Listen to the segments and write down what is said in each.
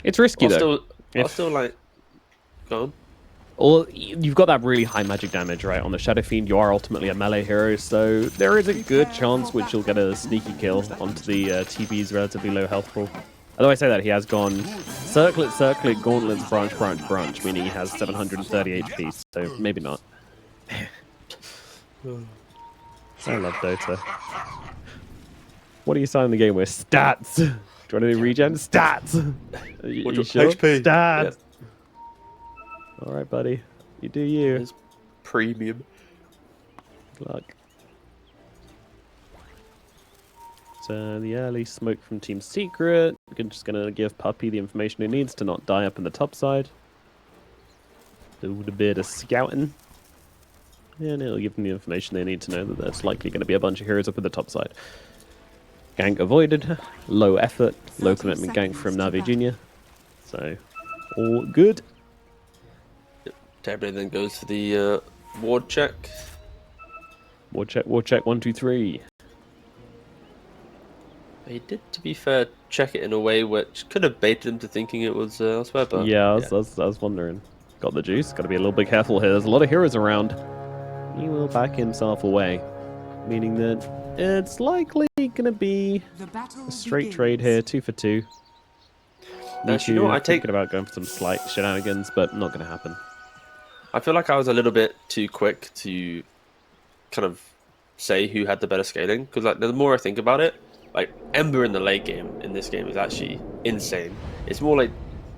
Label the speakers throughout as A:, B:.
A: It's risky though.
B: I'll still like, go on.
A: Or you've got that really high magic damage, right? On the Shadow Fiend, you are ultimately a melee hero, so there is a good chance which you'll get a sneaky kill onto the TB's relatively low health pool. Although I say that, he has gone circlet, circlet, gauntlets, branch, branch, branch, meaning he has 730 HP, so maybe not. I love Dota. What are you signing the game with? Stats! Do you want to do regen? Stats! You sure?
B: HP.
A: Stats!
B: Yeah.
A: Alright, buddy. You do you.
B: It's premium.
A: Good luck. So the early smoke from Team Secret. We're just going to give Puppy the information he needs to not die up in the top side. Do a bit of scouting. And it'll give them the information they need to know that there's likely going to be a bunch of heroes up in the top side. Gank avoided. Low effort. Low commitment gank from Navi Jr. So, all good.
B: Terrorblade then goes for the ward check.
A: Ward check, 1, 2, 3.
B: He did, to be fair, check it in a way which could have baited him to thinking it was elsewhere, but...
A: Yeah, I was wondering. Got the juice, got to be a little bit careful here. There's a lot of heroes around. He will back himself away, meaning that it's likely going to be a straight trade here, 2 for 2.
B: Now, you know what,
A: thinking about going for some slight shenanigans, but not going to happen.
B: I feel like I was a little bit too quick to kind of say who had the better scaling, because like the more I think about it, like Ember in the late game in this game is actually insane. It's more like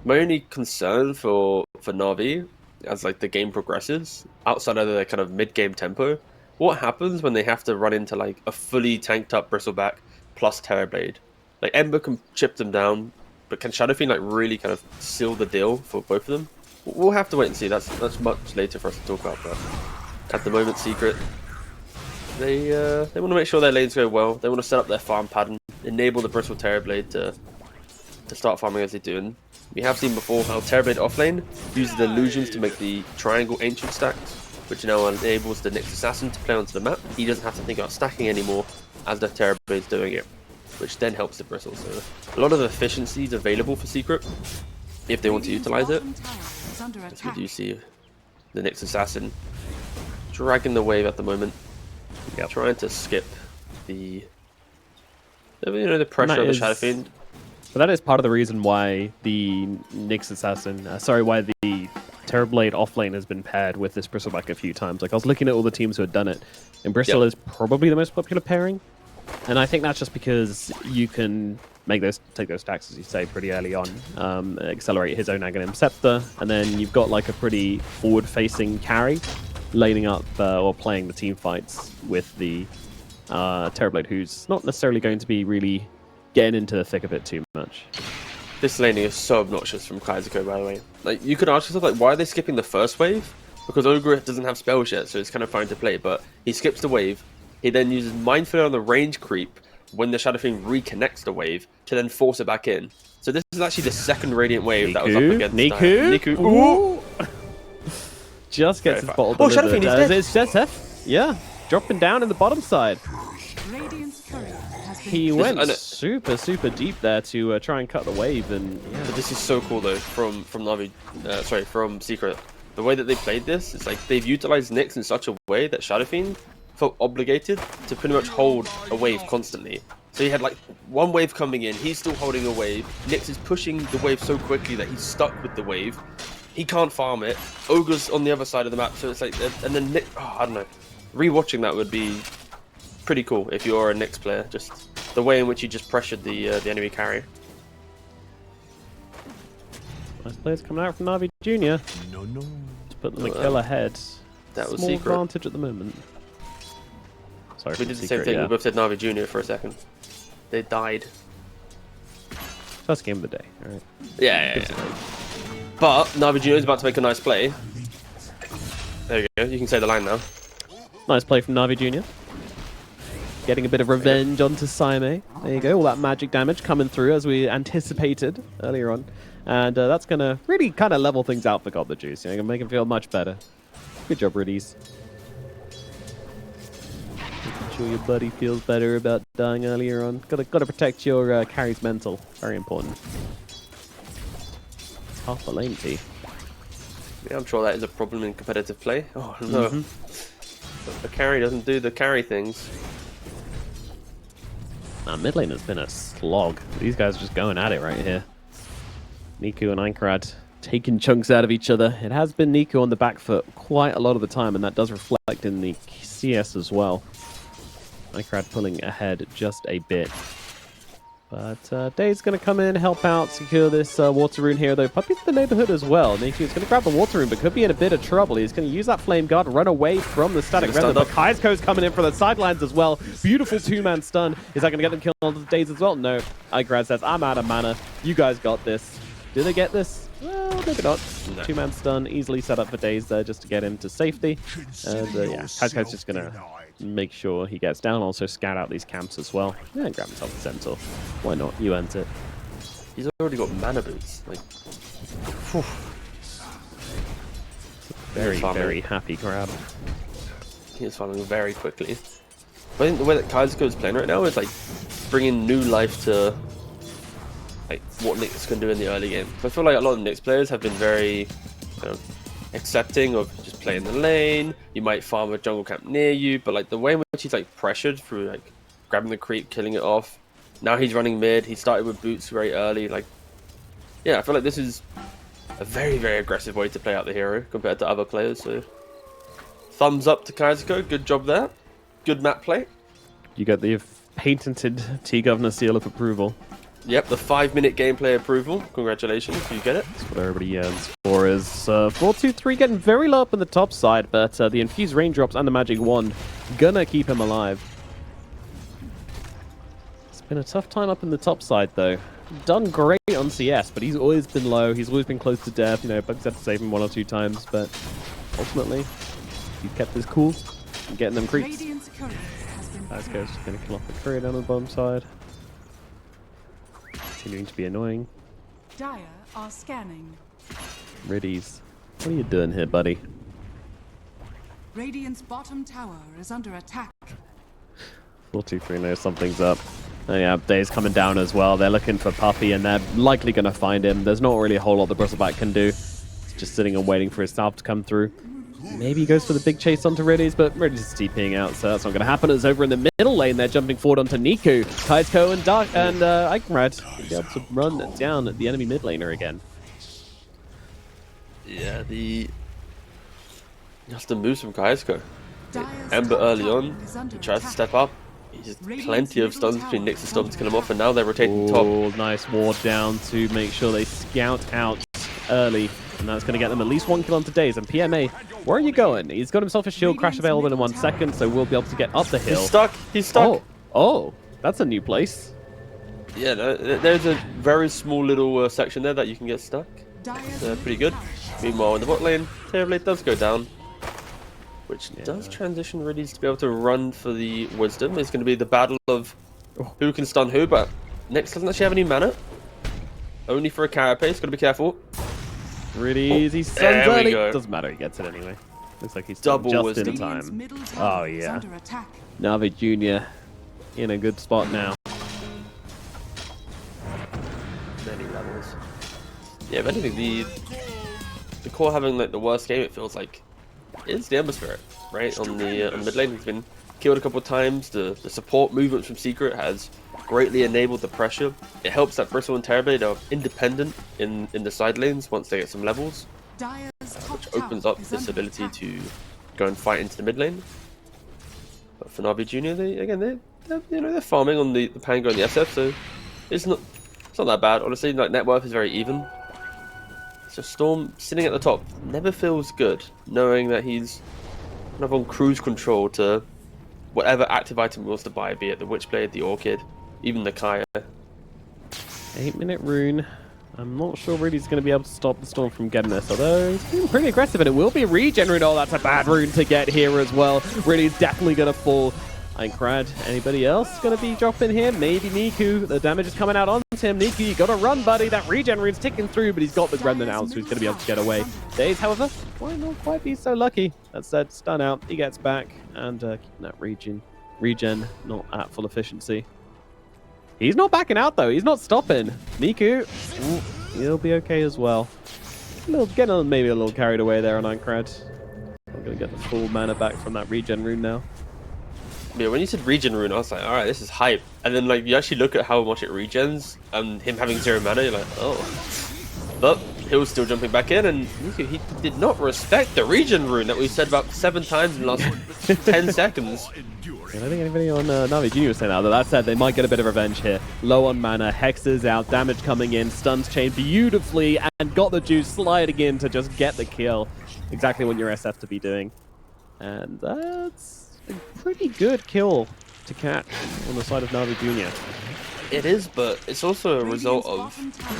B: my only concern for Navi as like the game progresses, outside of the kind of mid-game tempo, what happens when they have to run into like a fully tanked up Bristleback plus Terrorblade? Like Ember can chip them down, but can Shadow Fiend like really kind of seal the deal for both of them? We'll have to wait and see. That's much later for us to talk about. But at the moment, Secret, they want to make sure their lanes go well. They want to set up their farm pattern, enable the Bristle Terrorblade to start farming as they do. And we have seen before how Terrorblade offlane uses illusions to make the triangle ancient stacks, which now enables the next assassin to play onto the map. He doesn't have to think about stacking anymore as the Terrorblade's doing it, which then helps the Bristle. So a lot of efficiencies available for Secret if they want to utilize it. As we do see the next assassin dragging the wave at the moment, trying to skip the pressure of the Shadow Fiend.
A: But that is part of the reason why the Nyx assassin, why the Terrorblade offlane has been paired with this Bristleback a few times. Like I was looking at all the teams who had done it, and Bristle is probably the most popular pairing. And I think that's just because you can take those stacks, as you say, pretty early on, accelerate his own Aghanim Scepter, and then you've got like a pretty forward-facing carry, laning up or playing the team fights with the Terrorblade, who's not necessarily going to be really getting into the thick of it too much.
B: This laning is so obnoxious from Kaiserco, by the way. Like you could ask yourself, like, why are they skipping the first wave? Because Ogre doesn't have spells yet, so it's kind of fine to play. But he skips the wave. He then uses Mind Flayer on the range creep when the Shadow Fiend reconnects the wave to then force it back in. So this is actually the second Radiant wave that was up against
A: Niku. Ooh. Just gets his bottle delivered.
B: Shadow Fiend is dead.
A: It's dead. Yeah, dropping down in the bottom side. He went super deep there to try and cut the wave, and yeah.
B: But this is so cool though from Navi, from Secret. The way that they played this, it's like they've utilized Nyx in such a way that Shadow Fiend felt obligated to pretty much hold a wave constantly. So he had like one wave coming in, he's still holding a wave. Nyx is pushing the wave so quickly that he's stuck with the wave. He can't farm it. Ogre's on the other side of the map, so it's like, and then Nyx, I don't know. Rewatching that would be pretty cool if you're a Nyx player. Just the way in which he just pressured the enemy carry.
A: Nice players coming out from Navi Jr. To put the kill ahead.
B: That was
A: Small
B: Secret.
A: advantage at the moment. Sorry,
B: we did the same thing. We both said Navi Jr. for a second. They died.
A: First game of the day. All right.
B: Yeah. But Navi Jr. is about to make a nice play. There you go. You can say the line now.
A: Nice play from Navi Jr. Getting a bit of revenge onto Saime. There you go. All that magic damage coming through as we anticipated earlier on. And that's going to really kind of level things out for God the Juice. You know, make him feel much better. Good job, Riddies. Making sure your buddy feels better about dying earlier on. Got to protect your carry's mental. Very important. half the lane T.
B: Yeah, I'm sure that is a problem in competitive play. Oh no. But the carry doesn't do the carry things.
A: Now, mid lane has been a slog. These guys are just going at it right here. Niku and Einkrad taking chunks out of each other. It has been Niku on the back foot quite a lot of the time, and that does reflect in the CS as well. Einkrad pulling ahead just a bit. But Dave's going to come in, help out, secure this water rune here, though. Puppy's in the neighborhood as well. Niku's going to grab the water rune, but could be in a bit of trouble. He's going to use that flame guard, run away from the static render. But Kaisko's coming in from the sidelines as well. Beautiful two-man stun. Is that going to get them killed on the Days as well? No. Einkrad says, I'm out of mana. You guys got this. Do they get this? Well, maybe not. No. Two-man stun, easily set up for Days there just to get him to safety. And yeah, Kaisko's just going to make sure he gets down, also scout out these camps as well. Yeah, and grab himself a centaur. Why not? You earned it.
B: He's already got mana boots. Like,
A: very happy grab.
B: He's farming very quickly. But I think the way that Kaisko is playing right now is like bringing new life to like what Nyx can do in the early game. I feel like a lot of Nyx players have been very accepting of just playing the lane. You might farm a jungle camp near you, but like the way in which he's like pressured through like grabbing the creep, killing it off. Now he's running mid. He started with boots very early. Like, yeah, I feel like this is a very aggressive way to play out the hero compared to other players. So, thumbs up to Kaisko. Good job there. Good map play. You
A: got the patented T-Governor seal of approval.
B: Yep, the 5-minute gameplay approval. Congratulations, you get it.
A: That's what everybody yearns for. Is 4-2-3 getting very low up on the top side, but the infused raindrops and the magic wand gonna keep him alive. It's been a tough time up in the top side though. Done great on CS, but he's always been low. He's always been close to death. You know, Bugs had to save him 1 or 2 times, but ultimately he's kept his cool and getting them creeps. Kaisko's just gonna kill off the courier down on the bottom side. Continuing to be annoying.
C: Dire are scanning.
A: Riddies, what are you doing here, buddy?
C: Radiant's bottom tower is under attack.
A: 4-2-3 knows something's up. Oh yeah, Dave's coming down as well. They're looking for Puppy, and they're likely going to find him. There's not really a whole lot the Bristleback can do. He's just sitting and waiting for his staff to come through. Maybe he goes for the big chase onto Riddies, but Riddies is TPing out, so that's not going to happen. It's over in the middle lane. They're jumping forward onto Niku. Kaisko and Einkrad will be able to run down at the enemy mid laner again.
B: Yeah, just the moves from Kaisko. Ember early on, he tries to step up. He's plenty of stuns between Nyx and Storm to kill him off, and now they're rotating top.
A: Nice ward down to make sure they scout out early. And that's going to get them at least 1 kill onto Days. And PMA, where are you going? He's got himself a shield crash available in 1 second, so we'll be able to get up the hill.
B: He's stuck. He's stuck.
A: Oh, that's a new place.
B: Yeah, there's a very small little section there that you can get stuck. Pretty good. Meanwhile, in the bot lane, Terrorblade does go down, which does transition Riddies to be able to run for the wisdom. It's going to be the battle of who can stun who, but Nyx doesn't actually have any mana. Only for a carapace. Got to be careful.
A: Really easy. Stuns early. Doesn't matter. He gets it anyway. Looks like he's just in time. Oh yeah. Navi Jr. in a good spot now.
B: Many levels. Yeah, if anything, the core having like the worst game, it feels like, is the Ember Spirit, right? On the mid lane, he's been killed a couple of times. The support movements from Secret has greatly enabled the pressure. It helps that Bristle and Terrorblade are independent in the side lanes once they get some levels, which opens up this ability to go and fight into the mid lane. But for Navi Jr., they're farming on the Pango and the SF, so it's not that bad. Honestly, like net worth is very even. So Storm sitting at the top never feels good, knowing that he's kind of on cruise control to whatever active item he wants to buy, be it the Witchblade, the Orchid, even the Kaya.
A: 8-minute rune. I'm not sure really he's going to be able to stop the Storm from getting this, although he's been pretty aggressive, and it will be a regen rune. Oh, that's a bad rune to get here as well. Really is definitely going to fall. Einkrad, anybody else going to be dropping here? Maybe Niku. The damage is coming out onto him. Niku, you got to run, buddy. That regen rune's ticking through, but he's got the Remnant out, so he's going to be able to get away. Days, however, might not quite be so lucky. That said, stun out. He gets back, and keeping that regen not at full efficiency. He's not backing out, though. He's not stopping. Niku, he'll be okay as well. Getting maybe a little carried away there on Aincrad. I'm gonna get the full mana back from that regen rune now.
B: Yeah, when you said regen rune, I was like, alright, this is hype. And then like you actually look at how much it regens, and him having 0 mana, you're like, oh. But he was still jumping back in, and he did not respect the regen rune that we've said about 7 times in the last 10 seconds.
A: I don't think anybody on Navi Junior was saying that. That said, they might get a bit of revenge here. Low on mana, Hexes out, damage coming in, stuns chain beautifully, and got the juice sliding in to just get the kill. Exactly what you're SF to be doing. And that's a pretty good kill to catch on the side of Navi Junior.
B: It is, but it's also a result of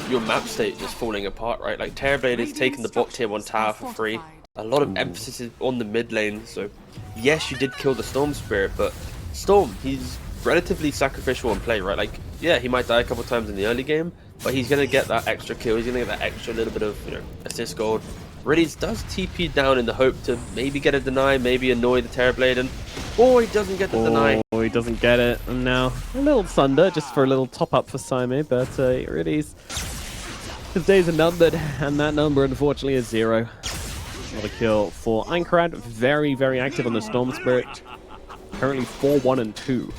B: your map state just falling apart, right? Like Terrorblade is taking the bot tier 1 tower for free. A lot of emphasis is on the mid lane, so yes, you did kill the Storm Spirit, but Storm, he's relatively sacrificial in play, right? Like, yeah, he might die a couple times in the early game, but he's going to get that extra kill, he's going to get that extra little bit of, you know, assist gold. Riddies does TP down in the hope to maybe get a deny, maybe annoy the Terrorblade, and he doesn't get the deny.
A: Oh, he doesn't get it, and now a little Sunder just for a little top up for Saime, but Riddies, his days are numbered, and that number unfortunately is 0. Another kill for Aincrad, very, very active on the Storm Spirit. Currently 4-1 and 2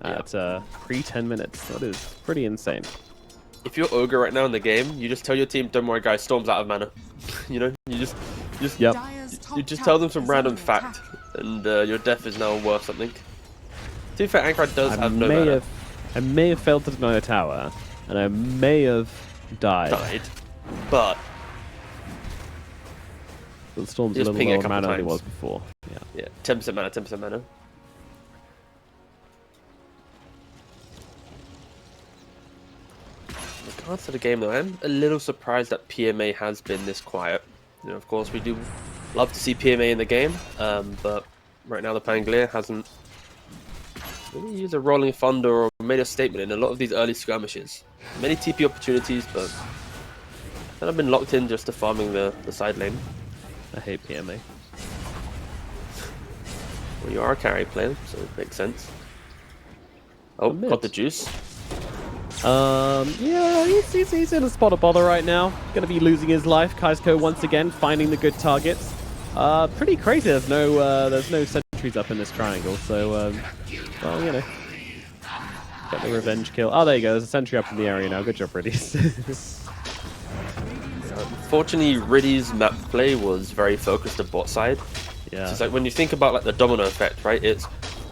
A: at pre-10 minutes. That is pretty insane.
B: If you're Ogre right now in the game, you just tell your team, don't worry guys, Storm's out of mana. You know, you just tell them some random fact, and your death is now worth something. To be fair, Aincrad does have no mana.
A: I may have failed to deny a tower, and I may have died.
B: But
A: the Storm's a little lower mana than it was before.
B: Yeah, 10% mana, 10% mana. In regards to the game though, I'm a little surprised that PMA has been this quiet. You know, of course, we do love to see PMA in the game, but right now the Pangolier hasn't really used a rolling thunder or made a statement in a lot of these early skirmishes. Many TP opportunities, but I've been locked in just to farming the side lane.
A: I hate PMA.
B: Well, you are a carry player, so it makes sense. Oh, got the juice.
A: Yeah, he's in a spot of bother right now. Gonna be losing his life. Kaisko once again finding the good targets. Pretty crazy. There's no sentries up in this triangle, so well, you know, get the revenge kill. Oh, there you go. There's a sentry up in the area now. Good job, Riddies.
B: Unfortunately, Riddi's map play was very focused at bot side.
A: Yeah.
B: So it's like when you think about like the domino effect, right? It's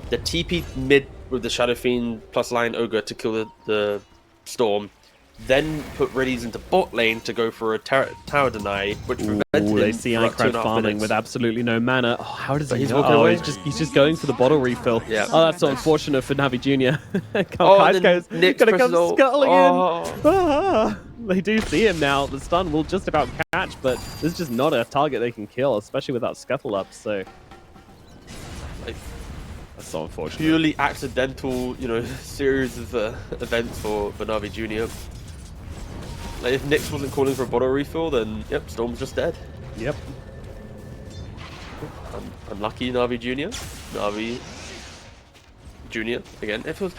B: the TP mid with the Shadow Fiend plus line Ogre to kill the Storm, then put Riddies into bot lane to go for a tower deny, which prevented him.
A: They see Aincrad farming with absolutely no mana. Oh, how does he know? Oh, he's just going for the bottle refill.
B: Yeah.
A: Oh, that's so unfortunate for Navi Junior.
B: Kaisko's gonna come
A: scuttling in. Ah, they do see him now. The stun will just about catch, but this is just not a target they can kill, especially without Scuttle up. So
B: like,
A: that's so unfortunate.
B: Purely accidental, you know, series of events for Navi Junior. Like if Nyx wasn't calling for a bottle refill, then yep, Storm's just dead.
A: Yep.
B: Unlucky Navi Junior. Navi Junior again. It feels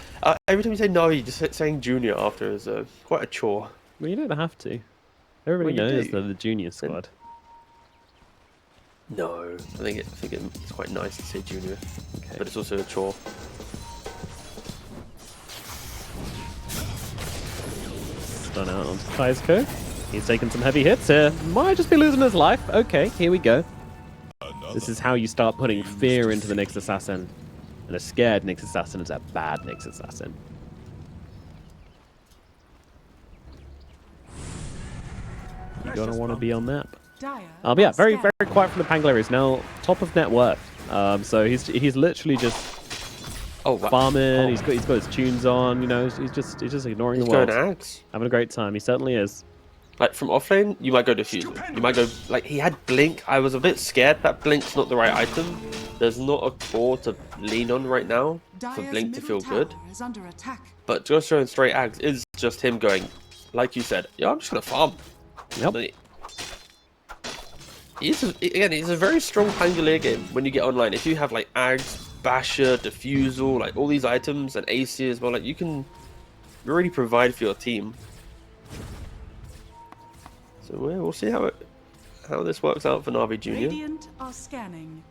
B: every time you say Navi, just saying Junior after is quite a chore.
A: Well, you don't have to. Everybody knows they're the junior squad.
B: No, I think it's quite nice to say Junior,
A: okay.
B: But it's also a chore.
A: Stun out onto Kaisko. He's taking some heavy hits here. Might just be losing his life. Okay, here we go. This is how you start putting fear into the Nyx Assassin. And a scared Nyx Assassin is a bad Nyx Assassin. You're going to want to be on map. Yeah, very, very quiet from the Pangolier. He's now top of net worth. So he's literally just farming. He's got his tunes on. You know, he's just ignoring the world.
B: Going Axe.
A: Having a great time. He certainly is.
B: Like from offlane, you might go Diffuser. You might go like he had Blink. I was a bit scared that Blink's not the right item. There's not a core to lean on right now for Blink to feel good. But just showing straight Axe is just him going, like you said, yeah, I'm just gonna farm.
A: Yep.
B: He's a very strong Pangolier game when you get online. If you have like Ags, Basher, Diffusal, like all these items, and AC as well, like you can really provide for your team. So we'll see how it how this works out for Navi Junior.
C: Radiant are scanning.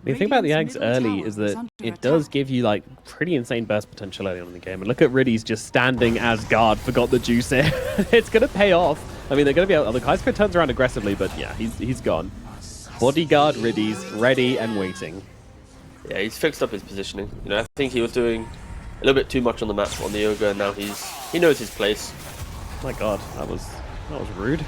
A: The thing about the Ags
C: Radiant's middle
A: early
C: tower
A: is that
C: under
A: it
C: attack.
A: does give you like pretty insane burst potential early on in the game. And look at Riddy's just standing as guard, forgot the juice here. It's going to pay off. I mean, they're going to be able, the Kaisko turns around aggressively, but yeah, he's gone. Bodyguard Riddy's ready and waiting.
B: Yeah, he's fixed up his positioning. You know, I think he was doing a little bit too much on the map on the Ogre, and now he knows his place.
A: My god, that was rude.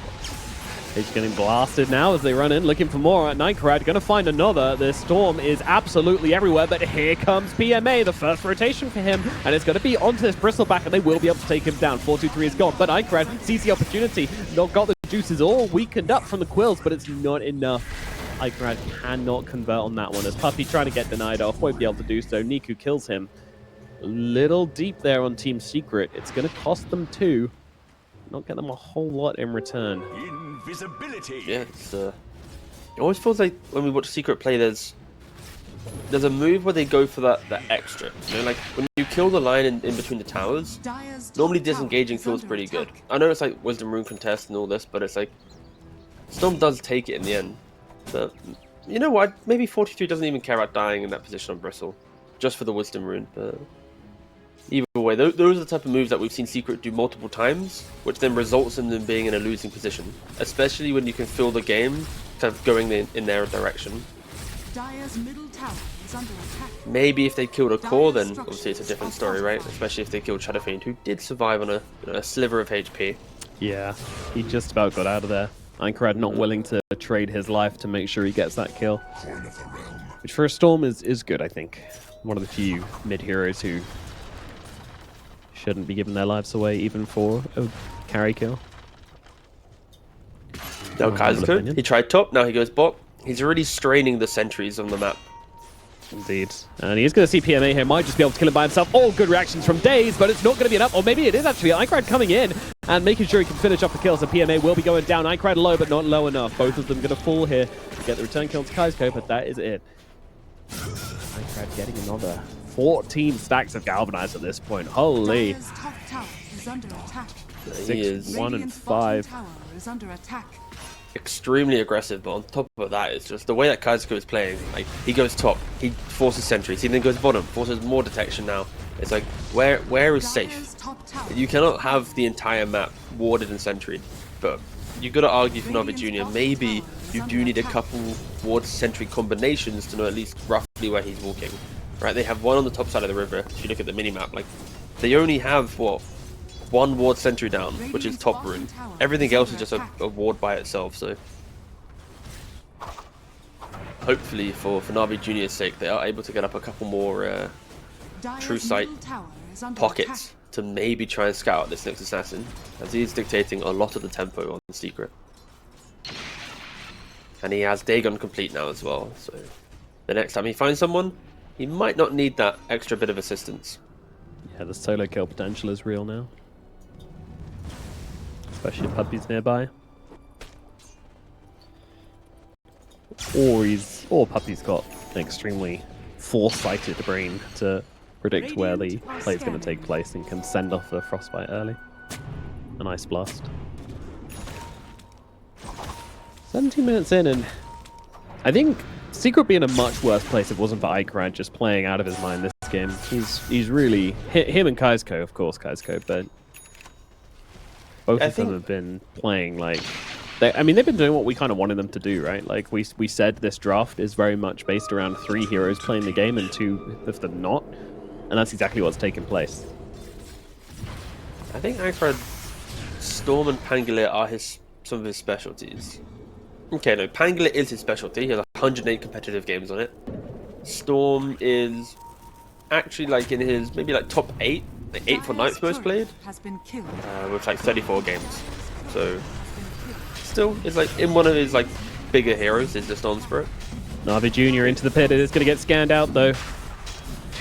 A: He's getting blasted now as they run in, looking for more. Nightcrad going to find another. The Storm is absolutely everywhere, but here comes PMA, the first rotation for him, and it's going to be onto this Bristleback, and they will be able to take him down. 4-2-3 is gone, but Nightcrad sees the opportunity. Not got the juices all weakened up from the Quills, but it's not enough. Nightcrad cannot convert on that one, as Puppy trying to get denied off, won't be able to do so. Niku kills him. A little deep there on Team Secret. It's going to cost them 2. Not get them a whole lot in return.
D: Invisibility.
B: Yeah, it always feels like when we watch Secret play, there's a move where they go for that extra. You know, like when you kill the line in between the towers,
C: Dire's top
B: normally
C: tower
B: disengaging
C: is
B: feels
C: under
B: pretty good.
C: attack.
B: I know it's like Wisdom Rune contest and all this, but it's like Storm does take it in the end. But you know what? Maybe 43 doesn't even care about dying in that position on Bristle, just for the Wisdom Rune. But either way, those are the type of moves that we've seen Secret do multiple times, which then results in them being in a losing position, especially when you can feel the game kind of going in their direction.
C: Dire's middle tower is under attack.
B: Maybe if they killed a core, then obviously it's a different story, right? Especially if they killed Shadowfiend, who did survive on a sliver of HP.
A: Yeah, he just about got out of there. Nightcrad not willing to trade his life to make sure he gets that kill. Which for a Storm is good, I think. One of the few mid-heroes who shouldn't be giving their lives away even for a carry kill.
B: Now
A: Humble
B: Kaisko,
A: opinion.
B: he tried top, now he goes bot. He's already straining the sentries on the map.
A: Indeed. And he's going to see PMA here. Might just be able to kill him by himself. All good reactions from Daze, but it's not going to be enough. Or maybe it is actually. Nightcrad coming in and making sure he can finish off the kills. So PMA will be going down. Nightcrad low, but not low enough. Both of them going to fall here to get the return kill to Kaisko, but that is it. Nightcrad getting another 14 stacks of Galvanize at this point. Holy.
C: Dire's top tower is under attack.
B: He is
A: 1 and
C: Radiant's bottom
A: 5.
C: tower is under attack.
B: extremely aggressive, but on top of that, it's just the way that Kaisko is playing. Like, he goes top, he forces sentries, he then goes bottom, forces more detection now. It's like, where is safe?
C: Dire's top tower
B: You cannot have the entire map warded and sentry, but you got to argue for Navi Junior. Maybe you do need a couple ward sentry combinations to know at least roughly where he's walking. Right? They have one on the top side of the river. If you look at the mini map, like they only have what, one ward sentry down, which is top rune. Everything else is just a ward by itself. So hopefully for Navi Junior's sake, they are able to get up a couple more
C: Dire's
B: true sight
C: middle tower is under
B: pockets
C: attack.
B: to maybe try and scout out this next assassin, as he is dictating a lot of the tempo on the secret. And he has Dagon complete now as well, so the next time he finds someone, he might not need that extra bit of assistance.
A: Yeah, the solo kill potential is real now. Especially if Puppy's nearby. Or Puppy's got an extremely foresighted brain to predict where the play is going to take place and can send off a frostbite early. An ice blast. 17 minutes in, and I think Secret would be in a much worse place if it wasn't for Icarad just playing out of his mind this game. He's really him and Kaisko, of course, but both of them have been playing like. They've been doing what we kind of wanted them to do, right? Like we said, this draft is very much based around 3 heroes playing the game and 2 of them not, and that's exactly what's taken place.
B: I think Icarad, Storm and Pangolier are some of his specialties. Okay, no, Pangolier is his specialty. He has 108 competitive games on it. Storm is actually like in his maybe like top 8, like 8th or 9th most played,
C: Has been killed.
B: with like 34 games. So still, it's like in one of his like bigger heroes is the Storm Spirit.
A: Navi Jr. into the pit. It is going to get scanned out though.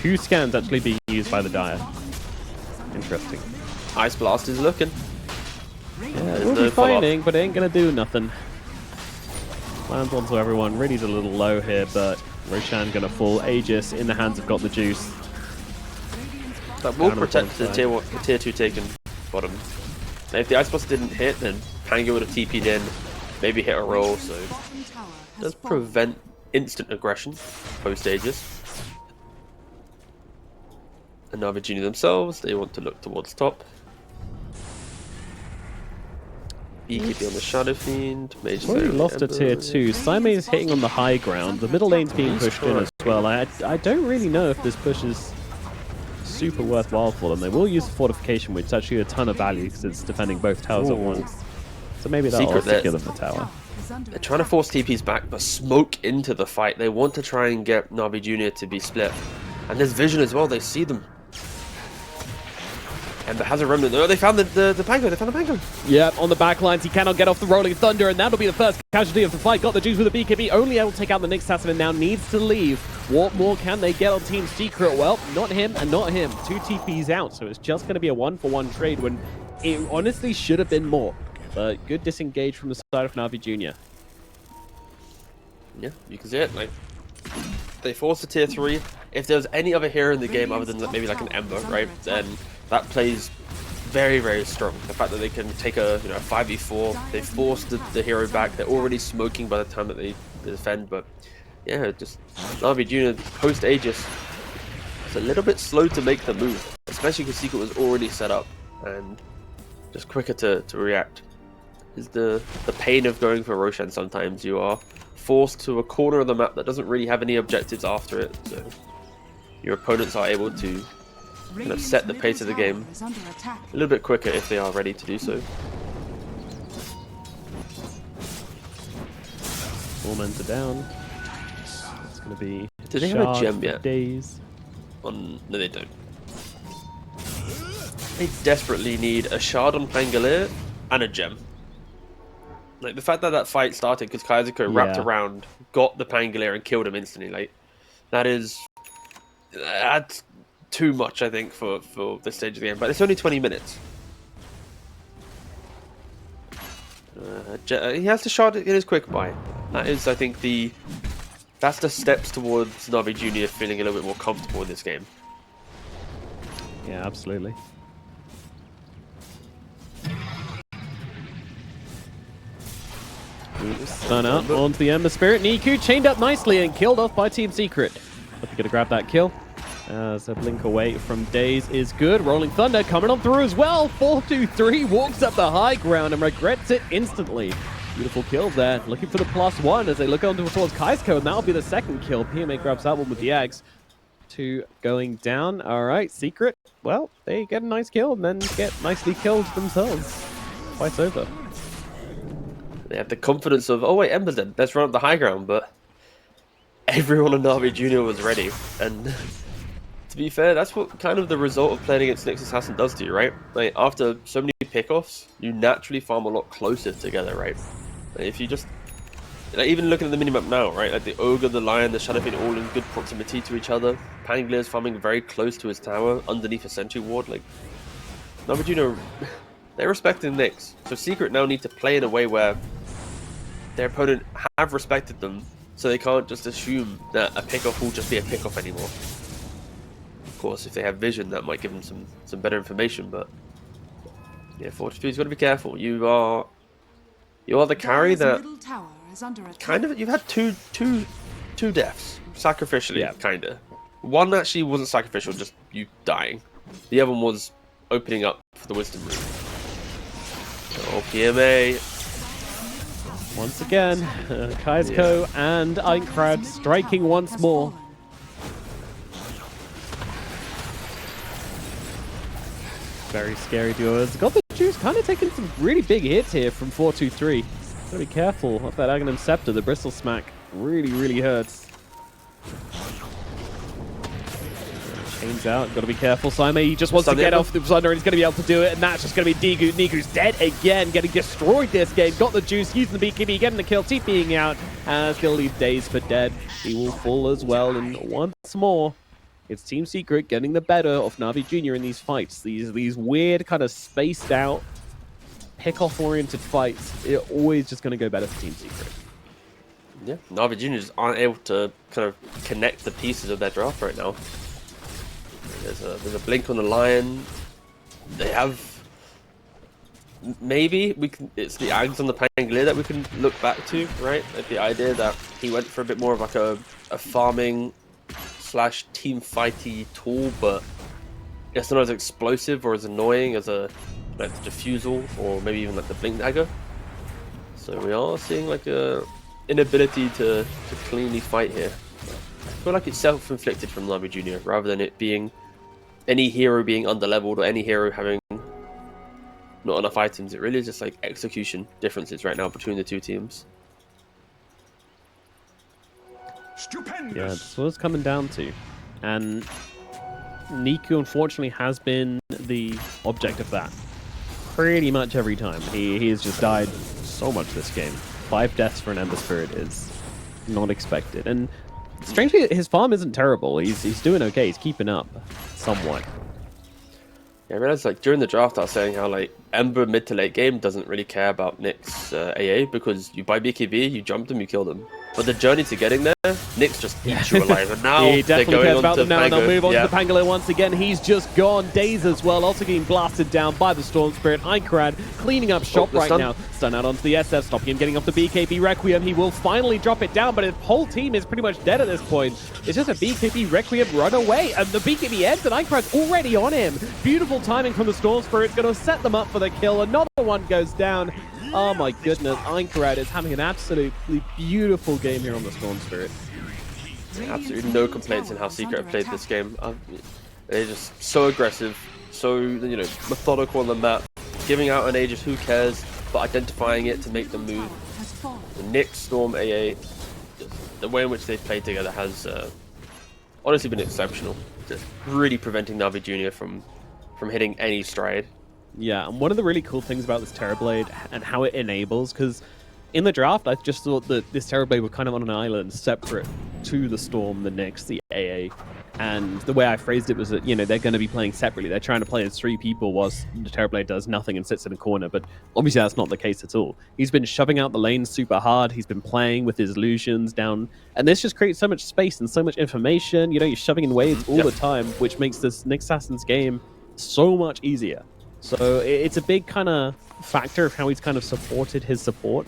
A: 2 scans actually being used by the Dire. Interesting.
B: Ice Blast is looking.
A: Yeah,
B: There's
A: we'll
B: no
A: be
B: follow-up.
A: fighting, but it ain't going to do nothing. Lands onto everyone. Riddy's a little low here, but Roshan going to fall. Aegis in the hands of Got the Juice.
B: That will
A: Down on the
B: protect the
A: bottom
B: tier 2 taken bottom. And if the Ice Blast didn't hit, then Pango would have TP'd in, maybe hit a roll, so
C: Radiant's bottom tower has
B: does
C: fallen.
B: prevent instant aggression post Aegis. And NAVI Junior themselves, they want to look towards top. BKB on the Shadow Fiend, Mage
A: Already
B: Slayer,
A: lost a
B: Ember.
A: tier 2. Saime is hitting on the high ground. The middle lane's being pushed in as well. I don't really know if this push is super worthwhile for them. They will use the fortification, which is actually a ton of value because it's defending both towers at once. So maybe that'll
B: Secret
A: also
B: there.
A: kill them the tower.
B: They're trying to force TPs back, but smoke into the fight. They want to try and get NAVI Junior to be split. And there's vision as well, they see them. Ember has a remnant. Oh, they found the Pango, they found the Pango.
A: Yeah, on the back lines, he cannot get off the Rolling Thunder, and that'll be the first casualty of the fight. Got the juice with the BKB, only able to take out the Nyx Assassin, and now needs to leave. What more can they get on Team Secret? Well, not him and not him. 2 TPs out, so it's just going to be a 1-for-1 trade when it honestly should have been more. But good disengage from the side of NAVI Junior.
B: Yeah, you can see it. Like, they forced a tier 3. If there was any other hero in the game other than maybe like an Ember, right, then that plays very, very strong. The fact that they can take a 5v4, they forced the hero back. They're already smoking by the time that they defend, but yeah, just NAVI Junior post Aegis, it's a little bit slow to make the move, especially because Secret was already set up and just quicker to react. Is the pain of going for Roshan. Sometimes you are forced to a corner of the map that doesn't really have any objectives after it, so your opponents are able to kind of set the pace of the game a little bit quicker if they are ready to do so.
A: All men are down. It's going to be.
B: Do they have a
A: Shard
B: gem yet?
A: Days.
B: No, they don't. They desperately need a shard on Pangolier and a gem. Like, the fact that that fight started because Kaizuko wrapped around, got the Pangolier and killed him instantly, like, that's too much, I think, for this stage of the game. But it's only 20 minutes. He has to shard in his quick buy. That is, I think, that's the steps towards NAVI Junior feeling a little bit more comfortable in this game.
A: Yeah, absolutely. Stun out onto the Ember Spirit. Niku chained up nicely and killed off by Team Secret. But they're going to grab that kill. As a blink away from Days is good. Rolling Thunder coming on through as well. 4-2-3 walks up the high ground and regrets it instantly. Beautiful kill there. Looking for the +1 as they look on towards Kaizuko, and that'll be the second kill. PMA grabs that one with the Ags. 2 going down. All right, Secret. Well, they get a nice kill and then get nicely killed themselves. Fight's over.
B: They have the confidence of, oh wait, Ember's dead, let's run up the high ground, but everyone in NAVI Junior was ready. And to be fair, that's what kind of the result of playing against Nyx Assassin does to you, right? Like, after so many pickoffs, you naturally farm a lot closer together, right? Like, if you just, like, even looking at the minimap now, right? Like the Ogre, the Lion, the Shadow Fiend, all in good proximity to each other. Panglier's farming very close to his tower, underneath a sentry ward. Like, NAVI Junior, they're respecting Nyx. So Secret now need to play in a way where their opponent have respected them, so they can't just assume that a pickoff will just be a pickoff anymore. Of course, if they have vision, that might give them some better information, but yeah, Fortitude's got to be careful. You are the carry that kind of, you've had two deaths sacrificially, kind of. One actually wasn't sacrificial, just you dying. The other one was opening up for the Wisdom Room. Oh, PMA.
A: Once again, Kaizuko and Einkrad striking once more. Very scary duos. Got the juice, kind of taking some really big hits here from 4-2-3. Gotta be careful of that Aghanim Scepter. The Bristle Smack really hurts. Chains out, gotta be careful. Saime, he just wants to get off the Thunder and he's gonna be able to do it, and that's just gonna be Digu. Niku's dead again, getting destroyed this game. Got the juice, using the BKB, getting the kill, TPing out, as gonna leave Days for dead. He will fall as well, and once more, it's Team Secret getting the better of NAVI Junior in these fights. These weird, kind of spaced out, pick-off oriented fights. They're always just gonna go better for Team Secret.
B: Yeah, NAVI Junior just aren't able to kind of connect the pieces of their draft right now. There's a blink on the Lion. They have maybe we can. It's the Ags on the Pangolier that we can look back to, right? Like the idea that he went for a bit more of like a farming / team fighty tool, but it's not as explosive or as annoying as a like the Diffusal or maybe even like the Blink Dagger. So we are seeing like a inability to cleanly fight here. I feel like it's self-inflicted from NAVI Junior rather than it being any hero being underleveled or any hero having not enough items. It really is just like execution differences right now between the two teams.
D: Stupendous.
A: Yeah, that's what it's coming down to. And Niku, unfortunately, has been the object of that pretty much every time. He has just died so much this game. 5 deaths for an Ember Spirit is not expected. And strangely, his farm isn't terrible. He's doing okay. He's keeping up somewhat.
B: Yeah, I realized like during the draft I was saying how like Ember mid to late game doesn't really care about Nyx AA because you buy BKB, you jump them, you kill them. But the journey to getting there, Nyx just eats you alive. And now
A: he definitely cares about them now, and they'll move on
B: yeah.
A: to the Pangolier once again. He's just gone. Daze as well, also getting blasted down by the Storm Spirit. Einkrad cleaning up shop right now. Stun out onto the SF, stopping him getting off the BKB Requiem. He will finally drop it down, but his whole team is pretty much dead at this point. It's just a BKB Requiem run away, and the BKB ends, and Einkrad's already on him. Beautiful timing from the Storm Spirit, going to set them up for the kill. Another one goes down. Oh my goodness, Einkrad is having an absolutely beautiful game here on the Storm Spirit.
B: Absolutely no complaints in how Secret have played this game. They're just so aggressive, so methodical on the map, giving out an Aegis, who cares, but identifying it to make them move. The Nyx, Storm, AA, the way in which they've played together has honestly been exceptional. Just really preventing NAVI Junior from hitting any stride.
A: Yeah, and one of the really cool things about this Terrorblade and how it enables, because in the draft, I just thought that this Terrorblade was kind of on an island separate to the Storm, the Nyx, the AA. And the way I phrased it was that, they're going to be playing separately. They're trying to play as 3 people whilst the Terrorblade does nothing and sits in a corner. But obviously that's not the case at all. He's been shoving out the lanes super hard. He's been playing with his illusions down. And this just creates so much space and so much information. You're shoving in waves all the time, which makes this Nyx Assassin's game so much easier. So it's a big kind of factor of how he's kind of supported his support.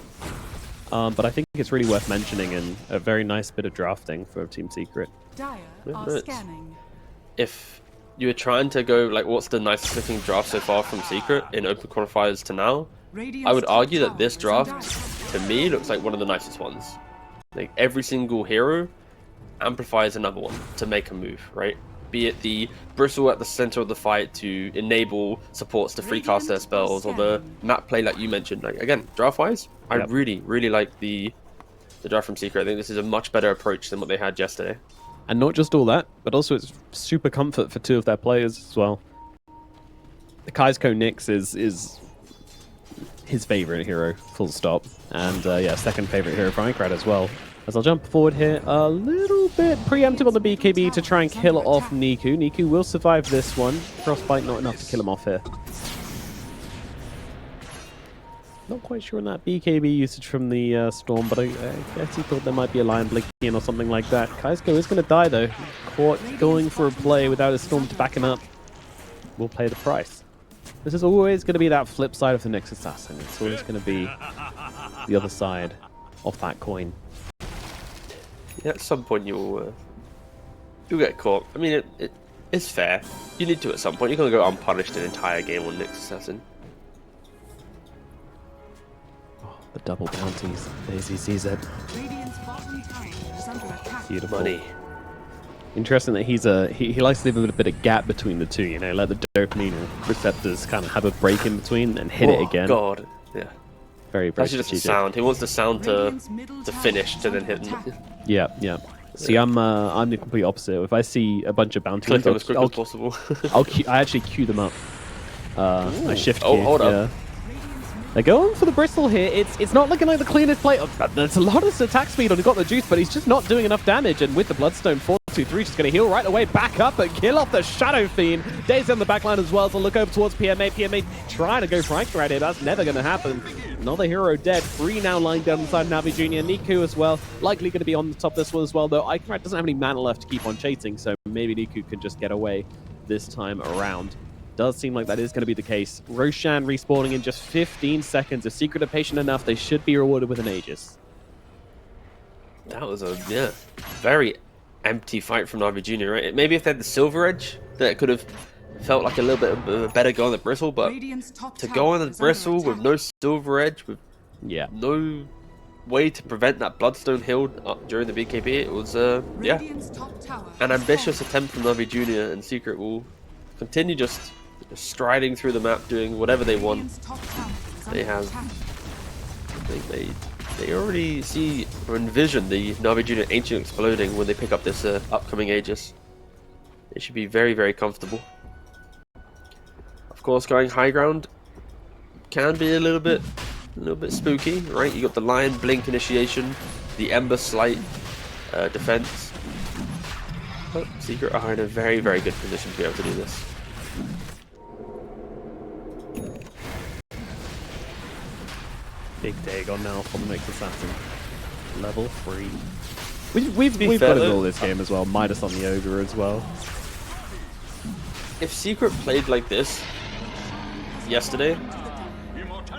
A: But I think it's really worth mentioning and a very nice bit of drafting for Team Secret.
C: Dire are scanning.
B: If you were trying to go, like, what's the nicest looking draft so far from Secret in open qualifiers to now, I would argue that this draft, to me, looks like one of the nicest ones. Like, every single hero amplifies another one to make a move, right? Be it the Bristle at the center of the fight to enable supports to free cast their spells, or the map play like you mentioned. Like, again, draft-wise, I really, really like the draft from Secret. I think this is a much better approach than what they had yesterday.
A: And not just all that, but also it's super comfort for 2 of their players as well. The Kaisko Nyx is his favorite hero, full stop. And second favorite hero for Einkrad as well. As I'll jump forward here a little bit preemptive on the BKB to try and kill off Niku. Niku will survive this one. Frostbite not enough to kill him off here. Not quite sure on that BKB usage from the Storm, but I guess he thought there might be a Lion blinking or something like that. Kaisko is going to die though. Caught going for a play without a Storm to back him up. Will pay the price. This is always going to be that flip side of the Nyx Assassin. It's always going to be the other side of that coin.
B: Yeah, at some point you'll get caught. I mean, it's fair. You need to at some point. You're going to go unpunished an entire game on Nyx Assassin.
A: Oh, the double bounties. Daisy sees it.
C: Radiant's bottom tower is under attack.
A: Beautiful.
B: Money.
A: Interesting that he likes to leave a bit of gap between the two, let the dopamine receptors kind of have a break in between and hit it again.
B: Oh god, yeah.
A: Very, very
B: That's just a sound. He wants the sound to finish to then hit him.
A: Yeah. See, I'm the complete opposite. If I see a bunch of bounties,
B: Click them as quick as possible.
A: I actually queue them up. I shift queue.
B: Oh, hold up.
A: They're going for the Bristle here. It's not looking like the cleanest play. There's a lot of attack speed on. He's got the juice, but he's just not doing enough damage. And with the Bloodstone, 4-2-3, just going to heal right away. Back up and kill off the Shadow Fiend. Daisy on the backline as well. So look over towards PMA. PMA trying to go for Einkrad here. That's never going to happen. Another hero dead. 3 now lying down inside NAVI Junior. Niku as well. Likely going to be on the top of this one as well, though. Einkrad doesn't have any mana left to keep on chasing, so maybe Niku can just get away this time around. Does seem like that is going to be the case. Roshan respawning in just 15 seconds. If Secret are patient enough, they should be rewarded with an Aegis.
B: That was a very empty fight from NAVI Junior, right? Maybe if they had the Silver Edge, that could have felt like a little bit of a better go on the Bristle, but to go on the Bristle with no Silver Edge, with no way to prevent that Bloodstone heal during the BKB, it was an ambitious attempt from NAVI Junior, and Secret will continue just striding through the map, doing whatever they want. They have, they already see or envision the NAVI Junior Ancient exploding when they pick up this upcoming Aegis. They should be very, very comfortable. Of course, going high ground can be a little bit spooky, right? You got the Lion Blink initiation, the Ember Slight defense. But Secret are in a very, very good position to be able to do this.
A: Big Dagon now for the next assassin. Level 3. We've got to goal this game as well. Midas on the Ogre as well.
B: If Secret played like this yesterday,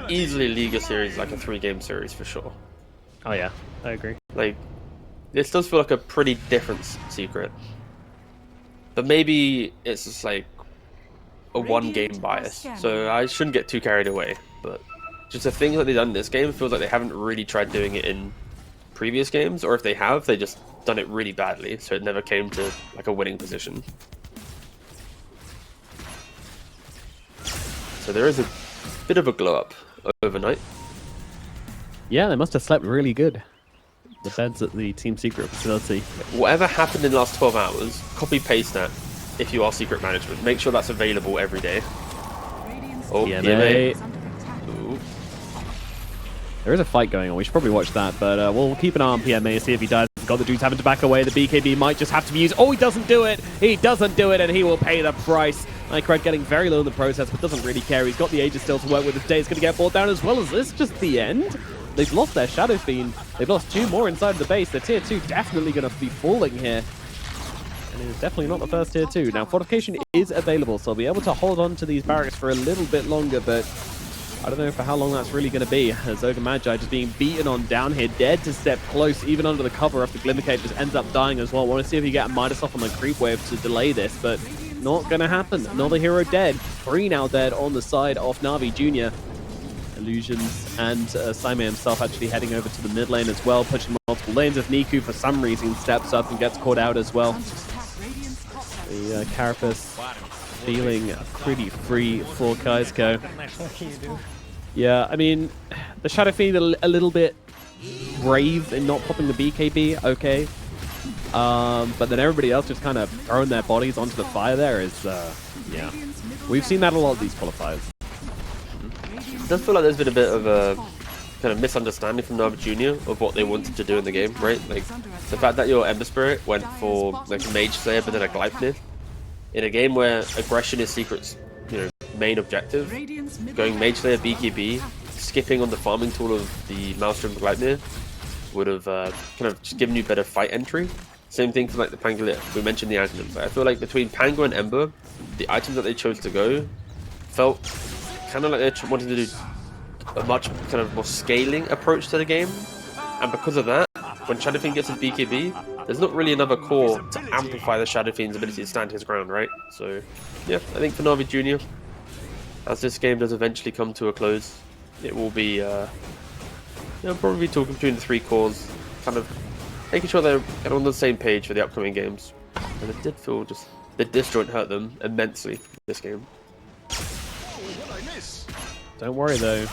B: easily Liga series, like a 3-game series for sure.
A: Oh yeah, I agree.
B: Like, this does feel like a pretty different Secret. But maybe it's just like a 1-game bias, so I shouldn't get too carried away. But just the things that they've done in this game feels like they haven't really tried doing it in previous games, or if they have, they just done it really badly, so it never came to like a winning position. So there is a bit of a glow up overnight.
A: Yeah, they must have slept really good. The beds at the Team Secret facility.
B: Whatever happened in the last 12 hours, copy paste that if you are Secret management. Make sure that's available every day. Oh,
A: PMA.
B: Ooh.
A: There is a fight going on. We should probably watch that, but we'll keep an eye on PMA, see if he dies. Got the dudes having to back away. The BKB might just have to be used. Oh, he doesn't do it. He doesn't do it, and he will pay the price. Nightcrad getting very low in the process, but doesn't really care. He's got the Aegis still to work with. His day is going to get brought down as well. As this just the end? They've lost their Shadow Fiend. They've lost 2 more inside the base. Their tier 2 definitely going to be falling here. And it is definitely not the first tier 2. Now, Fortification is available, so they'll be able to hold on to these barracks for a little bit longer, but I don't know for how long that's really going to be. As Ogre Magi just being beaten on down here, dead to step close, even under the cover after Glimmercape just ends up dying as well. Want to see if you get a Midas off on the creep wave to delay this, but not going to happen. Another hero dead. 3 now dead on the side of NAVI Junior. Illusions and Saime himself actually heading over to the mid lane as well, pushing multiple lanes. If Niku for some reason steps up and gets caught out as well. The Carapace feeling pretty free for Kaisko. Yeah, I mean, the Shadow Fiend a little bit brave in not popping the BKB, okay. But then everybody else just kind of throwing their bodies onto the fire there is, yeah. We've seen that a lot of these qualifiers.
B: It does feel like there's been a bit of a kind of misunderstanding from NAVI Junior of what they wanted to do in the game, right? Like, the fact that your Ember Spirit went for like a Mage Slayer but then a Gleipnir. In a game where aggression is Secret's, main objective, going Mage Slayer BKB, skipping on the farming tool of the Maelstrom Gleipnir would have kind of just given you better fight entry. Same thing for like the Pangolier. We mentioned the items. I feel like between Pango and Ember, the items that they chose to go felt kind of like they wanted to do a much kind of more scaling approach to the game. And because of that, when Shadow Fiend gets his BKB, there's not really another core to amplify the Shadow Fiend's ability to stand his ground, right? So, yeah, I think for NAVI Junior, as this game does eventually come to a close, it will be, probably be talking between the 3 cores, kind of making sure they're on the same page for the upcoming games. And it did feel just the disjoint hurt them immensely this game.
A: Don't worry though.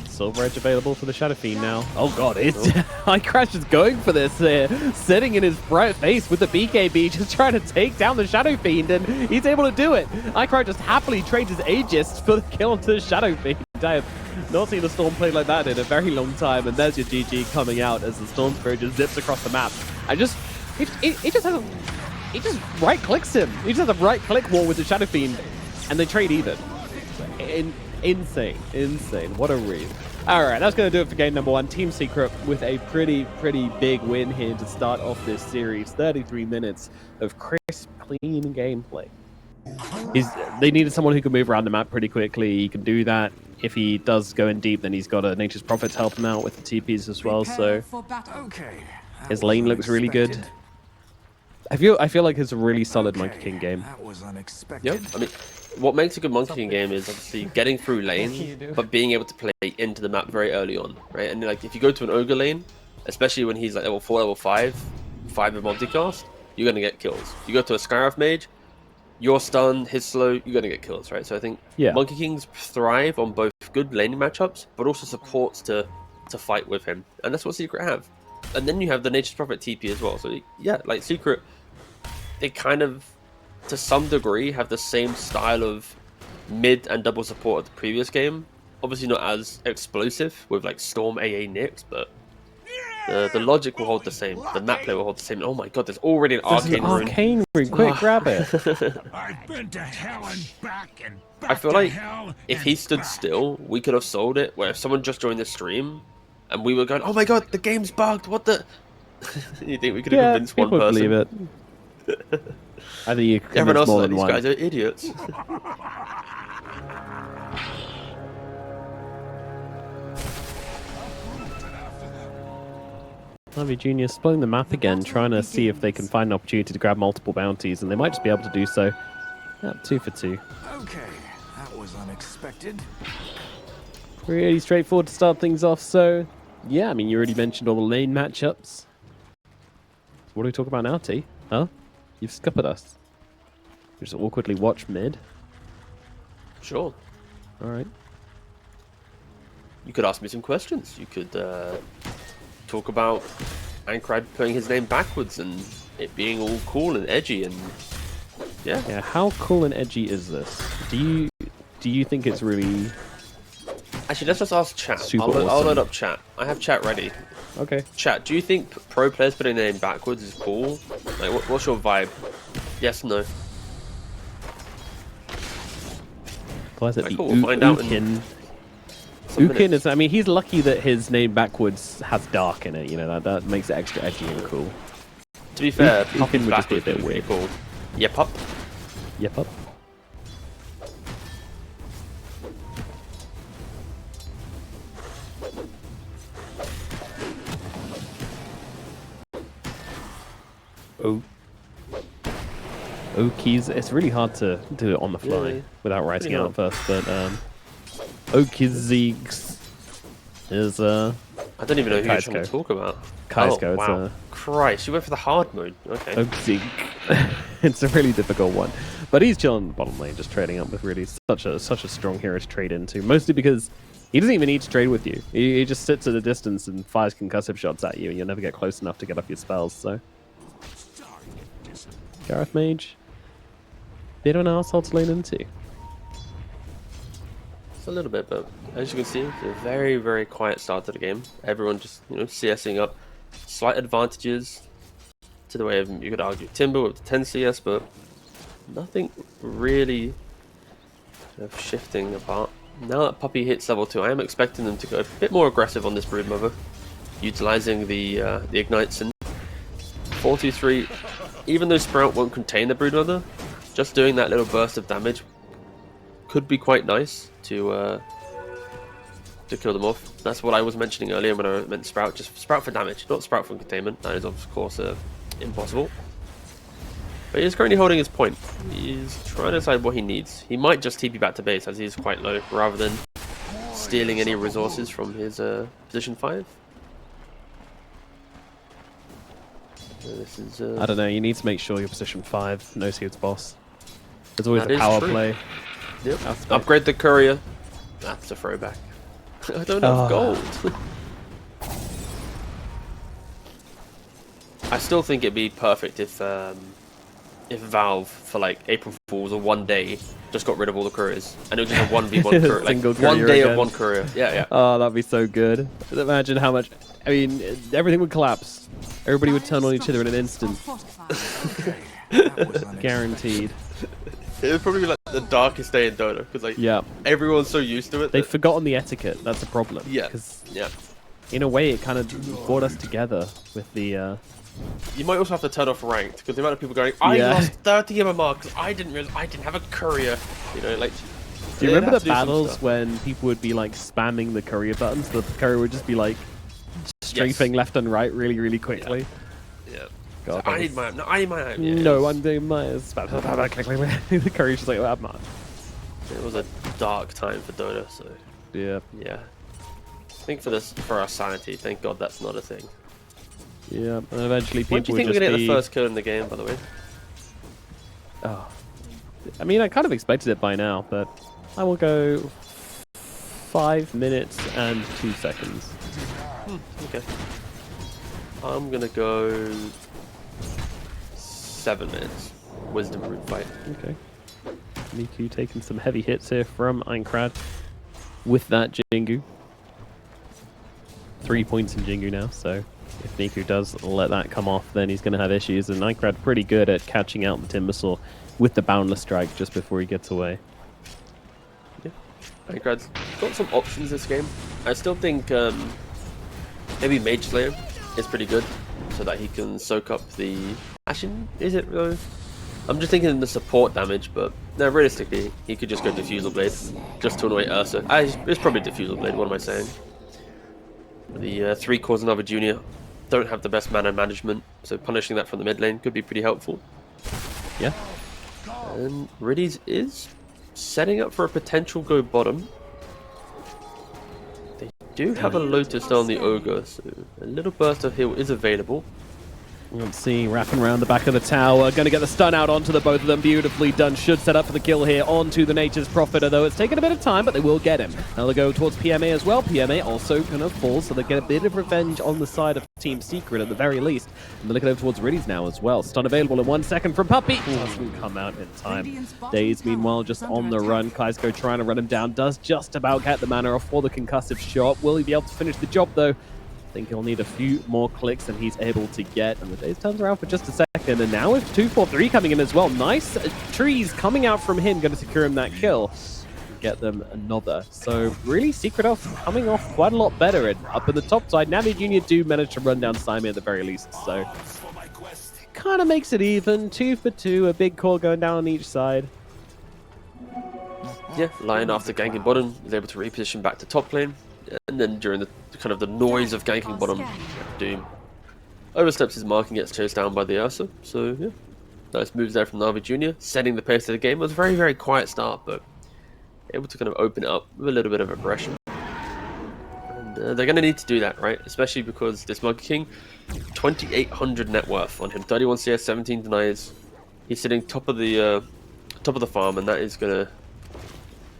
A: Silver Edge available for the Shadow Fiend now. Oh god, it's iCrash is going for this here. Sitting in his bright face with the BKB, just trying to take down the Shadow Fiend, and he's able to do it. iCrash just happily trades his Aegis for the kill onto the Shadow Fiend. I have not seen a Storm played like that in a very long time, and there's your GG coming out as the Storm Spirit just zips across the map. I just, he just right clicks him. He just has a right click wall with the Shadow Fiend, and they trade even. Insane. What a read. Alright, that's going to do it for game number 1. Team Secret with a pretty big win here to start off this series. 33 minutes of crisp, clean gameplay. they needed someone who could move around the map pretty quickly. He can do that. If he does go in deep, then he's got a Nature's Prophet to help him out with the TPs as well. So
D: Okay.
A: his lane looks really good. I feel like it's a really solid Monkey King game.
D: That was unexpected.
B: Yep. I mean, what makes a good Monkey King game is obviously getting through lanes, but being able to play into the map very early on, right? And like if you go to an Ogre lane, especially when he's like level 4, level 5 of multicast, you're gonna get kills. You go to a Skywrath mage, you're stunned, he's slow, you're gonna get kills, right? So I think Monkey Kings thrive on both good laning matchups, but also supports to fight with him, and that's what Secret have. And then you have the Nature's Prophet TP as well. So yeah, like Secret, they kind of, to some degree, have the same style of mid and double support of the previous game. Obviously not as explosive with like Storm, AA, Nyx, but the logic will hold the same. The map play will hold the same. Oh my god, there's already an
A: arcane rune. Quick, grab it.
D: I've been to hell and back and back
B: I feel
D: to
B: like
D: hell
B: if
D: and
B: he stood
D: back.
B: still, we could have sold it. Where if someone just joined the stream and we were going, "Oh my god, the game's bugged. What the?" You think we could have convinced one
A: people
B: person?
A: believe it. I think you can
B: Everyone
A: convince
B: else is
A: more
B: like,
A: than
B: these
A: one.
B: guys are idiots.
A: NAVI Junior splitting the map again, trying to see if they can find an opportunity to grab multiple bounties, and they might just be able to do so. Yeah, 2 for 2.
D: Okay, that was unexpected.
A: Pretty straightforward to start things off. So, yeah, I mean, you already mentioned all the lane matchups. What do we talk about now, T? Huh? You've scuppered us. We just awkwardly watch mid.
B: Sure.
A: All right.
B: You could ask me some questions. You could talk about Ankrad putting his name backwards and it being all cool and edgy and yeah.
A: Yeah. How cool and edgy is this? Do you think it's really
B: Actually, let's just ask chat.
A: super
B: I'll
A: awesome?
B: load up chat. I have chat ready.
A: Okay.
B: Chat, do you think pro players putting their name backwards is cool? Like, what's your vibe? Yes, no.
A: Why is it
B: Like,
A: the
B: we'll find out in
A: Ukin?
B: some
A: Ukin
B: minutes.
A: is. I mean, he's lucky that his name backwards has dark in it. You know that makes it extra edgy and cool.
B: To be fair,
A: Ukin
B: Puppin's
A: would just be a
B: backwards
A: bit
B: would be
A: weird.
B: pretty cool. Yeah, Pup.
A: Yep. Up. Okies. It's really hard to do it on the fly
B: Yeah,
A: without writing
B: pretty
A: out first, but Okies is
B: I don't even know who you're
A: Kaisko.
B: trying to talk about.
A: Kaisko,
B: Oh,
A: it's
B: wow. Christ, you went for the hard mode. Okay.
A: Okies. It's a really difficult one, but he's chilling bottom lane, just trading up with really such a strong hero to trade into. Mostly because he doesn't even need to trade with you. He just sits at a distance and fires concussive shots at you, and you'll never get close enough to get off your spells. So, Gareth Mage, bit of an arsehole to lane into.
B: It's a little bit, but as you can see, it's a very, very quiet start to the game. Everyone just, CSing up. Slight advantages to the way of, you could argue, Timber with the 10 CS, but nothing really shifting apart. Now that Puppy hits level 2, I am expecting them to go a bit more aggressive on this Broodmother, utilizing the Ignite Sin. 4-2-3, even though Sprout won't contain the Broodmother, just doing that little burst of damage could be quite nice to kill them off. That's what I was mentioning earlier when I meant Sprout. Just Sprout for damage, not Sprout for containment. That is, of course, impossible. But he's currently holding his point. He's trying to decide what he needs. He might just TP back to base as he's quite low, rather than stealing any resources from his position 5. So this is,
A: I don't know. You need to make sure your position 5 knows who's boss. There's always
B: That
A: a
B: is
A: power
B: true.
A: play.
B: Yep.
A: aspect.
B: Upgrade the courier. That's a throwback. I don't have gold. I still think it'd be perfect if Valve for like April Fools or one day just got rid of all the couriers and it was just a 1v1 courier, like
A: Single
B: 1
A: courier
B: day
A: again.
B: of one courier. Yeah.
A: Oh, that'd be so good. Imagine how much. I mean, everything would collapse. Everybody would turn on each other in an instant. Guaranteed.
B: It would probably be like the darkest day in Dota because like
A: Yeah.
B: everyone's so used to it.
A: They've
B: that-
A: forgotten the etiquette. That's a problem.
B: Yeah.
A: 'Cause
B: Yeah.
A: in a way, it kind of brought us together with the.
B: You might also have to turn off ranked because the amount of people going, I lost 30 MMR because I didn't realize I didn't have a courier. You know, like.
A: Do you remember the battles when people would be like spamming the courier buttons? The courier would just be like strafing left and right really, really quickly.
B: Yeah.
A: God,
B: so I need my no, I need my own. Yeah,
A: no, I'm doing my spam. The courier's just like, oh, I'm not.
B: It was a dark time for Dota, so
A: Yeah.
B: yeah. I think for our sanity, thank God that's not a thing.
A: Yeah, and eventually people
B: When do you
A: would
B: think we're
A: just
B: gonna
A: be...
B: get the first kill in the game, by the way?
A: Oh. I mean, I kind of expected it by now, but I will go 5 minutes and 2 seconds.
B: Okay. I'm gonna go 7 minutes. Wisdom root fight.
A: Okay. Miku taking some heavy hits here from Einkrad with that Jingu. 3 points in Jingu now, so if Miku does let that come off, then he's going to have issues. And Einkrad pretty good at catching out the Timbersaw with the Boundless Strike just before he gets away.
B: Yeah. Einkrad's got some options this game. I still think maybe Mage Slayer is pretty good so that he can soak up the Ashen, is it though? I'm just thinking the support damage, but no, realistically, he could just go Diffusal Blade just to annoy Ursa. It's probably Diffusal Blade, what am I saying? The 3 cores and other junior don't have the best mana management, so punishing that from the mid lane could be pretty helpful.
A: Yeah.
B: And Riddies is setting up for a potential go bottom. They do have a Lotus on the Ogre, so a little burst of heal is available.
A: Let's see, wrapping around the back of the tower, going to get the stun out onto the both of them. Beautifully done. Should set up for the kill here onto the Nature's Prophet, although it's taken a bit of time, but they will get him. Now they'll go towards PMA as well. PMA also going to fall, so they get a bit of revenge on the side of Team Secret at the very least. And they're looking over towards Riddies now as well. Stun available in 1 second from Puppey. Doesn't come out in time. Daze, meanwhile, just on the run. Kaisko trying to run him down. Does just about get the mana off for the concussive shot. Will he be able to finish the job, though? I think he'll need a few more clicks than he's able to get. And the Daze turns around for just a second. And now with 2-4-3 coming in as well. Nice trees coming out from him. Going to secure him that kill. Get them another. So really Secret off coming off quite a lot better. And up in the top side, Navi Junior do manage to run down Simon at the very least. So kind of makes it even. 2 for 2. A big core going down on each side.
B: Yeah, Lion after ganking bottom is able to reposition back to top lane. And then during the kind of the noise of ganking bottom, Doom oversteps his mark and gets chased down by the Ursa. So yeah, nice moves there from Navi Junior, setting the pace of the game. It was a very, very quiet start, but able to kind of open it up with a little bit of aggression. And they're going to need to do that, right? Especially because this Monkey King, 2,800 net worth on him, 31 CS, 17 denies. He's sitting top of the farm, and that is going to,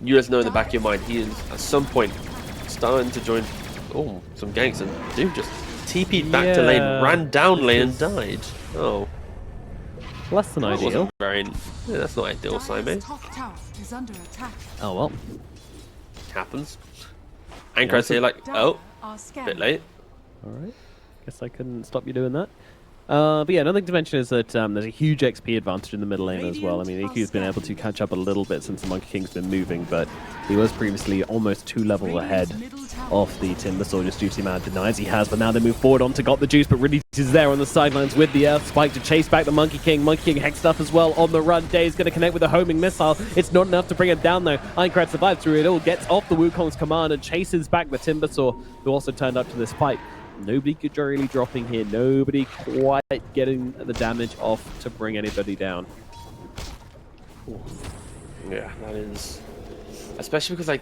B: you guys know in the back of your mind, he is at some point starting to join some ganks, and dude just TP'd back to lane, ran down lane and died. Oh,
A: Less than ideal.
B: That's not ideal, Simon.
A: Oh well.
B: Happens. Ankrad's here like, oh, bit late.
A: Alright. Guess I couldn't stop you doing that. But yeah, another thing to mention is that there's a huge XP advantage in the middle lane as well. I mean, EQ's been able to catch up a little bit since the Monkey King's been moving, but he was previously almost 2 levels ahead of the Timbersaw just due to the amount of denies he has. But now they move forward on to Got the Juice, but Riddies is there on the sidelines with the Earth Spike to chase back the Monkey King. Monkey King hexed up as well on the run. Day's going to connect with a homing missile. It's not enough to bring him down though. Einkrad survives through it all, gets off the Wukong's command and chases back the Timbersaw, who also turned up to this fight. Nobody could really dropping here. Nobody quite getting the damage off to bring anybody down.
B: Ooh. Yeah, that is... Especially because, like,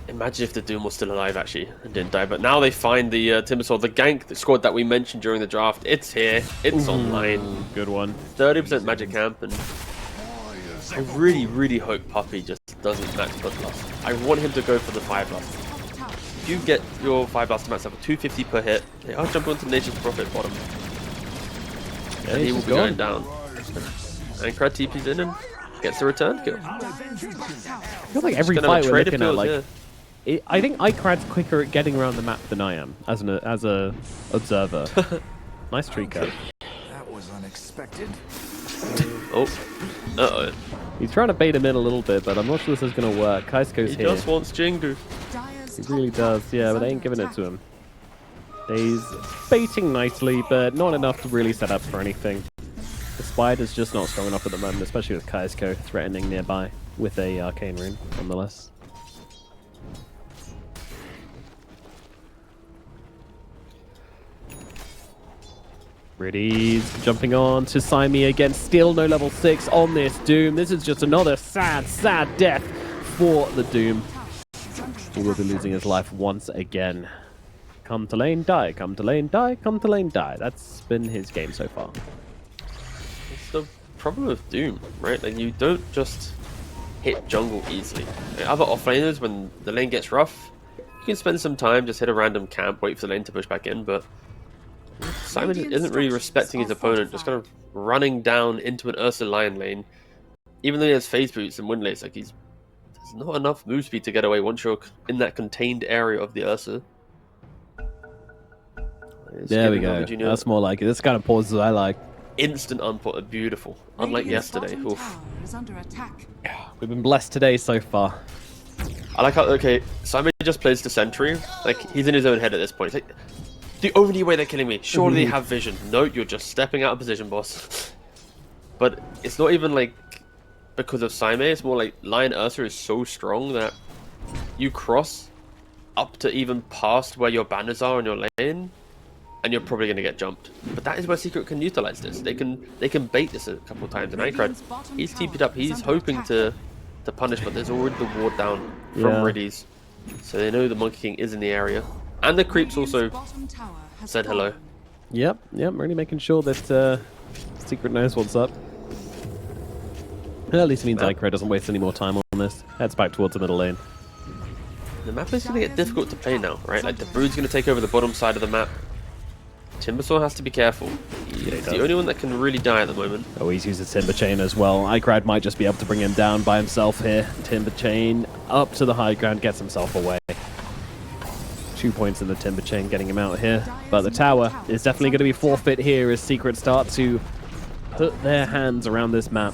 B: imagine if the Doom was still alive, actually, and didn't die. But now they find the Timbersaw, the gank squad that we mentioned during the draft. It's here. It's online.
A: Good one.
B: 30% magic camp, and I really, really hope Puppey just doesn't max Bloodlust. I want him to go for the 5-lust. If you get your 5-lust max level 250 per hit, I'll jump onto Nature's Prophet bottom.
A: Yeah,
B: and he will be going down. And Crad TP's in and gets the return kill.
A: I feel like every fight we're looking at, like, I think Ikrad's quicker at getting around the map than I am as a observer. Nice tree cut.
D: That was unexpected.
B: Oh,
A: He's trying to bait him in a little bit, but I'm not sure this is going to work. Kaisko's
B: he
A: here.
B: just wants Jingu.
A: He really does, yeah, but they ain't giving it to him. He's baiting nicely, but not enough to really set up for anything. The Spider's just not strong enough at the moment, especially with Kaisko threatening nearby with a Arcane Rune, nonetheless. Riddy's jumping on to Simi again. Still no level 6 on this Doom. This is just another sad, sad death for the Doom. He will be losing his life once again. Come to lane, die. Come to lane, die. Come to lane, die. That's been his game so far.
B: It's the problem with Doom, right? Like, you don't just hit jungle easily. Like, other offlaners, when the lane gets rough, you can spend some time, just hit a random camp, wait for the lane to push back in, but Simon isn't really respecting his opponent, just kind of running down into an Ursa Lion lane. Even though he has phase boots and windlays, like there's not enough move speed to get away once you're in that contained area of the Ursa.
A: There we go. That's more like it. This kind of pauses I like.
B: Instant unput, beautiful. Unlike yesterday. Oof.
A: We've been blessed today so far.
B: I like how, okay, Simon just plays the sentry. Like, he's in his own head at this point. He's like, the only way they're killing me, surely they have vision. No, you're just stepping out of position, boss. But it's not even like because of Sime, it's more like Lion Ursa is so strong that you cross up to even past where your banners are on your lane, and you're probably going to get jumped. But that is where Secret can utilize this. They can bait this a couple of times, and Ikrad, he's TP'd up, he's hoping to punish, but there's already the ward down from Riddy's. So they know the Monkey King is in the area. And the creeps also said hello.
A: Yep, really making sure that Secret knows what's up. At least it means Ikrad doesn't waste any more time on this. Heads back towards the middle lane.
B: The map is going to get difficult to play now, right? Like, the Brood's going to take over the bottom side of the map. Timbersaw has to be careful. He's the only one that can really die at the moment.
A: Oh, he's used a Timber Chain as well. Ikrad might just be able to bring him down by himself here. Timber Chain up to the high ground, gets himself away. 2 points in the Timber Chain getting him out here. But the tower is definitely going to be forfeit here as Secret start to put their hands around this map.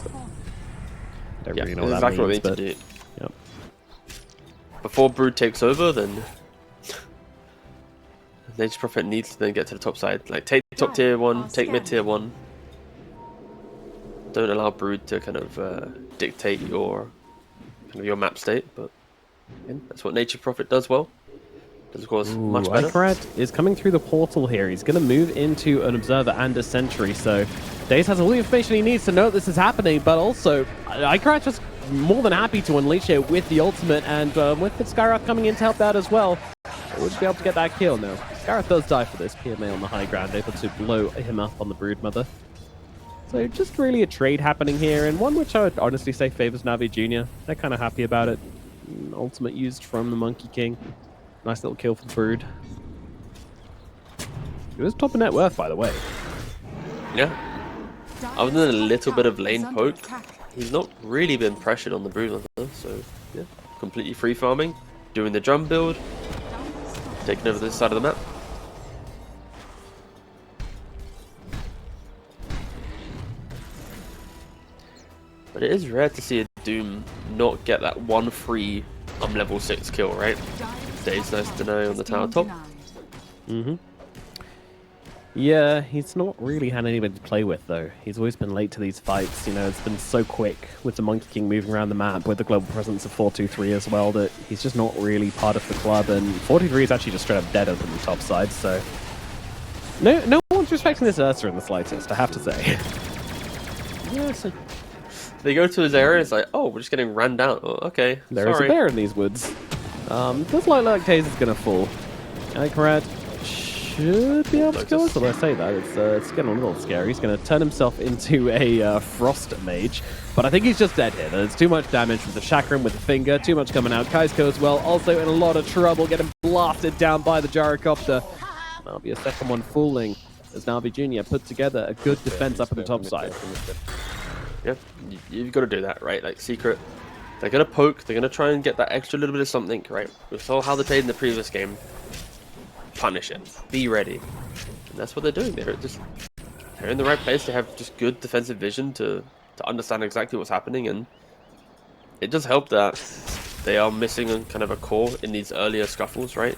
A: Don't really know what that means, but...
B: to do. Yep. Before Brood takes over, then Nature's Prophet needs to then get to the top side. Like, take top tier 1, take mid tier 1. Don't allow Brood to kind of dictate your map state, but again, that's what Nature's Prophet does well. Does, of course, much better.
A: Ikrad is coming through the portal here. He's going to move into an Observer and a Sentry, so Daze has all the information he needs to know this is happening, but also Ikrad just more than happy to unleash it with the ultimate, and with Skirath coming in to help out as well, we'll just be able to get that kill now. Skirath does die for this, PMA on the high ground, able to blow him up on the Broodmother. So just really a trade happening here, and one which I would honestly say favors NAVI Jr. They're kind of happy about it. Ultimate used from the Monkey King. Nice little kill for the Brood. It was top of net worth, by the way.
B: Yeah. Other than a little bit of lane poke, he's not really been pressured on the Brood, so yeah, completely free farming, doing the drum build, taking over this side of the map. But it is rare to see a Doom not get that one free level 6 kill, right? Dave's nice to know on the tower top.
A: Yeah, he's not really had anybody to play with, though. He's always been late to these fights. You know, it's been so quick with the Monkey King moving around the map with the global presence of 423 as well that he's just not really part of the club. And 423 is actually just straight up dead up on the top side, so no one's respecting this Ursa in the slightest, I have to say.
B: Yeah, so they go to his area, it's like, oh, we're just getting ran down. Oh, okay,
A: There is a bear in these woods. Does look like Taze is going to fall. Ikrad should be able to kill us, although I say that, it's getting a little scary. He's going to turn himself into a Frost Mage, but I think he's just dead here. There's too much damage with the Chakram, with the finger, too much coming out. Kaisko as well, also in a lot of trouble, getting blasted down by the Gyrocopter. That'll be a second one falling as NAVI Jr. put together a good defense up at the top side.
B: Yep, you've got to do that, right? Like, Secret, they're going to poke, they're going to try and get that extra little bit of something, right? We saw how they played in the previous game. Punish it. Be ready. And that's what they're doing. They're in the right place. They have just good defensive vision to understand exactly what's happening, and it does help that they are missing a kind of a core in these earlier scuffles, right?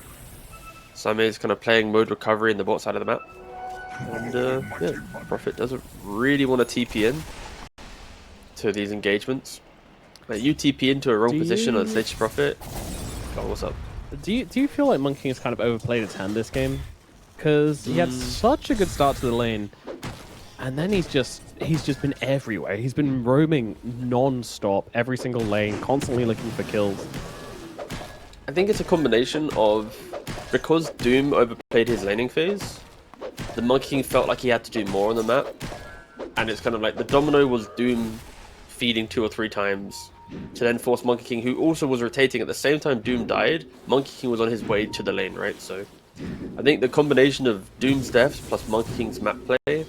B: Saime is kind of playing mode recovery in the bot side of the map. And yeah, Prophet doesn't really want to TP in to these engagements. Like, you TP into a wrong position on Snitch Prophet. Oh, what's up?
A: Do you feel like Monkey has kind of overplayed its hand this game? Because he had such a good start to the lane, and then he's just been everywhere. He's been roaming non-stop, every single lane, constantly looking for kills.
B: I think it's a combination of, because Doom overplayed his laning phase, the Monkey King felt like he had to do more on the map, and it's kind of like the domino was Doom feeding 2 or 3 times to then force Monkey King, who also was rotating at the same time Doom died. Monkey King was on his way to the lane, right? So I think the combination of Doom's deaths plus Monkey King's map play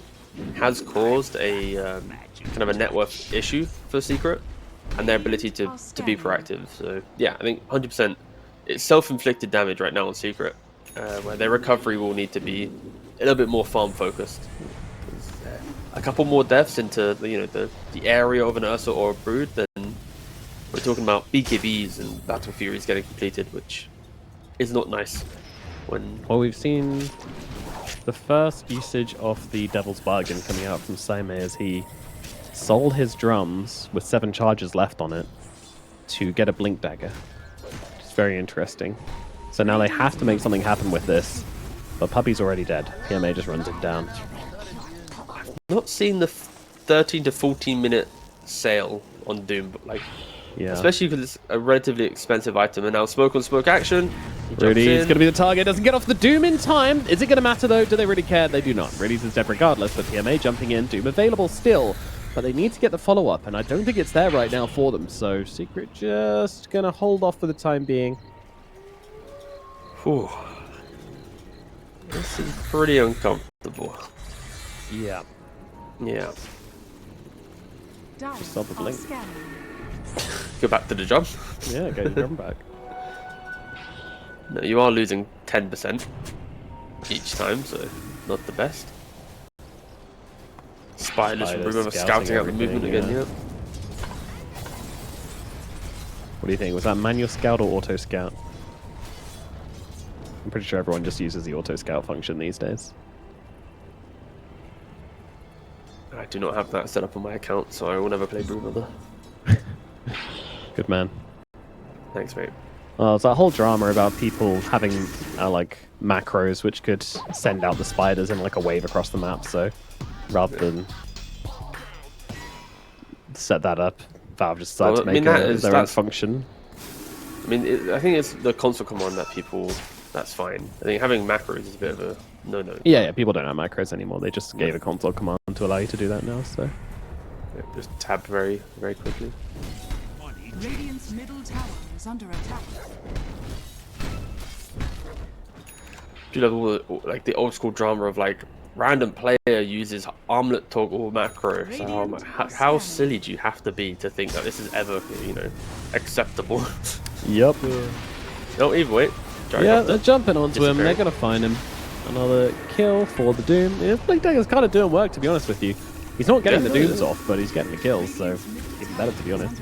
B: has caused a kind of a net worth issue for Secret and their ability to be proactive. So yeah, I think 100% it's self-inflicted damage right now on Secret, where their recovery will need to be a little bit more farm focused. A couple more deaths into the area of an Ursa or a Brood, then we're talking about BKBs and Battle Furies getting completed, which is not nice.
A: Well, we've seen the first usage of the Devil's Bargain coming out from Saime as he sold his drums with 7 charges left on it to get a Blink Dagger. It's very interesting. So now they have to make something happen with this, but Puppy's already dead. PMA just runs him down.
B: Not seen the 13 to 14 minute sale on Doom, but like,
A: yeah,
B: especially because it's a relatively expensive item. And now smoke on smoke action.
A: Rudy's going to be the target. Doesn't get off the Doom in time. Is it going to matter though? Do they really care? They do not. Rudy's is dead regardless, but PMA jumping in. Doom available still, but they need to get the follow up, and I don't think it's there right now for them. So Secret just going to hold off for the time being.
B: Whew. This is pretty uncomfortable.
A: Yeah.
B: Yeah.
C: Dire
A: Stop the
C: are
A: blink.
C: scanning.
B: Go back to the jump.
A: Yeah, go to the drum back.
B: No, you are losing 10% each time, so not the best. Spiders remember scouting out the movement again, yeah.
A: What do you think? Was that manual scout or auto scout? I'm pretty sure everyone just uses the auto scout function these days.
B: I do not have that set up on my account, so I will never play Brewmother.
A: Good man.
B: Thanks, mate.
A: Well, it's that whole drama about people having like macros which could send out the spiders in like a wave across the map. So rather than set that up, Valve just decided to make their own function.
B: I mean, I think it's the console command that people. That's fine. I think having macros is a bit of a no-no.
A: Yeah, people don't have macros anymore. They just gave a console command to allow you to do that now. So
B: yeah, just tab very, very quickly.
C: Radiant's middle tower is under attack.
B: Do you love all the, like the old school drama of like random player uses armlet toggle macro? So how silly do you have to be to think that this is ever acceptable?
A: Yep.
B: No, either way.
A: Yeah, they're jumping onto him. They're going to find him. Another kill for the Doom. Yeah, Blink Dagger's kind of doing work, to be honest with you. He's not getting the Dooms off, but he's getting the kills, so even better, to be honest.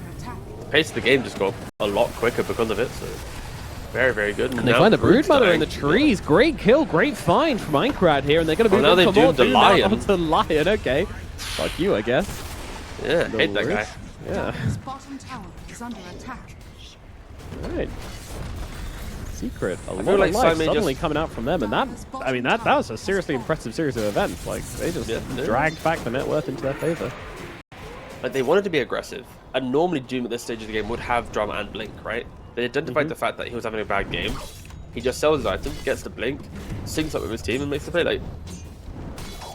B: The pace of the game just got a lot quicker because of it, so very, very good.
A: And they find the Broodmother in the trees. Great kill, great find from Minecraft here, and they're going to move on for more Doom now onto the Lion. Okay. Fuck you, I guess.
B: Yeah, hate that guy.
A: Yeah.
C: His bottom tower is under attack.
A: Right. Secret. A lot of life suddenly coming out from them, and that was a seriously impressive series of events. Like, they just dragged back the net worth into their favor.
B: Like, they wanted to be aggressive, and normally Doom at this stage of the game would have drama and blink, right? They identified the fact that he was having a bad game. He just sells his item, gets the blink, syncs up with his team, and makes the play. Like,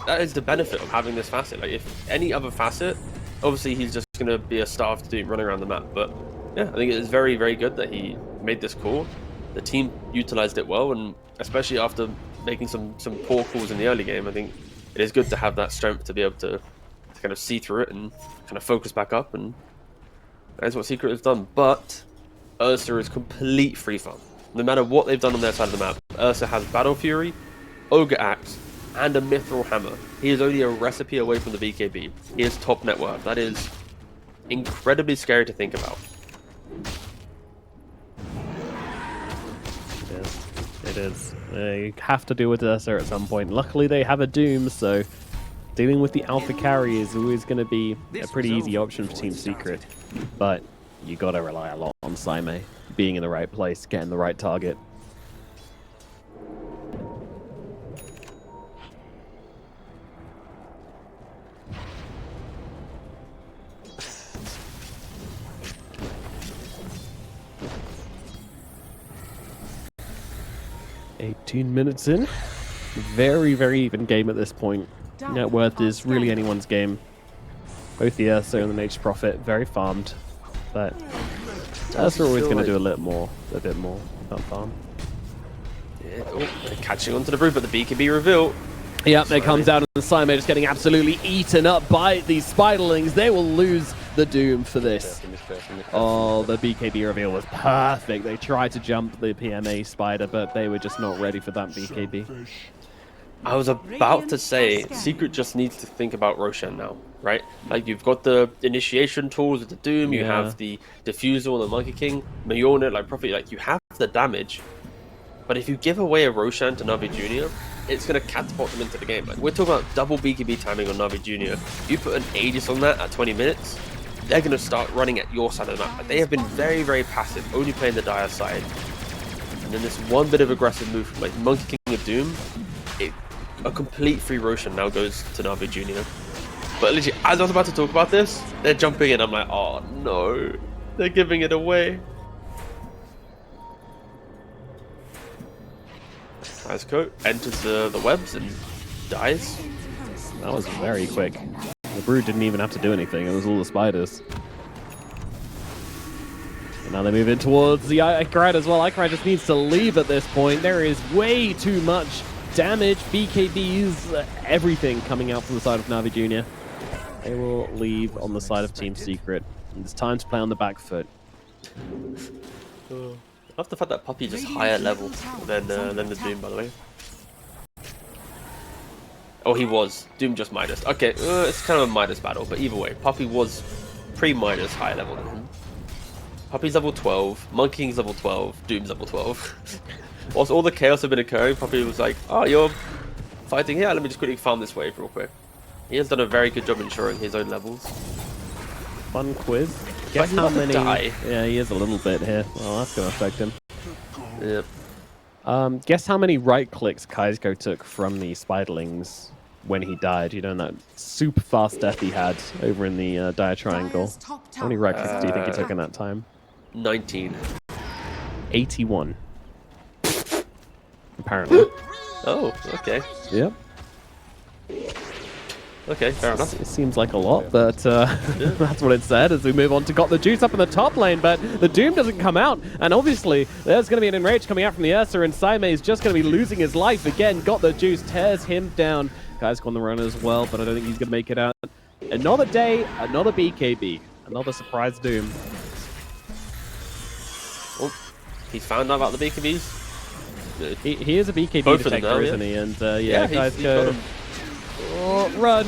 B: that is the benefit of having this facet. Like, if any other facet, obviously he's just going to be a starved Doom running around the map. But yeah, I think it is very, very good that he made this call. The team utilized it well, and especially after making some poor calls in the early game, I think it is good to have that strength to be able to kind of see through it and kind of focus back up, and that's what Secret has done. But Ursa is complete free farm. No matter what they've done on their side of the map, Ursa has Battle Fury, Ogre Axe, and a Mithril Hammer. He is only a recipe away from the BKB. He is top net worth. That is incredibly scary to think about.
A: is. They have to deal with Ursa at some point. Luckily, they have a Doom, so dealing with the alpha carry is always going to be a pretty easy option for Team Secret. But you got to rely a lot on Saime being in the right place, getting the right target. "18 minutes in. Very, very even game at this point. Net worth is really anyone's game. Both the Ursa and the Nature's Prophet, very farmed. But Ursa are always going to do a bit more. Not farm.
B: Yeah, oh, they're catching onto the roof, but the BKB reveal.
A: Yep, it comes out and Saime just getting absolutely eaten up by these spiderlings. They will lose the Doom for this. Oh, the BKB reveal was perfect. They tried to jump the PMA spider, but they were just not ready for that BKB.
B: I was about to say, Secret just needs to think about Roshan now, right? Like, you've got the initiation tools with the Doom, you have the Diffusal and the Monkey King, Mayona, like Prophet, like, you have the damage. But if you give away a Roshan to Navi Jr., it's going to catapult them into the game. Like, we're talking about double BKB timing on Navi Jr. You put an Aegis on that at 20 minutes, they're going to start running at your side of the map. Like, they have been very, very passive, only playing the Dire side. And then this one bit of aggressive move from like Monkey King of Doom, a complete free Roshan now goes to Navi Jr. But literally, as I was about to talk about this, they're jumping in. I'm like, oh no, they're giving it away. Azco enters the webs and dies.
A: That was very quick. The Brood didn't even have to do anything. It was all the spiders. And now they move in towards the Icarite as well. Icarite just needs to leave at this point. There is way too much damage, BKBs, everything coming out from the side of Navi Jr. They will leave on the side of Team Secret. And it's time to play on the back foot.
B: I love the fact that Puppy is just higher level than the Doom, by the way. Oh, he was. Doom just Midas. Okay, it's kind of a Midas battle, but either way, Puppy was pre-Midas higher level than him. Puppy's level 12, Monkey King's level 12, Doom's level 12. Whilst all the chaos had been occurring, Puppy was like, oh, you're fighting here? Let me just quickly farm this wave real quick. He has done a very good job ensuring his own levels.
A: Fun quiz. Guess how many... Yeah, he is a little bit here. Well, that's going to affect him.
B: Yep.
A: Guess how many right clicks Kaisko took from the spiderlings when he died? You know, that super fast death he had over in the Dire Triangle. How many right clicks do you think he took in that time?
B: 19.
A: 81. Apparently.
B: Oh, okay.
A: Yep.
B: Okay, fair enough.
A: It seems like a lot, but that's what it said as we move on to Got the Juice up in the top lane, but the Doom doesn't come out, and obviously there's going to be an Enrage coming out from the Ursa, and Saime is just going to be losing his life again. Got the Juice tears him down. Guy's on the run as well, but I don't think he's going to make it out. Another day, another BKB, another surprise Doom.
B: Oh, he's found out about the BKBs.
A: He is a BKB
B: Both
A: detector,
B: now,
A: isn't he? And yeah, guys
B: he's
A: go...
B: got him.
A: Oh, run!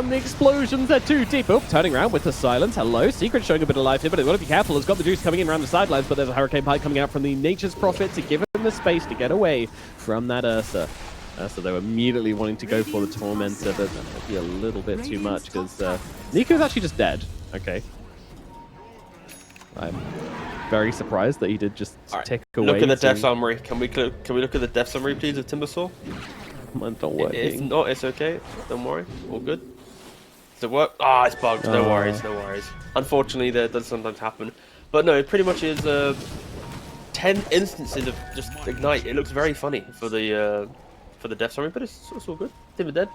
A: The explosions are too deep. Oh, turning around with the silence. Hello. Secret showing a bit of life here, but they've got to be careful. It's got the Juice coming in around the sidelines, but there's a Hurricane Pike coming out from the Nature's Prophet to give him the space to get away from that Ursa. So they were immediately wanting to go for the Tormentor, but that might be a little bit too much because Nico's actually just dead. Okay. I'm very surprised that he did just take away.
B: Look at the death summary. Can we look at the death summary, please, of Timbersaw?
A: Mine's not working.
B: If not, it's okay. Don't worry. All good. Does it work? Ah, it's bugged. No worries. No worries. Unfortunately, that does sometimes happen. But no, it pretty much is 10 instances of just Ignite. It looks very funny for the death summary, but it's all good. Timber dead.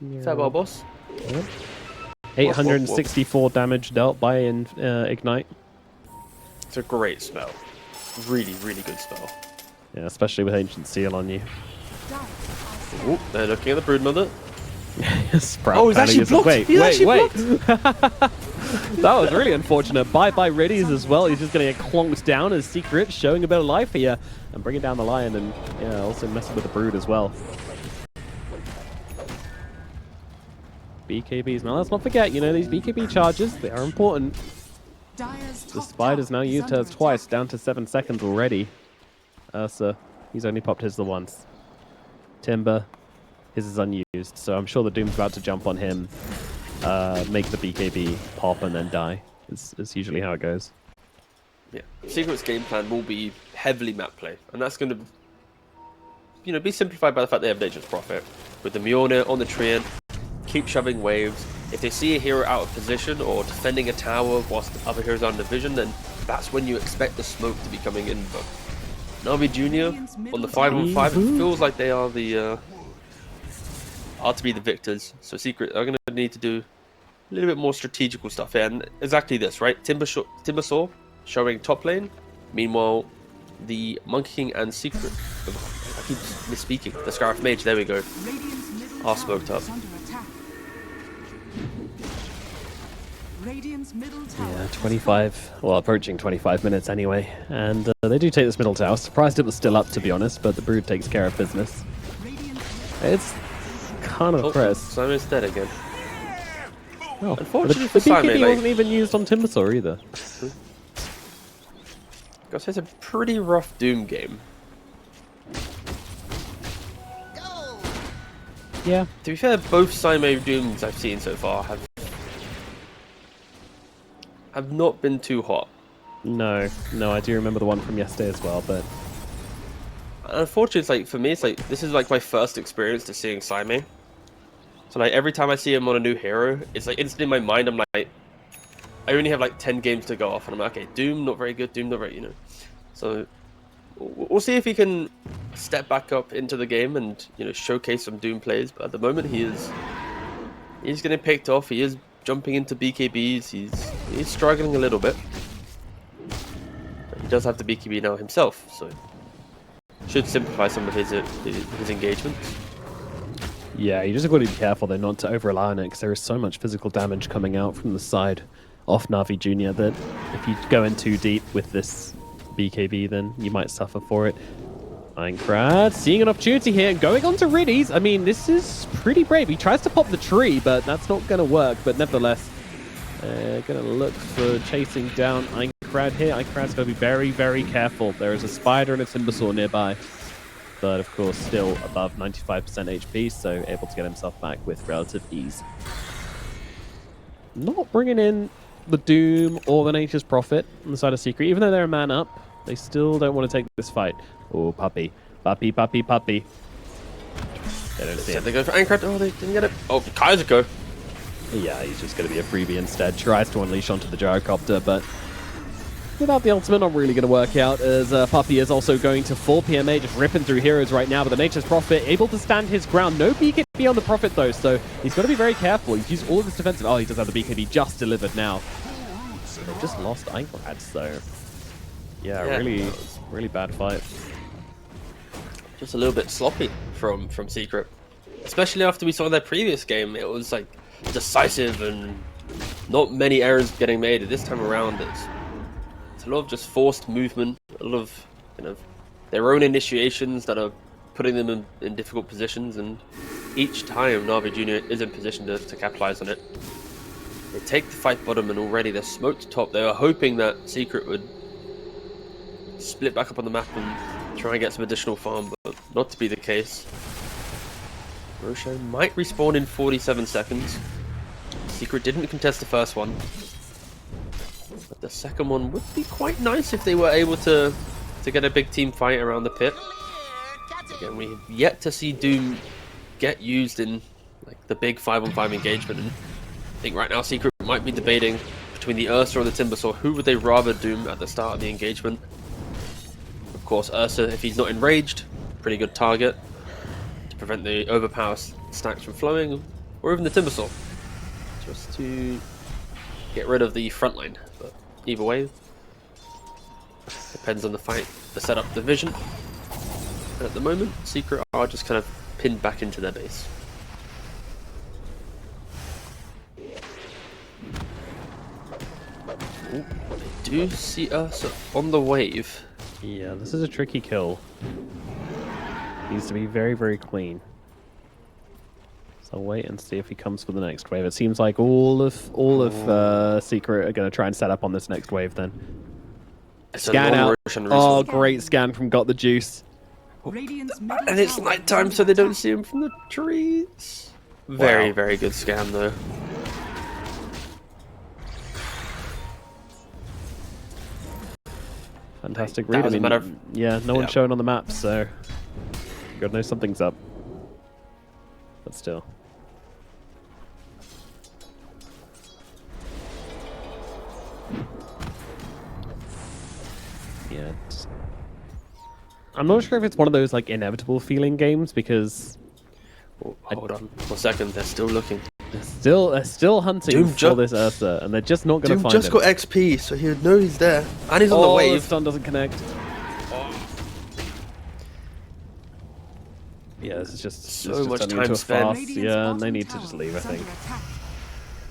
A: Yeah.
B: Fair well, boss.
A: Yeah. 864 damage dealt by Ignite.
B: It's a great spell. Really, really good spell.
A: Yeah, especially with Ancient Seal on you.
B: Ooh, they're looking at the Broodmother.
A: Oh, he's actually blocked! Wait. That was really unfortunate. Bye-bye Reddies as well. He's just going to get clonked down as Secret, showing a bit of life here. And bringing down the Lion and yeah, also messing with the Brood as well. BKBs. Now let's not forget, you know, these BKB charges, they are important. The Spider's now used hers twice, down to 7 seconds already. Ursa, he's only popped his the once. Timber, his is unused, so I'm sure the Doom's about to jump on him, make the BKB pop and then die. It's usually how it goes.
B: Yeah, Secret's game plan will be heavily map play, and that's going to, you know, be simplified by the fact they have Nature's Prophet. With the Mjolnir on the Treant, keep shoving waves. If they see a hero out of position or defending a tower whilst the other heroes are in the vision, then that's when you expect the smoke to be coming in. But NAVI Junior on the 5-on-5, it feels like they are the are to be the victors. So Secret are going to need to do a little bit more strategical stuff here, and exactly this, right? Timbersaw showing top lane. Meanwhile, the Monkey King and Secret, I keep misspeaking, the Scarif Mage, there we go, are smoked up.
A: Yeah, 25, well, approaching 25 minutes anyway, and they do take this middle tower. Surprised it was still up, to be honest, but the Brood takes care of business. It's kind of pressed.
B: Simon's dead again.
A: Oh,
B: unfortunately
A: the
B: for Simon,
A: BKB wasn't even used on Timbersaw either.
B: Guys, it's a pretty rough Doom game.
A: Yeah.
B: To be fair, both Simo Dooms I've seen so far have not been too hot.
A: No, I do remember the one from yesterday as well, but
B: unfortunately, it's like, for me, it's like, this is like my first experience to seeing Simo. So like every time I see him on a new hero, it's like instantly in my mind, I'm like, I only have like 10 games to go off, and I'm like, okay, Doom not very good, Doom not very, you know. So we'll see if he can step back up into the game and, you know, showcase some Doom plays. But at the moment, he's getting picked off. He is jumping into BKBs. He's struggling a little bit. But he does have the BKB now himself, so should simplify some of his engagements.
A: yeah, you just got to be careful though not to over-rely on it, because there is so much physical damage coming out from the side off Navi Jr. that if you go in too deep with this BKB, then you might suffer for it. Minecraft seeing an opportunity here and going on to Riddies. I mean, this is pretty brave. He tries to pop the tree, but that's not going to work. But nevertheless, going to look for chasing down Minecraft here. Minecraft's going to be very, very careful. There is a spider and a Timbersaw nearby, but of course still above 95% HP, so able to get himself back with relative ease. Not bringing in the Doom or the Nature's Prophet on the side of Secret. Even though they're a man up, they still don't want to take this fight. Oh, puppy. Puppy. They don't see it.
B: They go for Minecraft. Oh, they didn't get it. Oh, Kaiserko.
A: Yeah, he's just going to be a freebie instead. Tries to unleash onto the gyrocopter, but without the ultimate, not really going to work out, as Puppy is also going to full PMA, just ripping through heroes right now, but the Nature's Prophet able to stand his ground. No BKB on the Prophet, though, so he's got to be very careful. He's used all of his defensive... Oh, he does have the BKB just delivered now. They just lost Eingrad, so... Yeah, really bad fight.
B: Just a little bit sloppy from Secret. Especially after we saw their previous game. It was, like, decisive and not many errors getting made. This time around, it's a lot of just forced movement, a lot of, you know, their own initiations that are putting them in difficult positions, and each time Navi Jr. is in position to capitalize on it. They take the fight bottom, and already they're smoked top. They were hoping that Secret would split back up on the map and try and get some additional farm, but not to be the case. Roshan might respawn in 47 seconds. Secret didn't contest the first one. But the second one would be quite nice if they were able to get a big team fight around the pit. Again, we have yet to see Doom get used in like the big 5-on-5 engagement, and I think right now Secret might be debating between the Ursa or the Timbersaw. Who would they rather Doom at the start of the engagement? Of course, Ursa, if he's not enraged, pretty good target to prevent the overpower stacks from flowing, or even the Timbersaw, just to get rid of the front line. But either way, depends on the fight, the setup, the vision. And at the moment, Secret are just kind of pinned back into their base. Ooh, I do see Ursa on the wave.
A: Yeah, this is a tricky kill. Needs to be very, very clean. So I'll wait and see if he comes for the next wave. It seems like all of Secret are going to try and set up on this next wave then.
B: It's a
A: Scan
B: long
A: out.
B: Roshan
A: Oh,
B: resource.
A: great scan from Got the Juice.
C: Radiant's middle
B: And it's
C: tower
B: nighttime,
C: is
B: so they
C: under
B: don't see him from the trees. Very,
A: Wow.
B: very good scan, though.
A: Fantastic
B: That
A: read. I
B: was a
A: mean,
B: matter of-
A: yeah, no one's
B: yeah.
A: showing on the map, so God knows something's up. But still. Yeah. I'm not sure if it's one of those like inevitable feeling games because
B: Oh, hold on 1 second, they're still looking.
A: they're still hunting
B: Doom
A: for this Ursa, and they're just not going
B: Doom
A: to find
B: just
A: him.
B: got XP, so he would know he's there. And he's on the
A: The
B: wave.
A: stun doesn't connect. Yeah, this is just
B: So
A: it's just
B: much
A: turning
B: time
A: into a
B: spent.
A: farce.
C: Radiant's
A: Yeah, and they
C: bottom
A: need to just
C: tower
A: leave, I
C: is
A: think.
C: under attack.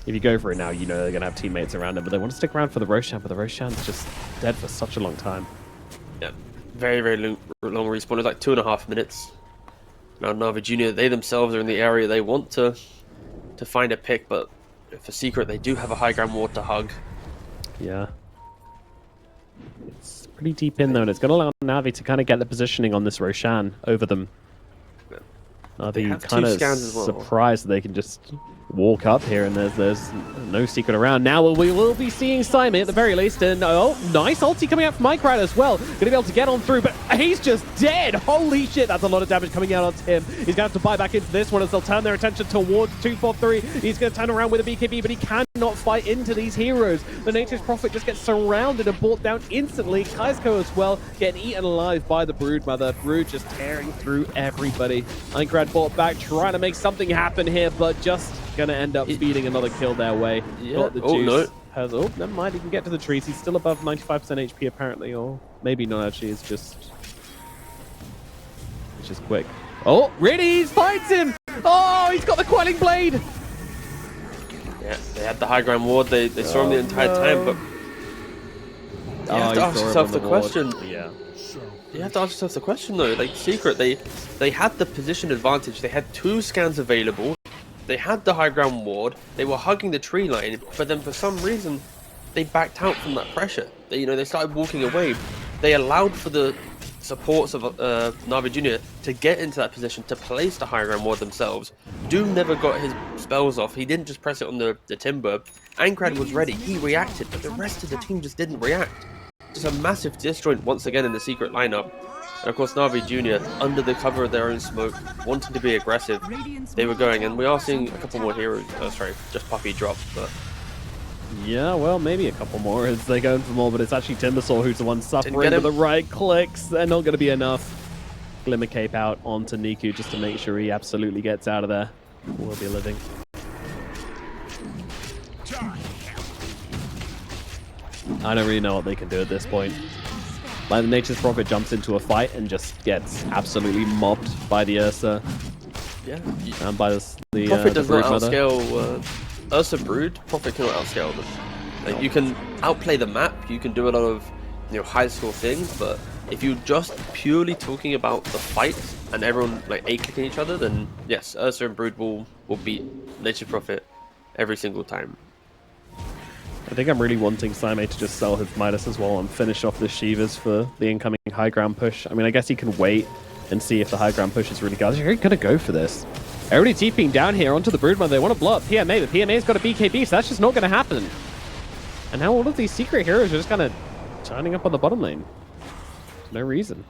A: If you go for it now, you know they're going to have teammates around him, but they want to stick around for the Roshan, but the Roshan's just dead for such a long time.
B: Yeah, very, very long respawn. It's like 2.5 minutes. Now Navi Junior, they themselves are in the area they want to find a pick, but for Secret, they do have a high ground ward to hug.
A: Yeah. It's pretty deep in, though, and it's going to allow Navi to kind of get the positioning on this Roshan over them.
B: They
A: Navi
B: have
A: kind
B: two
A: of
B: scans as well.
A: surprised that they can just walk up here, and there's no Secret around. Now we will be seeing Simon at the very least, and oh, nice ulti coming out from Minecraft as well. Going to be able to get on through, but he's just dead. Holy shit, that's a lot of damage coming out onto him. He's going to have to buy back into this one as they'll turn their attention towards 243. He's going to turn around with a BKB, but he cannot fight into these heroes. The Nature's Prophet just gets surrounded and brought down instantly. Kaisko as well, getting eaten alive by the Broodmother. Brood just tearing through everybody. Minecraft bought back, trying to make something happen here, but just gonna end up speeding another kill their way.
B: Yeah.
A: Got the
B: Oh,
A: juice.
B: no.
A: Has never mind, he can get to the trees. He's still above 95% HP apparently, or maybe not actually, it's just quick. Oh, Riddies finds him! Oh, he's got the Quelling Blade!
B: Yeah, they had the high ground ward. They saw him the entire time, but you have to
A: he
B: ask
A: saw him
B: yourself
A: on
B: the
A: ward.
B: question.
A: Yeah.
B: You have to ask yourself the question though. Like Secret, they had the position advantage. They had 2 scans available. They had the high ground ward. They were hugging the tree line, but then for some reason, they backed out from that pressure. They started walking away. They allowed for the supports of Navi Junior to get into that position to place the high ground ward themselves. Doom never got his spells off. He didn't just press it on the timber. Ankrad was ready. He reacted, but the rest of the team just didn't react. Just a massive disjoint once again in the Secret lineup. And of course, Navi Junior, under the cover of their own smoke, wanting to be aggressive, they were going, and we are seeing a couple more heroes. Oh, sorry, just Puppy dropped, but
A: Yeah, well, maybe a couple more as they go in for more, but it's actually Timbersaw who's the one suffering
B: get
A: with
B: him.
A: the right clicks. They're not going to be enough. Glimmer Cape out onto Niku just to make sure he absolutely gets out of there. Will be living. I don't really know what they can do at this point. Like, the Nature's Prophet jumps into a fight and just gets absolutely mobbed by the Ursa
B: yeah.
A: and by the
B: Prophet does not
A: Broodmother.
B: outscale Ursa Brood. Prophet cannot outscale them. Like, you can outplay the map, you can do a lot of high score things, but if you're just purely talking about the fight and everyone like A-clicking each other, then yes, Ursa and Brood will beat Nature Prophet every single time.
A: I think I'm really wanting Saime to just sell his Midas as well and finish off the Shivas for the incoming high ground push. I mean, I guess he can wait and see if the high ground push is really good. They're going to go for this. Everybody TPing down here onto the Broodmother. They want to blow up PMA, but PMA's got a BKB, so that's just not going to happen. And now all of these secret heroes are just kind of turning up on the bottom lane. No reason.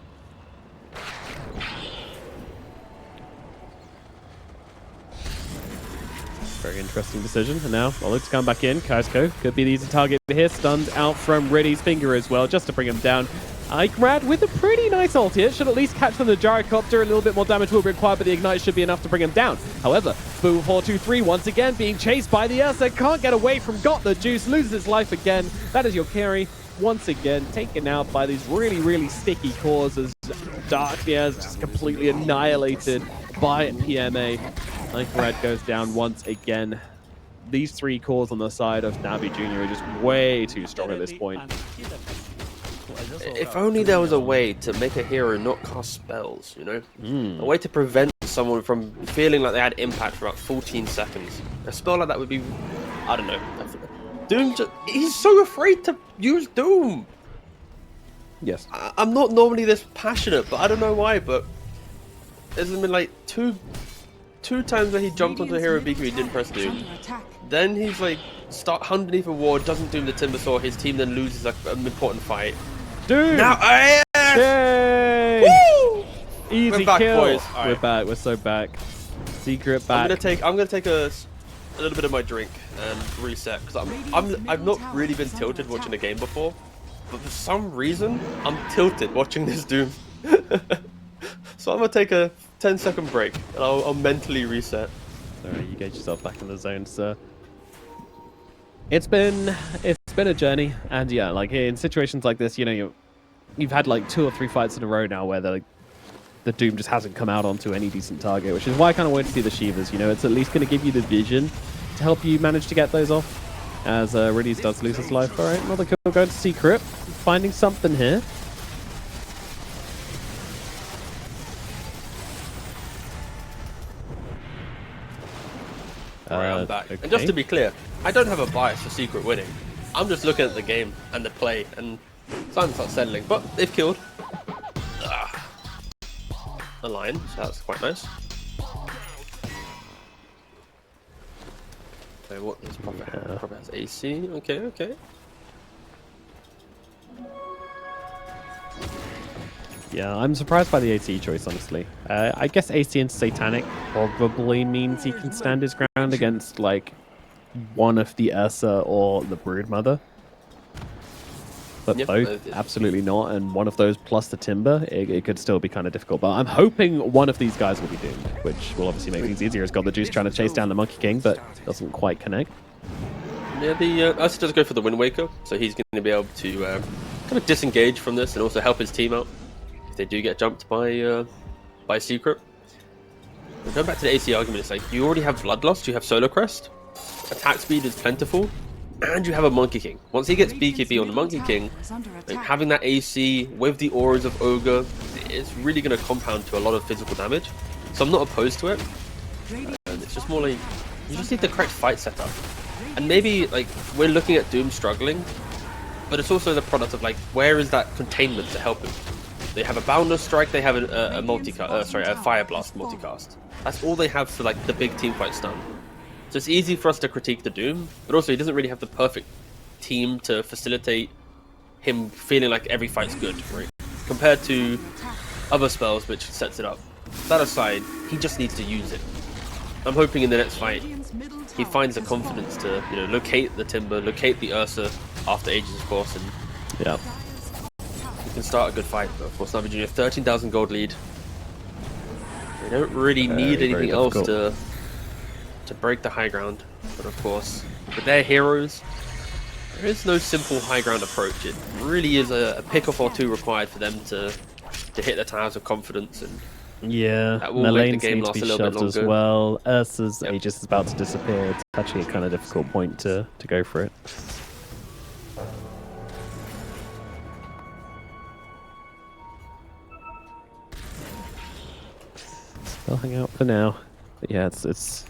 A: Very interesting decision. And now Oleg's come back in. Kaisko could be the easy target here. Stunned out from Riddy's finger as well, just to bring him down. Igrad with a pretty nice ult here. Should at least catch them the gyrocopter. A little bit more damage will be required, but the ignite should be enough to bring him down. However, Boo 423 once again being chased by the Ursa. Can't get away from Got the Juice. Loses his life again. That is your carry. Once again, taken out by these really, really sticky cores as Darknia is just completely annihilated by PMA. Igrad goes down once again. These 3 cores on the side of Navi Jr. are just way too strong at this point.
B: If only there was a way to make a hero not cast spells, A way to prevent someone from feeling like they had impact for about 14 seconds. A spell like that would be, I don't know. Doom he's so afraid to use Doom.
A: Yes.
B: I'm not normally this passionate, but I don't know why. But there's been like two times where he jumped onto a hero beacon, he didn't press Doom. Then he's like underneath a ward, doesn't Doom the Timbersaw. His team then loses like an important fight.
A: Dude!
B: Now,
A: Yay!
B: Woo!
A: Easy
B: We're back,
A: kill.
B: boys.
A: We're
B: Alright.
A: back. We're so back. Secret back.
B: I'm gonna take a little bit of my drink and reset because I've not really been tilted watching a game before, but for some reason I'm tilted watching this Doom. So I'm gonna take a 10-second break and I'll mentally reset.
A: Alright, you get yourself back in the zone, sir. It's been a journey, and yeah, like in situations like this, you know, you've had like 2 or 3 fights in a row now where the Doom just hasn't come out onto any decent target, which is why I kind of wanted to see the Shivas. You know, it's at least going to give you the vision to help you manage to get those off. As Riddies does lose his life. All right, another kill going to Secret, finding something here.
B: I'm back.
A: Okay.
B: And just to be clear, I don't have a bias for Secret winning. I'm just looking at the game and the play, and something's not settling. But they've killed a lion, so that's quite nice. So what does Prophet have? Prophet has AC. Okay, okay.
A: Yeah, I'm surprised by the AC choice, honestly. I guess AC into Satanic probably means he can stand his ground against, like, one of the Ursa or the Broodmother. But
B: Yep,
A: both, absolutely not. And one of those plus the Timber, it could still be kind of difficult. But I'm hoping one of these guys will be doomed, which will obviously make things easier. He's got the Juice trying to chase down the Monkey King, but doesn't quite connect.
B: Yeah, the Ursa does go for the Wind Waker, so he's going to be able to kind of disengage from this and also help his team out if they do get jumped by Secret. And going back to the AC argument, it's like you already have Bloodlust, you have Solar Crest, attack speed is plentiful, and you have a Monkey King. Once he gets BKB on the Monkey King, like having that AC with the auras of Ogre, it's really going to compound to a lot of physical damage. So I'm not opposed to it. And it's just more like you just need the correct fight setup. And maybe like we're looking at Doom struggling, but it's also the product of like where is that containment to help him? They have a Boundless Strike, they have a Fire Blast multicast. That's all they have for like the big team fight stun. So it's easy for us to critique the Doom, but also he doesn't really have the perfect team to facilitate him feeling like every fight's good, right? Compared to other spells which sets it up. That aside, he just needs to use it. I'm hoping in the next fight he finds the confidence to, you know, locate the Timber, locate the Ursa after ages, of course, and
A: Yeah.
B: he can start a good fight. But of course, NAVI Junior 13,000 gold lead. They don't really need
A: Very
B: anything else
A: difficult.
B: to break the high ground. But of course, with their heroes, there is no simple high ground approach. It really is a pick-off or two required for them to hit the towers with confidence, and
A: Yeah,
B: that will make the
A: Melane's
B: game
A: need to
B: last
A: be
B: a little bit
A: shoved as
B: longer.
A: well. Ursa's
B: Yep.
A: Aegis is about to disappear. It's actually a kind of difficult point to go for it. They'll hang out for now. But yeah, it's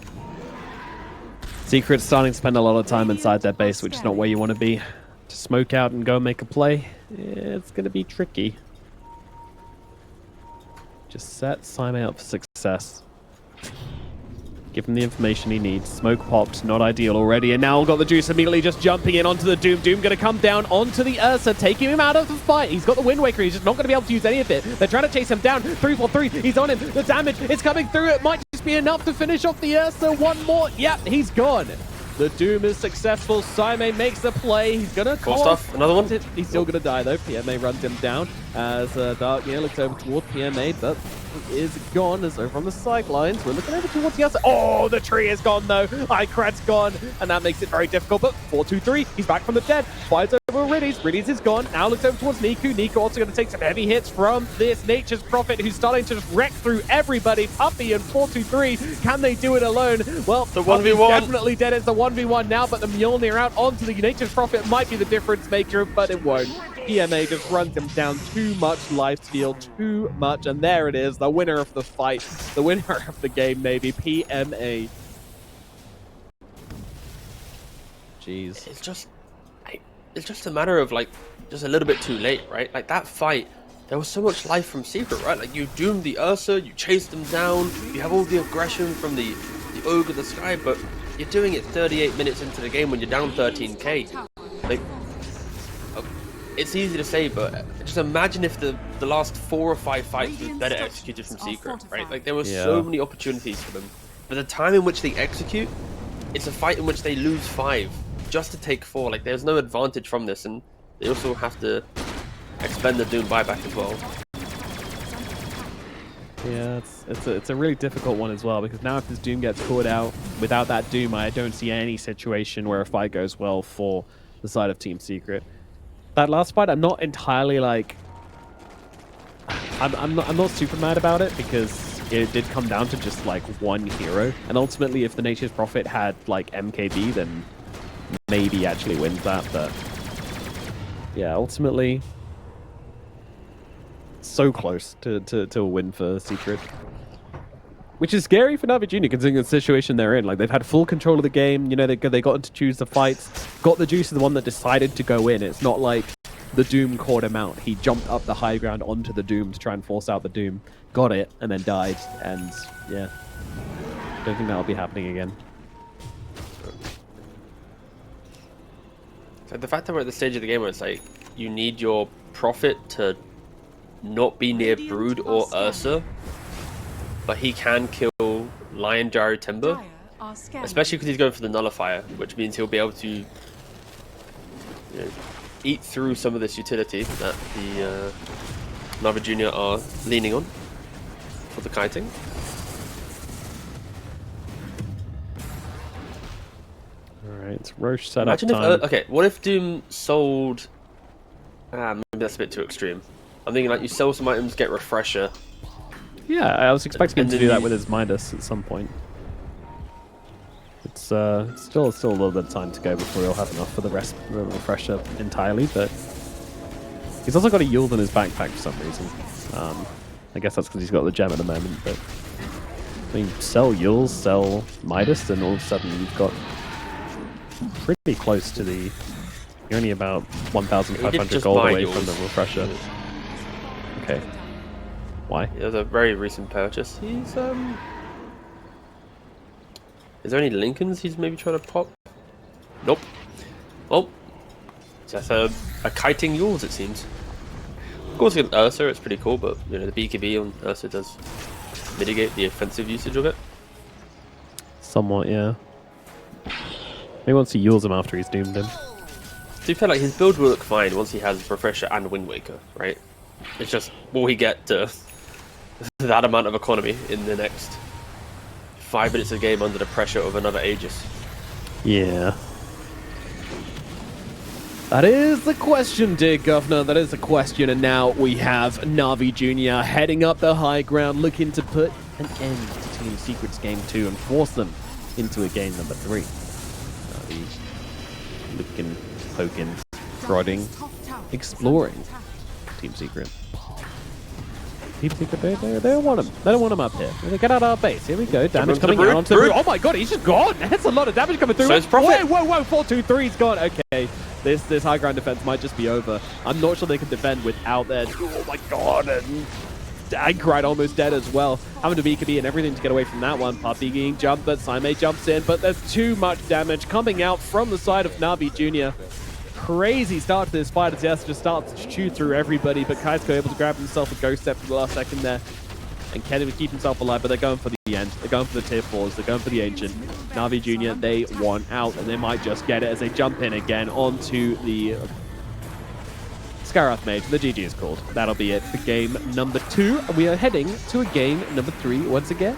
A: Secret's starting to spend a lot of time inside their base, which is not where you want to be. To smoke out and go and make a play, it's going to be tricky. Just set Simon up for success. Give him the information he needs. Smoke popped, not ideal already, and now we've got the Juice immediately just jumping in onto the Doom. Doom going to come down onto the Ursa, taking him out of the fight. He's got the Wind Waker, he's just not going to be able to use any of it. They're trying to chase him down. 3-4-3, he's on him. The damage is coming through. It might just be enough to finish off the Ursa. One more. Yep, he's gone. The Doom is successful. Simon makes the play. He's going to
B: Cool stuff. Another one.
A: He's still going to die, though. PMA runs him down as Dark looks over toward PMA, but he is gone as over on the sidelines. We're looking over towards the outside. Oh, the tree is gone, though. Icrad's gone, and that makes it very difficult. But 4-2-3, he's back from the dead. Fires over Riddies. Riddies is gone. Now looks over towards Niku. Niku also going to take some heavy hits from this Nature's Prophet, who's starting to just wreck through everybody. Puppy and 4-2-3. Can they do it alone? Well,
B: The
A: Puppy's
B: 1v1.
A: definitely dead. It's the 1v1 now, but the Mjolnir out onto the Nature's Prophet might be the difference maker, but it won't. PMA just runs him down. Too much life steal, too much, and there it is, the winner of the fight, the winner of the game, maybe. PMA. Jeez.
B: It's just a matter of like just a little bit too late, right? Like that fight, there was so much life from Secret, right? Like you doomed the Ursa, you chased them down, you have all the aggression from the Ogre of the Sky, but you're doing it 38 minutes into the game when you're down 13k. Like, it's easy to say, but just imagine if the last 4 or 5 fights were better executed from Secret, right? Like there were so many opportunities for them, but the time in which they execute, it's a fight in which they lose 5 just to take 4. Like there's no advantage from this, and they also have to expend the Doom buyback as well.
A: Yeah, it's a really difficult one as well, because now if this Doom gets caught out, without that Doom, I don't see any situation where a fight goes well for the side of Team Secret. That last fight, I'm not entirely like... I'm not super mad about it, because it did come down to just like one hero, and ultimately if the Nature's Prophet had like MKB, then maybe actually wins that, but yeah, ultimately so close to a win for Secret. Which is scary for NAVI Junior, considering the situation they're in. Like, they've had full control of the game. You know, they got to choose the fights. Got the Juice is the one that decided to go in. It's not like the Doom caught him out. He jumped up the high ground onto the Doom to try and force out the Doom. Got it, and then died. And, yeah. Don't think that'll be happening again.
B: So the fact that we're at the stage of the game where it's like, you need your Prophet to not be near Brood or Ursa, but he can kill Lion Gyro Timber, especially because he's going for the Nullifier, which means he'll be able to, you know, eat through some of this utility that the NAVI Junior are leaning on for the kiting.
A: Alright, it's Roche set
B: Imagine
A: up time.
B: if, okay, what if Doom sold... maybe that's a bit too extreme. I'm thinking like you sell some items, get Refresher.
A: Yeah, I was expecting him to do that
B: you...
A: with his Midas at some point. It's still a little bit of time to go before he'll have enough for the Refresher entirely, but he's also got a Yule in his backpack for some reason. I guess that's because he's got the gem at the moment, but I mean, sell Yules, sell Midas, and all of a sudden you've got pretty close to the... You're only about 1,500 gold away from the Refresher. Okay. Why?
B: It was a very recent purchase. He's Is there any Lincolns he's maybe trying to pop? Nope. Well, that's a kiting Yules, it seems. Of course, against Ursa, it's pretty cool, but you know the BKB on Ursa does mitigate the offensive usage of it.
A: Somewhat, yeah. Maybe once he Yules him after he's doomed him.
B: To be fair, like his build will look fine once he has Refresher and Wind Waker, right? It's just, will he get to that amount of economy in the next 5 minutes of the game under the pressure of another Aegis?
A: Yeah. That is the question, dear Governor. That is the question. And now we have NAVI Junior heading up the high ground, looking to put an end to Team Secret's game 2 and force them into a game number 3. NAVI looking, poking, prodding, exploring Team Secret. Team Secret, they don't want him. They don't want him up here. They get out of our base. Here we go. Damage coming out onto the roof. Oh my god, he's just gone. That's a lot of damage coming through.
B: So it's Prophet.
A: Whoa, 4-2-3's gone. Okay. This high ground defense might just be over. I'm not sure they can defend without their... Oh my god. And Anchorite almost dead as well. Having to BKB and everything to get away from that one. Puppy getting jumped, but Saime jumps in. But there's too much damage coming out from the side of NAVI Junior. Crazy start to this fight as Yes just starts to chew through everybody, but Kaisuke able to grab himself a ghost step for the last second there. And Kenny would keep himself alive, but they're going for the end. They're going for the tier 4s. They're going for the Ancient. NAVI Junior, they want out, and they might just get it as they jump in again onto the Skarath Mage. The GG is called. That'll be it for game number 2. And we are heading to a game number 3 once again.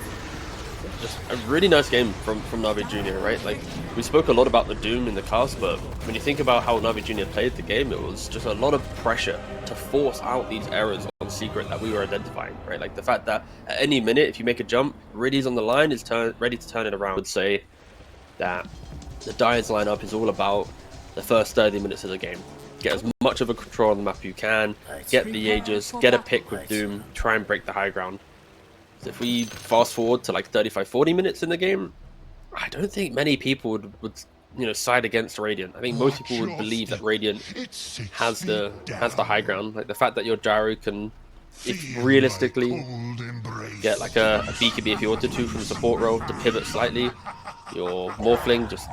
B: Just a really nice game from NAVI Junior, right? Like, we spoke a lot about the Doom in the cast, but when you think about how NAVI Junior played the game, it was just a lot of pressure to force out these errors on Secret that we were identifying, right? Like the fact that at any minute, if you make a jump, Riddy's on the line, is ready to turn it around. I would say that the Dyer's lineup is all about the first 30 minutes of the game. Get as much of a control on the map you can, get the Aegis, get a pick with Doom, try and break the high ground. If we fast forward to like 35-40 minutes in the game, I don't think many people would side against Radiant. I think most people would believe that Radiant has the high ground. Like the fact that your gyro can, if realistically, get like a BKB if you wanted to from the support role to pivot slightly. Your Morphling just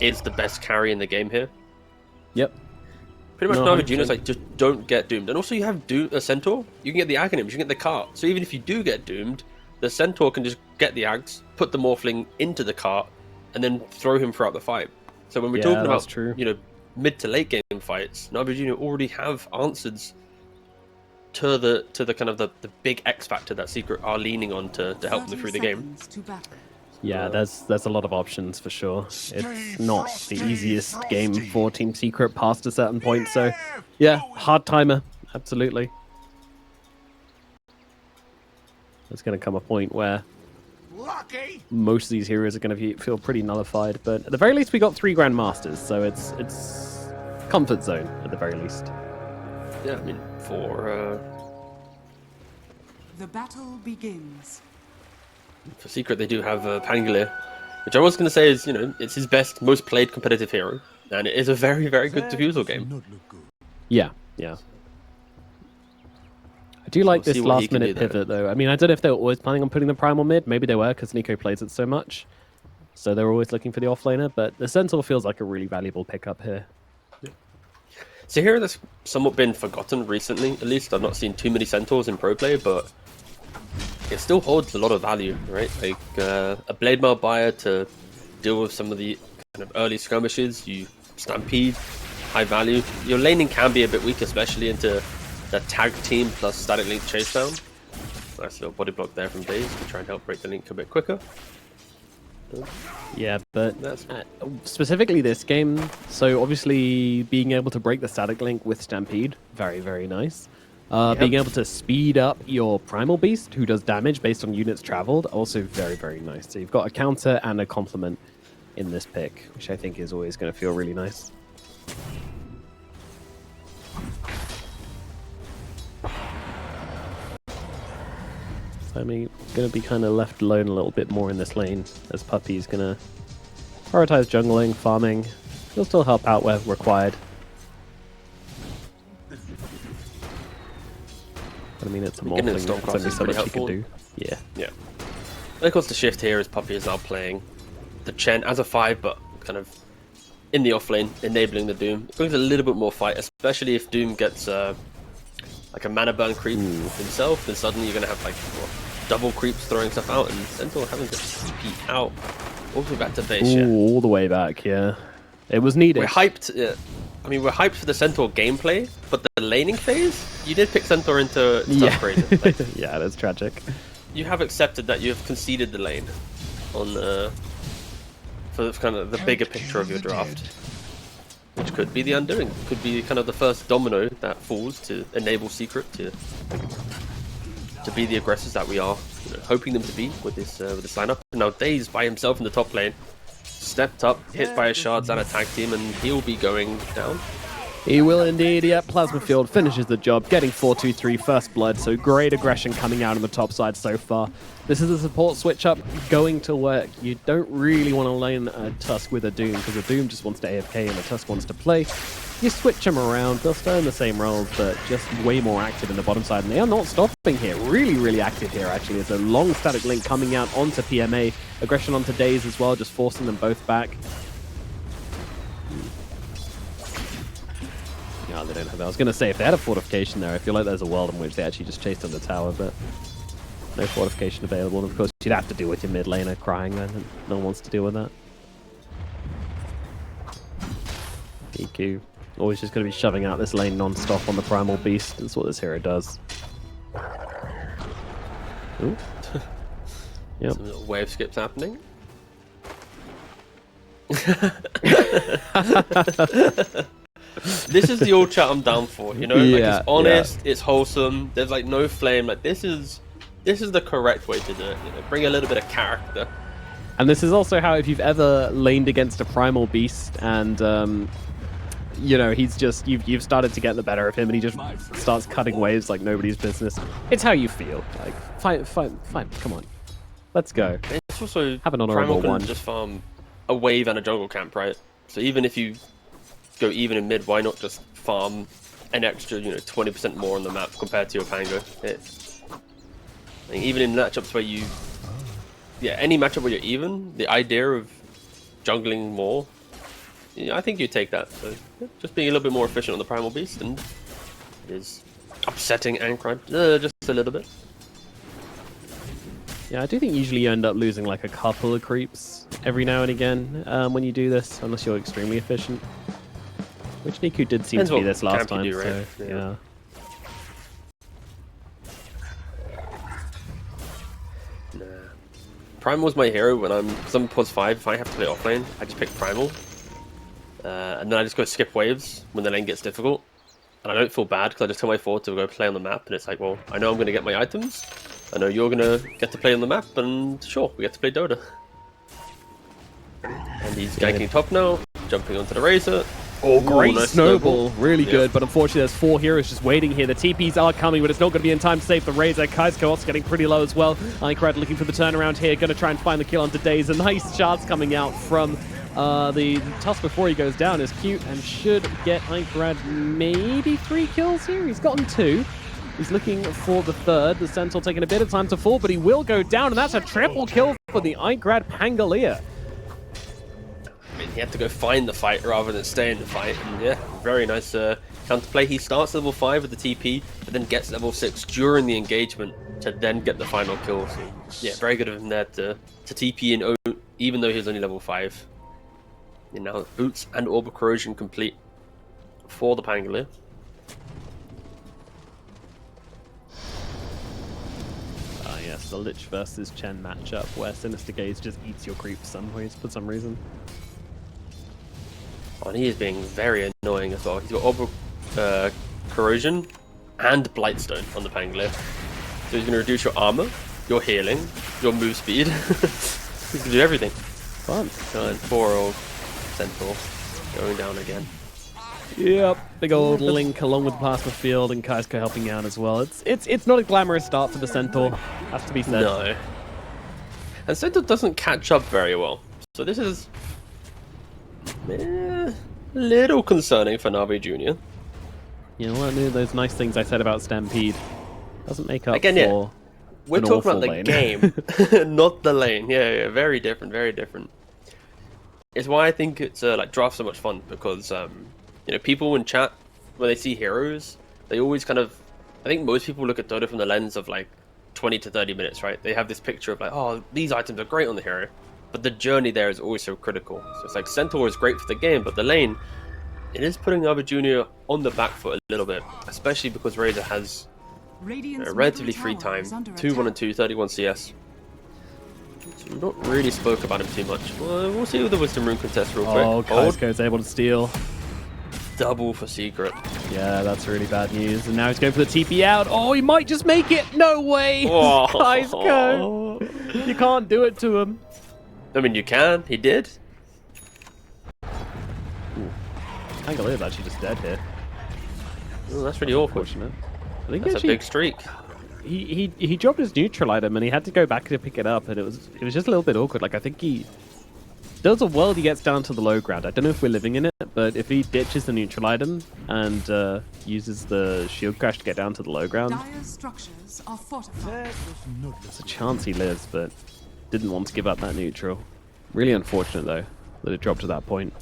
B: is the best carry in the game here.
A: Yep.
B: Pretty much
A: No,
B: Navi Juniors
A: 100%.
B: like just don't get doomed. And also you have a Centaur. You can get the Aghanims, you can get the cart. So even if you do get doomed, the Centaur can just get the Aghs, put the Morphling into the cart, and then throw him throughout the fight. So when we're talking
A: that's
B: about
A: true.
B: mid to late game fights, Navi Junior already have answers to the kind of the big X factor that Secret are leaning on to help them through the game.
A: Yeah, there's a lot of options for sure. It's not the easiest game for Team Secret past a certain point, so yeah, hard timer, absolutely. There's going to come a point where most of these heroes are going to feel pretty nullified, but at the very least we got 3 Grandmasters, so it's comfort zone at the very least.
B: Yeah, I mean for
C: The battle begins.
B: Secret, they do have Pangolier, which I was going to say is, it's his best, most played competitive hero, and it is a very, very good defusal game.
A: Yeah. I do like
B: we'll
A: this
B: see what he can
A: last-minute
B: do there.
A: pivot, though. I mean, I don't know if they were always planning on putting the Primal mid. Maybe they were, because Nico plays it so much. So they're always looking for the offlaner, but the Centaur feels like a really valuable pickup here.
B: It's a hero that's somewhat been forgotten recently, at least. I've not seen too many Centaurs in pro play, but it still holds a lot of value, right? Like a Blade Mail buyer to deal with some of the kind of early skirmishes. You Stampede, high value. Your laning can be a bit weak, especially into the tag team plus static link chase down. Nice little body block there from Daze to try and help break the link a bit quicker.
A: Yeah, but
B: That's
A: specifically this game, so obviously being able to break the static link with Stampede, very, very nice. Being able to speed up your Primal Beast, who does damage based on units traveled, also very, very nice. So you've got a counter and a complement in this pick, which I think is always going to feel really nice. So I'm going to be kind of left alone a little bit more in this lane, as Puppy's going to prioritize jungling, farming. He'll still help out where required. But I mean, it's a Morphling, there's only so much he can do. Yeah.
B: Yeah. And of course, the shift here is Puppy is now playing the Chen as a 5, but kind of in the off lane, enabling the Doom. It brings a little bit more fight, especially if Doom gets like a mana burn creep himself, then suddenly you're going to have like double creeps throwing stuff out, and Centaur having to peek out. Also back to base, yeah.
A: All the way back, yeah. It was needed.
B: We're hyped. I mean, we're hyped for the Centaur gameplay, but the laning phase, you did pick Centaur into stuff crazy. Like,
A: yeah, that's tragic.
B: you have accepted that you have conceded the lane on for kind of the bigger picture of your draft, which could be the undoing. Could be kind of the first domino that falls to enable Secret to be the aggressors that we are hoping them to be with this lineup. Now Daze by himself in the top lane, stepped up, hit by his shards and a tag team, and he'll be going down.
A: He will indeed, yeah. Plasma Field finishes the job, getting 4-2-3 first blood, so great aggression coming out on the top side so far. This is a support switch-up going to work. You don't really want to lane a Tusk with a Doom, because a Doom just wants to AFK and a Tusk wants to play. You switch them around, they'll stay in the same roles, but just way more active in the bottom side, and they are not stopping here. Really, really active here, actually. There's a long static link coming out onto PMA, aggression onto Daze as well, just forcing them both back. No, they don't have that. I was going to say, if they had a fortification there, I feel like there's a world in which they actually just chased on the tower, but no fortification available. And of course, you'd have to deal with your mid laner crying then, and no one wants to deal with that. EQ. Always just going to be shoving out this lane non-stop on the Primal Beast. That's what this hero does. Ooh. Yep.
B: Some little wave skips happening. This is the old chat I'm down for, like it's honest, it's wholesome, there's like no flame, like this is the correct way to do it, bring a little bit of character.
A: And this is also how, if you've ever laned against a Primal Beast and he's just, you've started to get the better of him and he just starts cutting waves like nobody's business. It's how you feel. Like, fine, come on. Let's go.
B: It's also
A: have an honorable
B: Primal
A: one.
B: can just farm a wave and a jungle camp, right? So even if you go even in mid, why not just farm an extra, 20% more on the map compared to your Pango? I mean, even in matchups where any matchup where you're even, the idea of jungling more, I think you take that. So just being a little bit more efficient on the Primal Beast, and it is upsetting Ankrat just a little bit.
A: Yeah, I do think usually you end up losing like a couple of creeps every now and again when you do this, unless you're extremely efficient. Which Niku did seem to be this last time, so yeah.
B: Primal's my hero when because I'm pause 5. If I have to play offlane, I just pick Primal. And then I just go skip waves when the lane gets difficult. And I don't feel bad because I just tell my forward to go play on the map. And it's like, well, I know I'm going to get my items. I know you're going to get to play on the map. And sure, we get to play Dota. And he's ganking top now, jumping onto the Razor.
A: Oh, great
B: nice
A: snowball. Really good, but unfortunately there's 4 heroes just waiting here. The TPs are coming, but it's not going to be in time to save the Razor. Kai's also getting pretty low as well. Icarad looking for the turnaround here, going to try and find the kill onto Daze. A nice shots coming out from the Tusk before he goes down is cute and should get Icarad maybe 3 kills here. He's gotten 2. He's looking for the 3rd. The Centaur taking a bit of time to fall, but he will go down, and that's a triple kill for the Icarad Pangolier.
B: I mean, he had to go find the fight rather than stay in the fight, and yeah, very nice counterplay. He starts level 5 with the TP, but then gets level 6 during the engagement to then get the final kill. So yeah, very good of him there to TP in O, even though he was only level 5. And now Boots and Orb of Corrosion complete for the Pangolier.
A: Yes, the Lich versus Chen matchup where Sinister Gaze just eats your creeps for some reason.
B: Oh, and he is being very annoying as well. He's got Orb of Corrosion and Blightstone on the Pangolier. So he's going to reduce your armor, your healing, your move speed. He's going to do everything.
A: Fun.
B: And poor old Centaur going down again.
A: Yep, big old Link along with the plasma field and Kaisko helping out as well. It's not a glamorous start for the Centaur, has to be said.
B: No. And Centaur doesn't catch up very well. So this is a little concerning for Navi Jr.
A: You know what, those nice things I said about Stampede doesn't make up
B: again,
A: for
B: we're talking about the
A: lane.
B: game, not the lane. Yeah, very different, very different. It's why I think it's like draft so much fun, because people in chat, when they see heroes, they always kind of, I think most people look at Dota from the lens of like 20 to 30 minutes, right? They have this picture of like, oh, these items are great on the hero, but the journey there is always so critical. So it's like Centaur is great for the game, but the lane, it is putting Navi Jr. on the back foot a little bit, especially because Razor has a relatively free time, 2-1 and 2, 31 CS. So we've not really spoke about him too much. Well, we'll see with the Wisdom Rune contest real quick.
A: Oh, Kaisko's able to steal.
B: Double for Secret.
A: Yeah, that's really bad news. And now he's going for the TP out. Oh, he might just make it. No way.
B: Oh.
A: Kaisko. You can't do it to him.
B: I mean, you can. He did.
A: Pangolier's actually just dead here.
B: Oh, that's really awful.
A: Unfortunate. I think
B: That's
A: actually,
B: a big streak.
A: He dropped his neutral item and he had to go back to pick it up, and it was just a little bit awkward. Like, I think he does a world he gets down to the low ground. I don't know if we're living in it, but if he ditches the neutral item and uses the shield crash to get down to the low ground,
C: Dire's structures are fortified.
A: there's a chance he lives, but didn't want to give up that neutral. Really unfortunate though that it dropped to that point.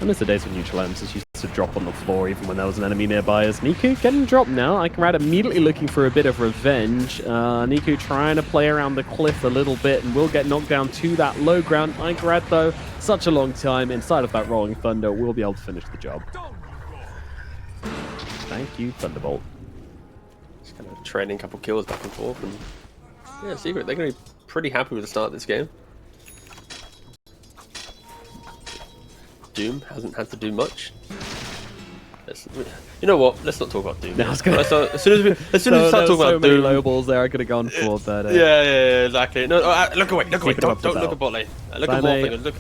A: I miss the days when neutral items just used to drop on the floor even when there was an enemy nearby. As Niku getting dropped now, Icarad immediately looking for a bit of revenge. Niku trying to play around the cliff a little bit and will get knocked down to that low ground. Icarad though, such a long time inside of that Rolling Thunder, will be able to finish the job. Thank you, Thunderbolt.
B: Just kind of trading a couple kills back and forth, and yeah, Secret, they're going to be pretty happy with the start of this game. Doom hasn't had to do much. You know what? Let's not talk about Doom.
A: No, I was gonna...
B: As soon as we start talking about
A: many
B: Doom,
A: low balls there I could have gone for, but
B: yeah, exactly. No, look away, don't
A: it up
B: look
A: yourself.
B: at bot lane. Look at bot lane. Look.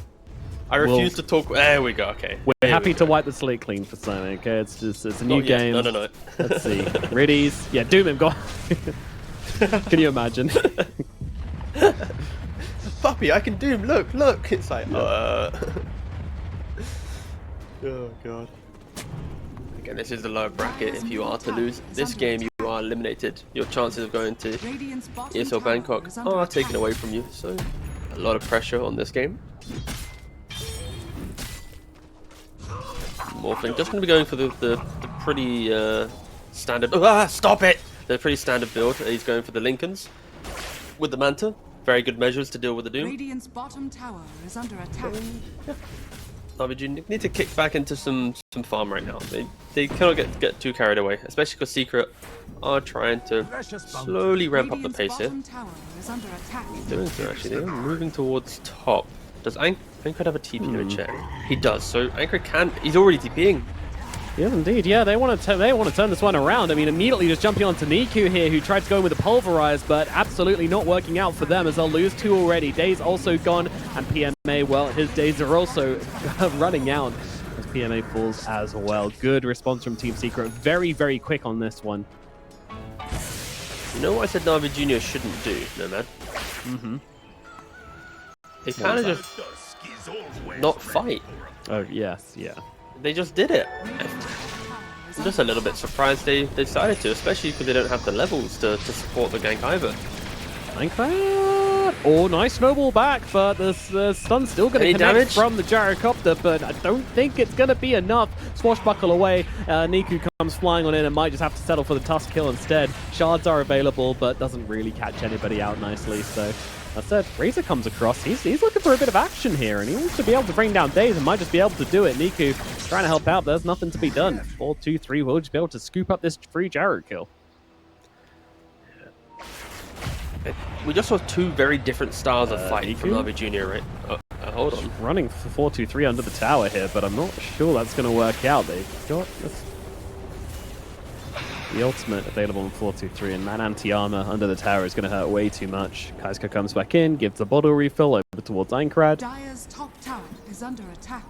B: I refuse to talk. There we go. Okay.
A: We're happy to wipe the slate clean for Simon. Okay, it's a new game.
B: No.
A: Let's see. Riddies. Yeah, Doom him. Go. Can you imagine?
B: Puppy, I can doom. Look, look. It's like, Oh god. Again, this is the lower bracket. If you are to lose this game, you are eliminated. Your chances of going to ESL Bangkok are taken away from you. So, a lot of pressure on this game. Morphling just going to be going for the pretty standard. Oh, stop it! The pretty standard build. He's going for the Lincolns with the Manta. Very good measures to deal with the Doom.
C: Radiant's bottom tower is under attack.
B: NAVI Junior need to kick back into some farm right now. They cannot get too carried away, especially because Secret are trying to slowly ramp up the pace here. Doing so actually, they're moving towards top. Does Ankred have a TP to check? He does. So Ankred can. He's already TPing.
A: Yeah, indeed. Yeah, they want to turn this one around. I mean, immediately just jumping onto Niku here, who tried to go in with a pulverize, but absolutely not working out for them as they'll lose 2 already. Days also gone, and PMA, well, his days are also running out as PMA falls as well. Good response from Team Secret. Very, very quick on this one.
B: You know what I said NAVI Junior shouldn't do, Nomad? They kind of just not fight.
A: Oh, yes, yeah.
B: They just did it. I'm just a little bit surprised they decided to, especially because they don't have the levels to support the gank either.
A: Ankred! Oh, nice snowball back, but the stun's still going to connect
B: damage
A: from the gyrocopter, but I don't think it's going to be enough. Swashbuckle away. Niku comes flying on in and might just have to settle for the Tusk kill instead. Shards are available, but doesn't really catch anybody out nicely, so... That said, Razor comes across. He's looking for a bit of action here, and he wants to be able to bring down Days and might just be able to do it. Niku trying to help out. There's nothing to be done. 4-2-3 will just be able to scoop up this free Jarrett kill.
B: We just saw 2 very different styles of fight from NAVI Junior, right? Hold on.
A: Running for 4-2-3 under the tower here, but I'm not sure that's going to work out. They've got the ultimate available in 4-2-3, and that anti-armor under the tower is going to hurt way too much. Kaiska comes back in, gives a bottle refill over towards Ankred.
C: Dire's top tower is under attack.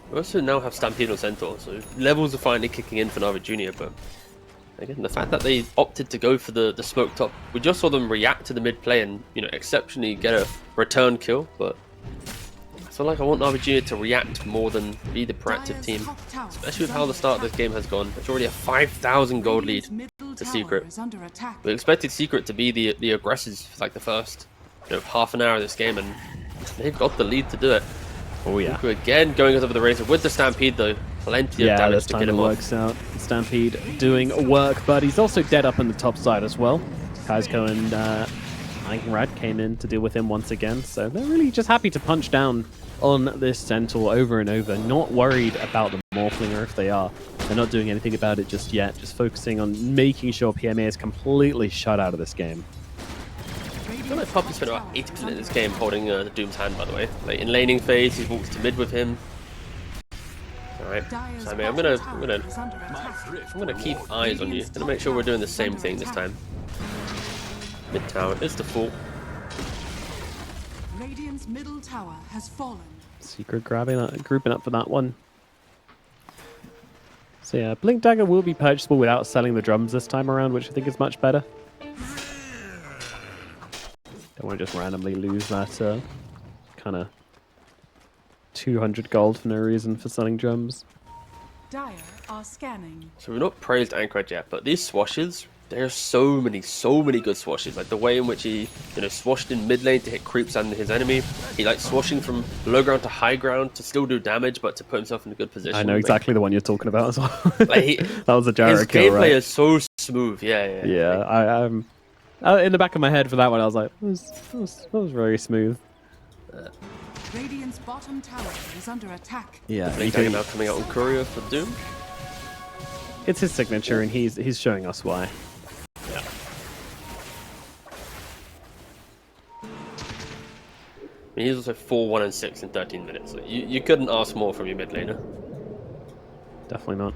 B: We also now have Stampede on Centaur, so levels are finally kicking in for NAVI Junior, but again, the fact that they opted to go for the smoke top, we just saw them react to the mid play and, you know, exceptionally get a return kill, but I feel like I want NAVI Junior to react more than be the proactive team, especially with how the start of this game has gone. It's already a 5,000 gold lead to Secret. We expected Secret to be the aggressors for like the first, you know, half an hour of this game, and they've got the lead to do it.
A: Oh yeah.
B: Niku again going over the Razor with the Stampede though. Plenty of damage to get him
A: works out. Stampede doing work, but he's also dead up on the top side as well. Kaisko and Ankred came in to deal with him once again, so they're really just happy to punch down on this Centaur over and over, not worried about the Morphling, or if they are, they're not doing anything about it just yet, just focusing on making sure PMA is completely shut out of this game.
B: I feel like Puppy spent about 80% of this game holding the Doom's hand, by the way. Like in laning phase, he's walked to mid with him. Alright, so I mean, I'm gonna keep eyes on you. I'm gonna make sure we're doing the same thing this time. Mid tower is the fault.
C: Radiant's middle tower has fallen.
A: Secret grouping up for that one. So yeah, Blink Dagger will be purchasable without selling the drums this time around, which I think is much better. Don't want to just randomly lose that kind of 200 gold for no reason for selling drums.
C: Dire are scanning.
B: So we've not praised Ankred yet, but these swashes, there are so many good swashes. Like the way in which he, you know, swashed in mid lane to hit creeps and his enemy. He like swashing from low ground to high ground to still do damage, but to put himself in a good position.
A: I know exactly the one you're talking about as well.
B: Like
A: that was a Jarrett kill,
B: his gameplay
A: right?
B: is so smooth. Yeah.
A: In the back of my head for that one, I was like, that was very smooth.
C: Radiant's bottom tower is under attack.
A: Yeah,
B: Blink Dagger now coming out on Courier for Doom.
A: It's his signature, and he's showing us why.
B: Yeah. I mean, he's also 4-1-6 in 13 minutes. So you couldn't ask more from your mid laner.
A: Definitely not.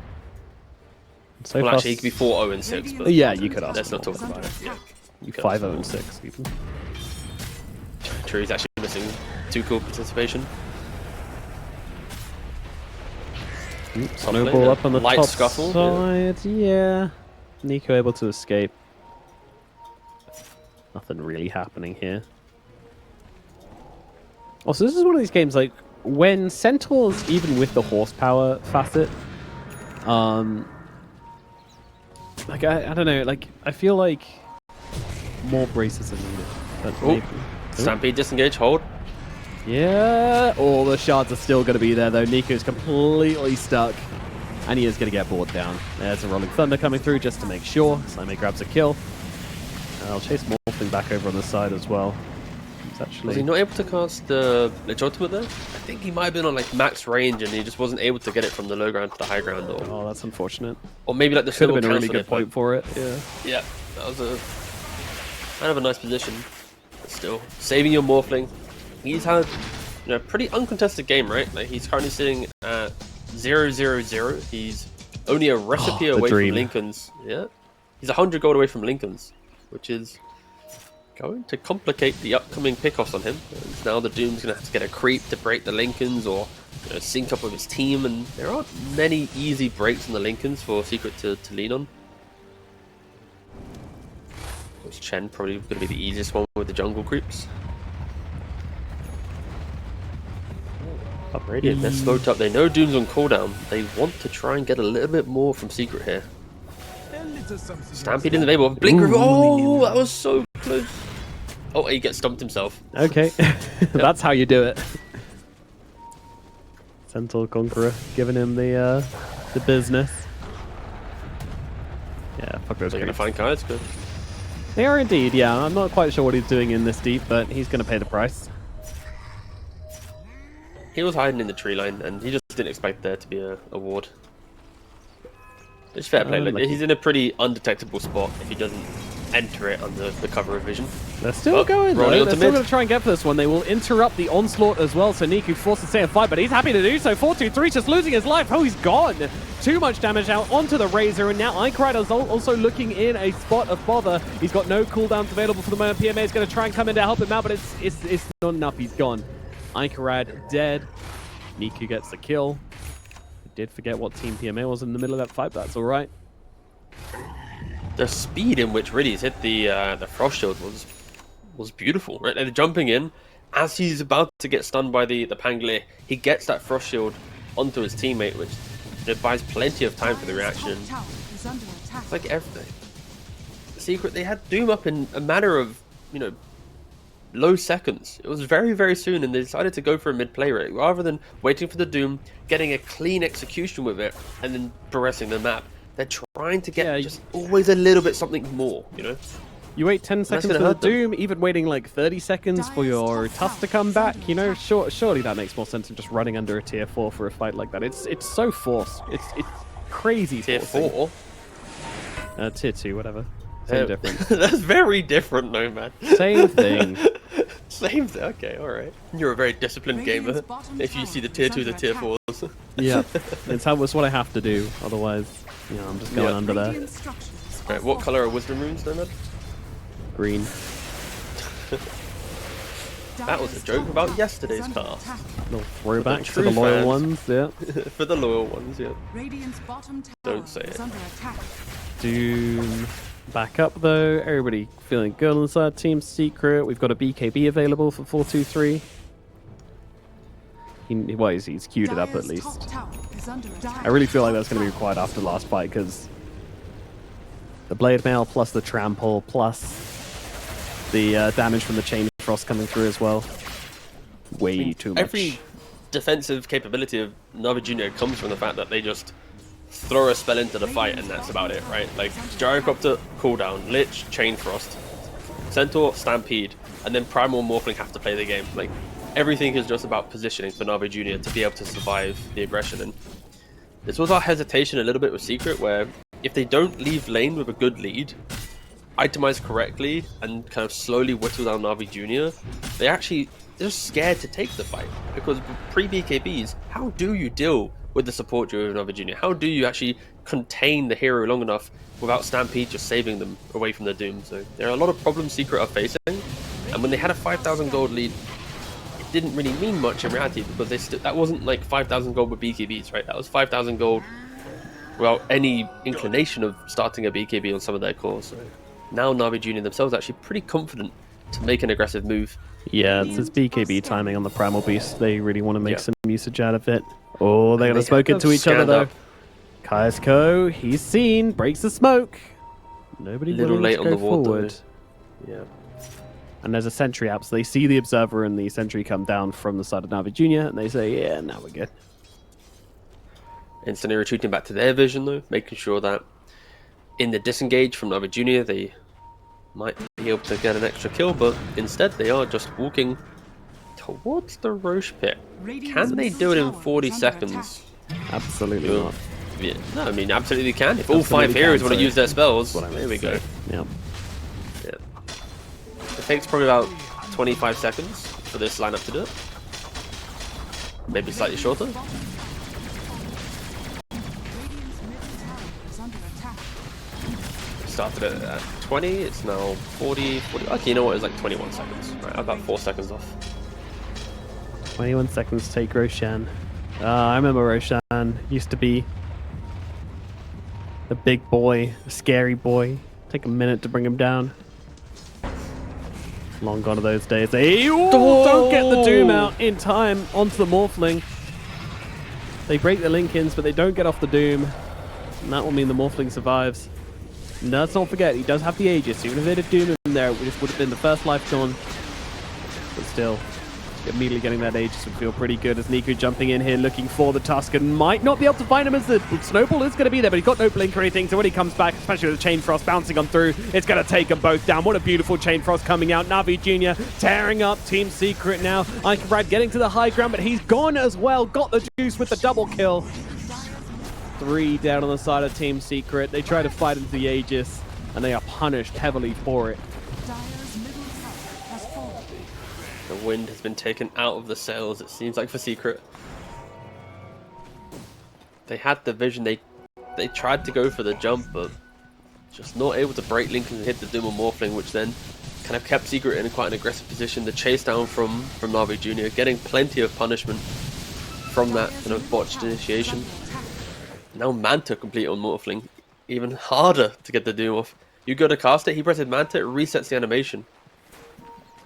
A: So
B: Well, actually, he could be 4-0-6, but
A: yeah, you could ask.
B: Let's not talk about it. Yeah.
A: You 5-0-6 even.
B: True, he's actually missing 2 cool participation.
A: Snowball up on the
B: Light
A: top
B: scuffle,
A: side. Yeah. Nico able to escape. Nothing really happening here. Also, this is one of these games, like, when Centaurs, even with the horsepower facet, like, I don't know, like, I feel like more braces are needed. But maybe.
B: Stampede, disengage, hold.
A: Yeah, all the shards are still going to be there, though. Nico's completely stuck, and he is going to get bored down. There's a Rolling Thunder coming through just to make sure. Slimy grabs a kill. I'll chase Morphling back over on the side as well. Actually...
B: Was he not able to cast the Lich Ultimate there? I think he might have been on like max range and he just wasn't able to get it from the low ground to the high ground. Or,
A: oh, that's unfortunate.
B: Or maybe like the
A: could have been a really good point for it. Yeah.
B: Yeah, that was a kind of a nice position. But still, saving your Morphling. He's had a pretty uncontested game, right? Like he's currently sitting at 0-0-0. He's only a recipe away from Lincoln's. Yeah, he's 100 gold away from Lincoln's, which is going to complicate the upcoming pickoffs on him. And now the Doom's going to have to get a creep to break the Lincolns or sync up with his team, and there aren't many easy breaks on the Lincolns for Secret to lean on. Which Chen probably going to be the easiest one with the jungle creeps. Up Radiant, they're slowed up. They know Doom's on cooldown. They want to try and get a little bit more from Secret here. Stampede in the Vapor. Blink Review. Oh, that was so close. Oh, he gets stumped himself.
A: Okay, that's how you do it. Centaur Conqueror giving him the business. Yeah, fuck those.
B: They're going to find cards. Good.
A: They are indeed, yeah. I'm not quite sure what he's doing in this deep, but he's going to pay the price.
B: He was hiding in the tree line, and he just didn't expect there to be a ward. It's fair play. Like, he's in a pretty undetectable spot if he doesn't enter it under the cover of vision.
A: They're still going, though. They're still going to try and get for this one. They will interrupt the onslaught as well, so Niku forced to stay and fight, but he's happy to do so. 4-2-3 just losing his life. Oh, he's gone. Too much damage out onto the Razor, and now Icarad is also looking in a spot of bother. He's got no cooldowns available for the moment. PMA is going to try and come in to help him out, but it's not enough. He's gone. Icarad dead. Niku gets the kill. I did forget what team PMA was in the middle of that fight, but that's all right.
B: The speed in which Riddy's hit the Frost Shield was beautiful, right? And jumping in, as he's about to get stunned by the Pangolier, he gets that Frost Shield onto his teammate, which buys plenty of time for the reaction. It's like everything. Secret, they had Doom up in a matter of, low seconds. It was very, very soon, and they decided to go for a mid-play rate. Rather than waiting for the Doom, getting a clean execution with it, and then progressing the map. They're trying to get just always a little bit something more,
A: You wait 10 seconds for the Doom, even waiting like 30 seconds for your Tusk to come back, surely that makes more sense than just running under a tier 4 for a fight like that. It's so forced. It's crazy.
B: Tier 4?
A: Tier 2, whatever. Same difference.
B: That's very different, though, man.
A: Same thing.
B: Same thing. Okay, all right. You're a very disciplined gamer. If you see the tier 2s and tier 4s.
A: Yeah, it's what I have to do. Otherwise, I'm just going under there.
B: Right, what color are Wisdom Runes, then, man?
A: Green.
B: That was a joke about yesterday's cast.
A: Little throwback for the loyal ones, yeah.
B: For the loyal ones, yeah. Don't say it.
A: Doom back up though. Everybody feeling good inside Team Secret. We've got a BKB available for 4-2-3. He's queued it up at least. I really feel like that's going to be required after the last fight because the Blade Mail plus the Trample plus the damage from the Chain Frost coming through as well. Way too much.
B: Every defensive capability of Navi Junior comes from the fact that they just throw a spell into the fight and that's about it, right? Like Gyrocopter, cooldown, Lich, Chain Frost, Centaur, Stampede, and then Primal Morphling have to play the game. Like everything is just about positioning for Navi Junior to be able to survive the aggression. And this was our hesitation a little bit with Secret, where if they don't leave lane with a good lead, itemize correctly, and kind of slowly whittle down Navi Junior, they're just scared to take the fight. Because pre-BKBs, how do you deal with the support duo of Navi Junior? How do you actually contain the hero long enough without Stampede just saving them away from the Doom? So there are a lot of problems Secret are facing, and when they had a 5,000 gold lead, it didn't really mean much in reality because that wasn't like 5,000 gold with BKBs, right? That was 5,000 gold without any inclination of starting a BKB on some of their cores. So now Navi Junior themselves are actually pretty confident to make an aggressive move
A: Yeah, it's BKB timing on the Primal Beast. They really want to make
B: Yeah.
A: some usage out of it. Oh, they're going to
B: They
A: smoke
B: have
A: into each other,
B: scanned
A: though.
B: up.
A: Kaisko, he's seen, breaks the smoke. Nobody
B: Little
A: willing
B: late
A: to
B: on
A: go
B: the ward, though.
A: forward. Yeah. And there's a sentry out, so they see the Observer and the sentry come down from the side of Navi Jr., and they say, yeah, now we're good.
B: Instantly retreating back to their vision, though, making sure that in the disengage from Navi Jr., they might be able to get an extra kill, but instead they are just walking towards the Roche pit. Can they do it in 40 seconds?
A: Absolutely
B: Well,
A: not.
B: Yeah. No, I mean, absolutely can. If all
A: Absolutely
B: five heroes
A: can,
B: want to
A: sorry.
B: use their spells,
A: That's what I
B: there we
A: meant
B: go.
A: to say. Yeah.
B: Yeah. It takes probably about 25 seconds for this lineup to do it. Maybe slightly shorter. Started it at 20, it's now 40. Okay, you know what, it's like 21 seconds. Right, about 4 seconds off.
A: 21 seconds, take Roshan. I remember Roshan used to be the big boy, the scary boy. Take a minute to bring him down. Long gone are those days. They don't get the Doom out in time onto the Morphling. They break the Link-ins, but they don't get off the Doom. And that will mean the Morphling survives. And let's not forget, he does have the Aegis. Even if they did Doom in there, it just would have been the first life gone. But still, immediately getting that Aegis would feel pretty good as Niku jumping in here looking for the Tuscan. Might not be able to find him as the Snowball is going to be there, but he's got no blink or anything, so when he comes back, especially with the Chain Frost bouncing on through, it's going to take them both down. What a beautiful Chain Frost coming out. Navi Jr. tearing up Team Secret now. Iconrad getting to the high ground, but he's gone as well. Got the juice with the double kill. 3 down on the side of Team Secret. They try to fight into the Aegis, and they are punished heavily for it.
C: Dire's middle tower has fallen.
B: The wind has been taken out of the sails, it seems like, for Secret. They had the vision, they tried to go for the jump, but just not able to break Link and hit the Doom or Morphling, which then kind of kept Secret in quite an aggressive position. The chase down from Navi Jr., getting plenty of punishment from that kind of botched initiation. Now Manta complete on Morphling, even harder to get the Doom off. You go to cast it, he presses Manta, it resets the animation.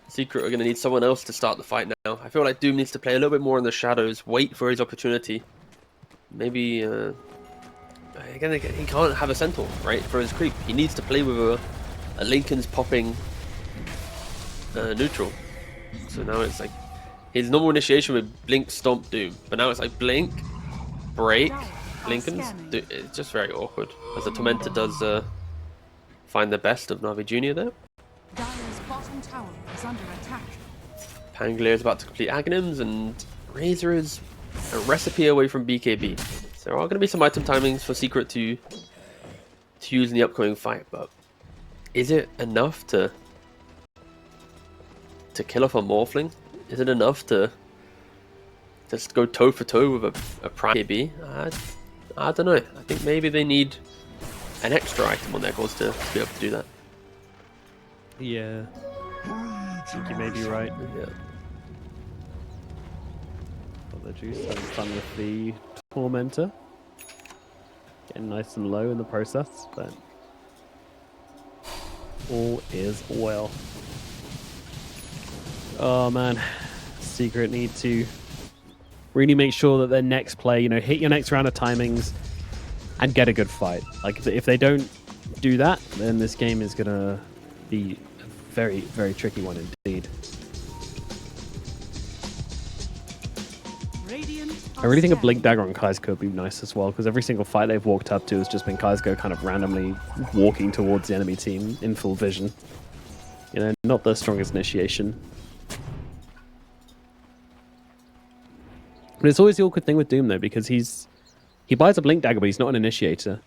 B: Secret are going to need someone else to start the fight now. I feel like Doom needs to play a little bit more in the shadows, wait for his opportunity. Maybe, again, he can't have a Centaur, right, for his creep. He needs to play with a Lincoln's popping neutral. So now it's like his normal initiation with Blink, Stomp, Doom. But now it's like Blink, Break, Lincoln's. It's just very awkward. As the Tormentor does find the best of Navi Jr. there.
C: Dire's bottom tower is under attack.
B: Pangolier is about to complete Aghanims, and Razor is a recipe away from BKB. So there are going to be some item timings for Secret to use in the upcoming fight, but is it enough to kill off a Morphling? Is it enough to just go toe for toe with a Prime BKB? I don't know. I think maybe they need an extra item on their goals to be able to do that.
A: Yeah, I think you may be right.
B: Yeah.
A: Got the juice, having fun with the Tormentor. Getting nice and low in the process, but all is well. Oh man, Secret need to really make sure that their next play, hit your next round of timings and get a good fight. Like, if they don't do that, then this game is gonna be a very, very tricky one indeed. I really think a Blink Dagger on Kaisko would be nice as well, because every single fight they've walked up to has just been Kaisko kind of randomly walking towards the enemy team in full vision. Not the strongest initiation. But it's always the awkward thing with Doom, though, because he buys a Blink Dagger, but he's not an initiator.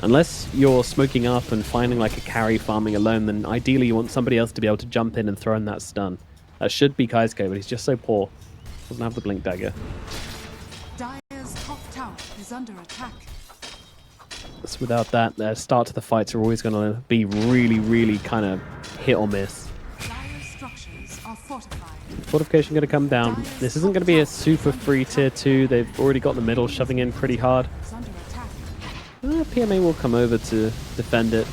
A: Unless you're smoking up and finding like a carry farming alone, then ideally you want somebody else to be able to jump in and throw in that stun. That should be Kaisko, but he's just so poor. Doesn't have the Blink Dagger.
C: Dire's top tower is under attack.
A: So without that, their start to the fights are always going to be really, really kind of hit or miss.
C: Dire's structures are fortified.
A: Fortification going to come down. This isn't going to be a super free tier 2. They've already got the middle shoving in pretty hard.
C: Is under attack.
A: PMA will come over to defend it.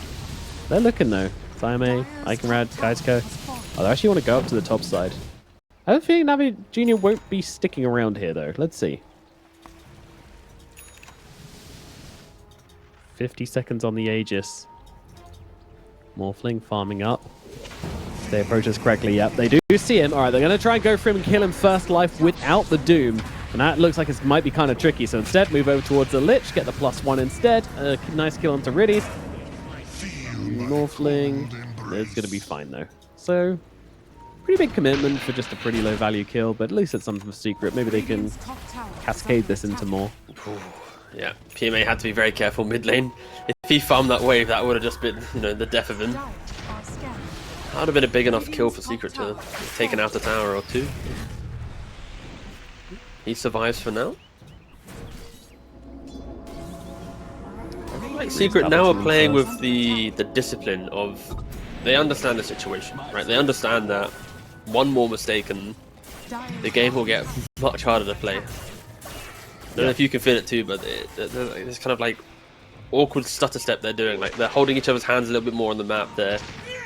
A: They're looking though. Siame, Iconrad, Kaisko. Oh, I actually want to go up to the top side. I don't think Navi Junior won't be sticking around here, though. Let's see. 50 seconds on the Aegis. Morphling farming up. They approach us correctly. Yep, they do see him. All right, they're going to try and go for him and kill him first life without the Doom. And that looks like it might be kind of tricky. So instead, move over towards the Lich, get the +1 instead. Nice kill onto Riddies. Morphling. It's going to be fine, though. So, pretty big commitment for just a pretty low value kill, but at least it's something for secret. Maybe they can cascade this into more.
B: Yeah, PMA had to be very careful mid lane. If he farmed that wave, that would have just been, you know, the death of him. That would have been a big enough kill for Secret to have taken out a tower or two. He survives for now. Like Secret now are playing with the discipline of, they understand the situation, right? They understand that one more mistake and the game will get much harder to play. I don't know if you can feel it too, but it's kind of like awkward stutter step they're doing. Like they're holding each other's hands a little bit more on the map. They're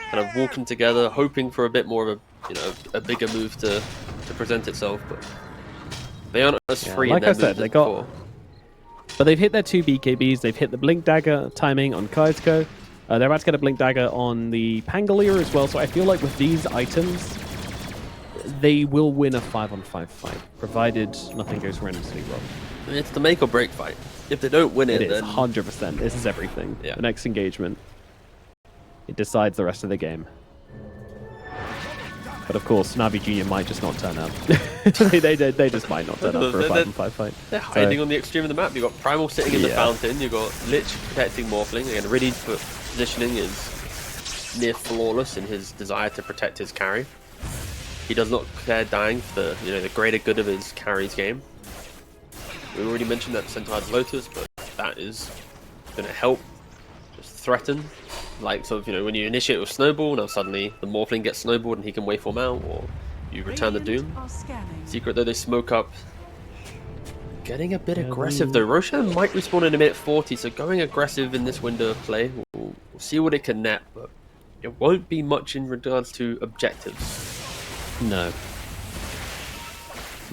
B: kind of walking together, hoping for a bit more of a, you know, a bigger move to present itself. But they aren't as free.
A: Like
B: in their
A: I said, they got. But they've hit their 2 BKBs. They've hit the Blink Dagger timing on Kaisko. They're about to get a Blink Dagger on the Pangolier as well. So I feel like with these items, they will win a 5-on-5 fight, provided nothing goes horrendously wrong.
B: It's the make or break fight. If they don't win it,
A: it is
B: then
A: 100%. This is everything.
B: Yeah.
A: The next engagement, it decides the rest of the game. But of course, Navi Junior might just not turn up. they just might not turn up for a 5-on-5 fight.
B: They're hiding on the extreme of the map. You've got Primal sitting in the fountain. You've got Lich protecting Morphling. Again, Riddy's positioning is near flawless in his desire to protect his carry. He does not care dying for the, you know, the greater good of his carry's game. We already mentioned that Centaur's Lotus, but that is going to help just threaten. Like, sort of, you know, when you initiate with Snowball, now suddenly the Morphling gets snowballed and he can waveform out, or you return the Doom. Secret, though, they smoke up. Getting a bit aggressive, though. Roshan might respawn in a minute 40, so going aggressive in this window of play. We'll see what it can net, but it won't be much in regards to objectives.
A: No.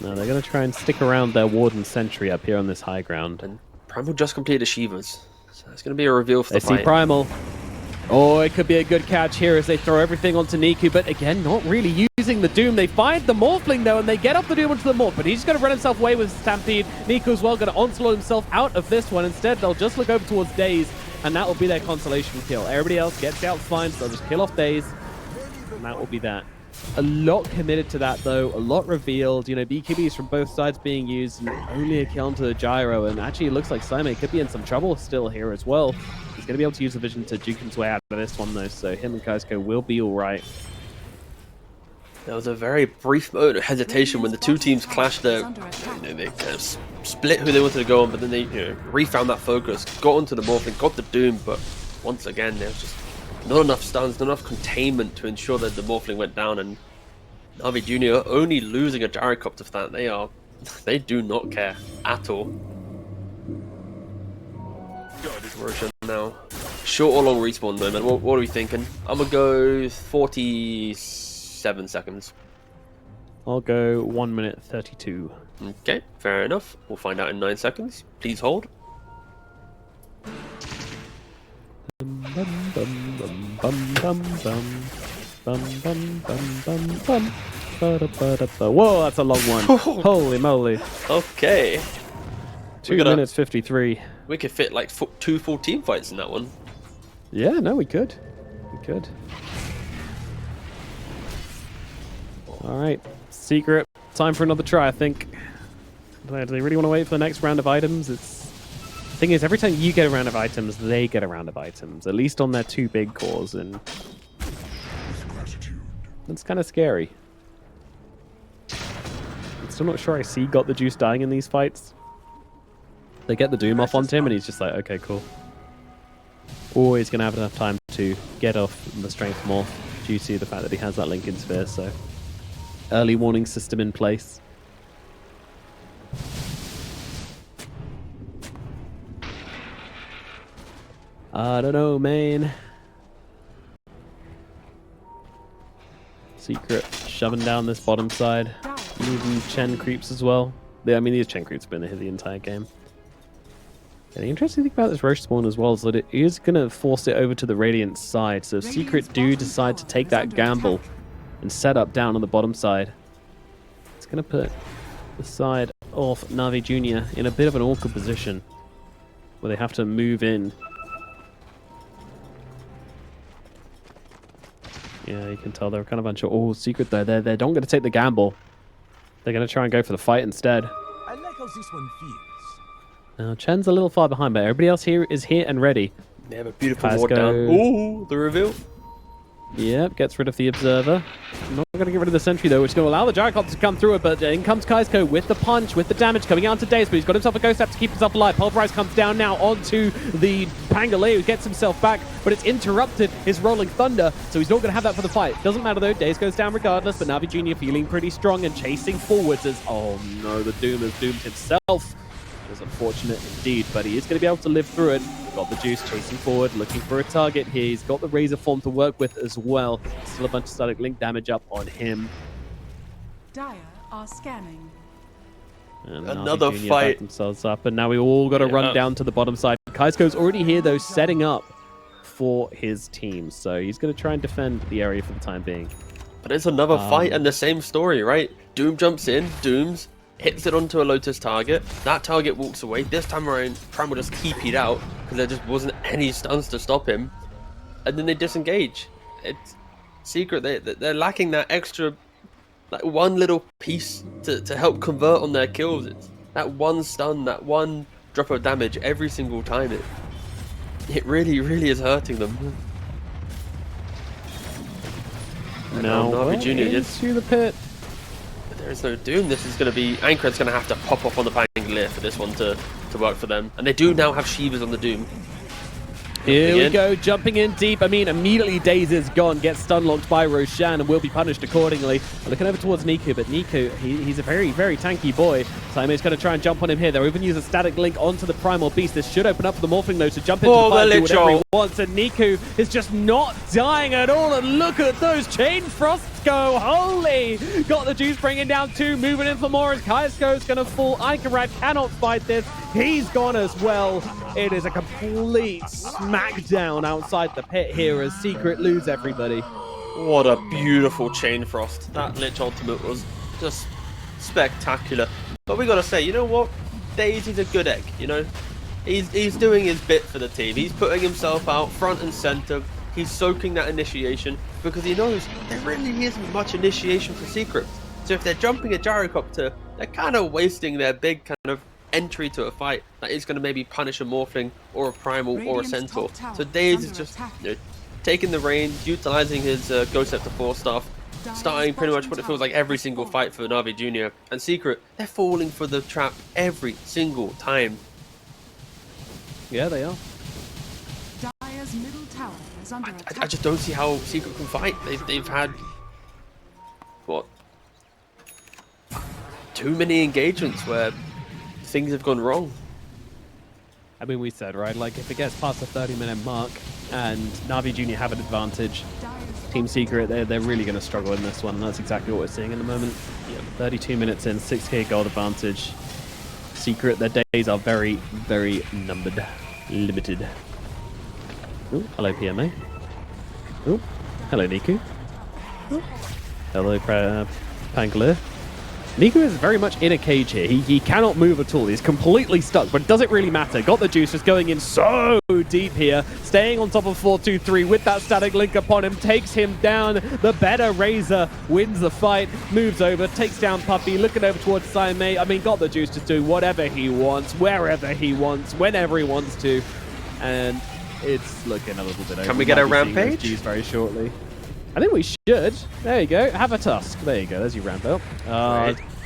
A: No, they're going to try and stick around their Warden Sentry up here on this high ground.
B: And Primal just completed Shivas, so it's going to be a reveal for the fight.
A: They see Primal. Oh, it could be a good catch here as they throw everything onto Niku, but again, not really using the Doom. They find the Morphling, though, and they get off the Doom onto the Morph, but he's going to run himself away with Stampede. Niku as well going to onslaught himself out of this one. Instead, they'll just look over towards Daze, and that will be their consolation kill. Everybody else gets out fine, so they'll just kill off Daze, and that will be that. A lot committed to that, though. A lot revealed. You know, BKBs from both sides being used, and only a kill onto the Gyro. And actually, it looks like Saime could be in some trouble still here as well. He's going to be able to use the vision to juke his way out of this one, though. So him and Kaisko will be all right.
B: There was a very brief moment of hesitation when the two teams clashed there. You know, they kind of split who they wanted to go on, but then they, you know, refound that focus, got onto the Morphling, got the Doom, but once again, there was just not enough stuns, not enough containment to ensure that the Morphling went down, and Navi Junior only losing a gyrocopter for that. They do not care at all. Roshan now. Short or long respawn moment. What are we thinking? I'm gonna go 47 seconds.
A: I'll go 1 minute 32.
B: Okay, fair enough. We'll find out in 9 seconds. Please hold.
A: Whoa, that's a long one. Holy moly.
B: Okay.
A: 2 minutes 53.
B: We could fit like 2 full team fights in that one.
A: Yeah, no, we could. We could. Alright, Secret. Time for another try, I think. Do they really want to wait for the next round of items? The thing is, every time you get a round of items, they get a round of items. At least on their 2 big cores, and that's kind of scary. I'm still not sure I see Got the Juice dying in these fights. They get the Doom off onto him, and he's just like, okay, cool. Always going to have enough time to get off the Strength Morph due to the fact that he has that Lincoln Sphere, so early warning system in place. I don't know, man. Secret shoving down this bottom side. Even Chen creeps as well. Yeah, I mean, these Chen creeps have been here the entire game. And the interesting thing about this Roche spawn as well is that it is going to force it over to the Radiant side. So if Secret do decide to take that gamble and set up down on the bottom side, it's going to put the side of Navi Jr. in a bit of an awkward position where they have to move in. Yeah, you can tell they're kind of unsure. Oh, Secret though, they don't going to take the gamble. They're going to try and go for the fight instead.
D: I like how this one feels.
A: Now, Chen's a little far behind, but everybody else here is here and ready.
B: They have a beautiful ward down. Ooh, the reveal.
A: Yep, gets rid of the Observer. Not going to get rid of the Sentry, though, which is going to allow the Gyrocopter to come through it, but in comes Kaisko with the punch, with the damage coming out to Daze, but he's got himself a Ghost Zap to keep himself alive. Pulverize comes down now onto the Pangolier, who gets himself back, but it's interrupted his Rolling Thunder, so he's not going to have that for the fight. Doesn't matter, though. Daze goes down regardless, but Navi Jr. feeling pretty strong and chasing forwards as, oh no, the Doom has doomed himself. It is unfortunate indeed, but he is going to be able to live through it. Got the Juice chasing forward, looking for a target here. He's got the Razor form to work with as well. Still a bunch of static link damage up on him.
C: Dire are scanning.
A: And
B: another
A: Navi Jr.
B: fight.
A: backed themselves up, and now we all got to run down to the bottom side. Kaisko's already here, though, setting up for his team. So he's going to try and defend the area for the time being.
B: But it's another fight and the same story, right? Doom jumps in, Dooms, hits it onto a Lotus target. That target walks away. This time around, Prime will just keep it out because there just wasn't any stuns to stop him. And then they disengage. It's Secret. They're lacking that extra, like one little piece to help convert on their kills. It's that one stun, that one drop of damage every single time. It really, really is hurting them.
A: Now,
B: Navi Jr. gets
A: into the pit.
B: There's no Doom. This is going to be... Anchored's going to have to pop off on the Pangolier for this one to work for them. And they do now have Shivas on the Doom.
A: Here we go, jumping in deep. I mean, immediately Daze is gone, gets stun locked by Roshan and will be punished accordingly. Looking over towards Niku, but Niku, he's a very, very tanky boy. Saime's going to try and jump on him here. They'll even use a static link onto the Primal Beast. This should open up for the Morphling though to jump into the fight, do whatever he wants. And Niku is just not dying at all. And look at those Chain Frosts go. Holy! Got the Juice bringing down two, moving in for more as Kaisko's going to fall. Icarad cannot fight this. He's gone as well. It is a complete smackdown outside the pit here as Secret lose everybody.
B: What a beautiful Chain Frost. That Lich ultimate was just spectacular. But we got to say, you know what? Daisy's a good egg, you know? He's doing his bit for the team. He's putting himself out front and center. He's soaking that initiation because he knows there really isn't much initiation for Secret. So if they're jumping a Gyrocopter, they're kind of wasting their big kind of entry to a fight that is going to maybe punish a Morphling or a Primal or a Centaur. So Daze is just taking the reins, utilizing his Ghost Scepter 4 stuff, starting pretty much what it feels like every single fight for Navi Jr. And Secret, they're falling for the trap every single time.
A: Yeah, they are.
C: Dire's middle tower is under attack.
B: I just don't see how Secret can fight. They've had, what, too many engagements where things have gone wrong.
A: I mean, we said, right, like if it gets past the 30-minute mark and Navi Jr. have an advantage, Team Secret, they're really going to struggle in this one. That's exactly what we're seeing in the moment. Yeah, 32 minutes in, 6k gold advantage. Secret, their days are very, very numbered, limited. Ooh, hello PMA. Ooh, hello Niku. Ooh, hello Pangolier. Niku is very much in a cage here. He cannot move at all. He's completely stuck, but it doesn't really matter. Got the Juice, just going in so deep here. Staying on top of 4-2-3 with that static link upon him. Takes him down. The better Razor wins the fight. Moves over, takes down Puppy. Looking over towards Saime. I mean, got the Juice just doing whatever he wants, wherever he wants, whenever he wants to. And it's looking a little bit over.
B: Can we get a rampage?
A: Very shortly. I think we should. There you go. Have a tusk. There you go. There's your ramp up.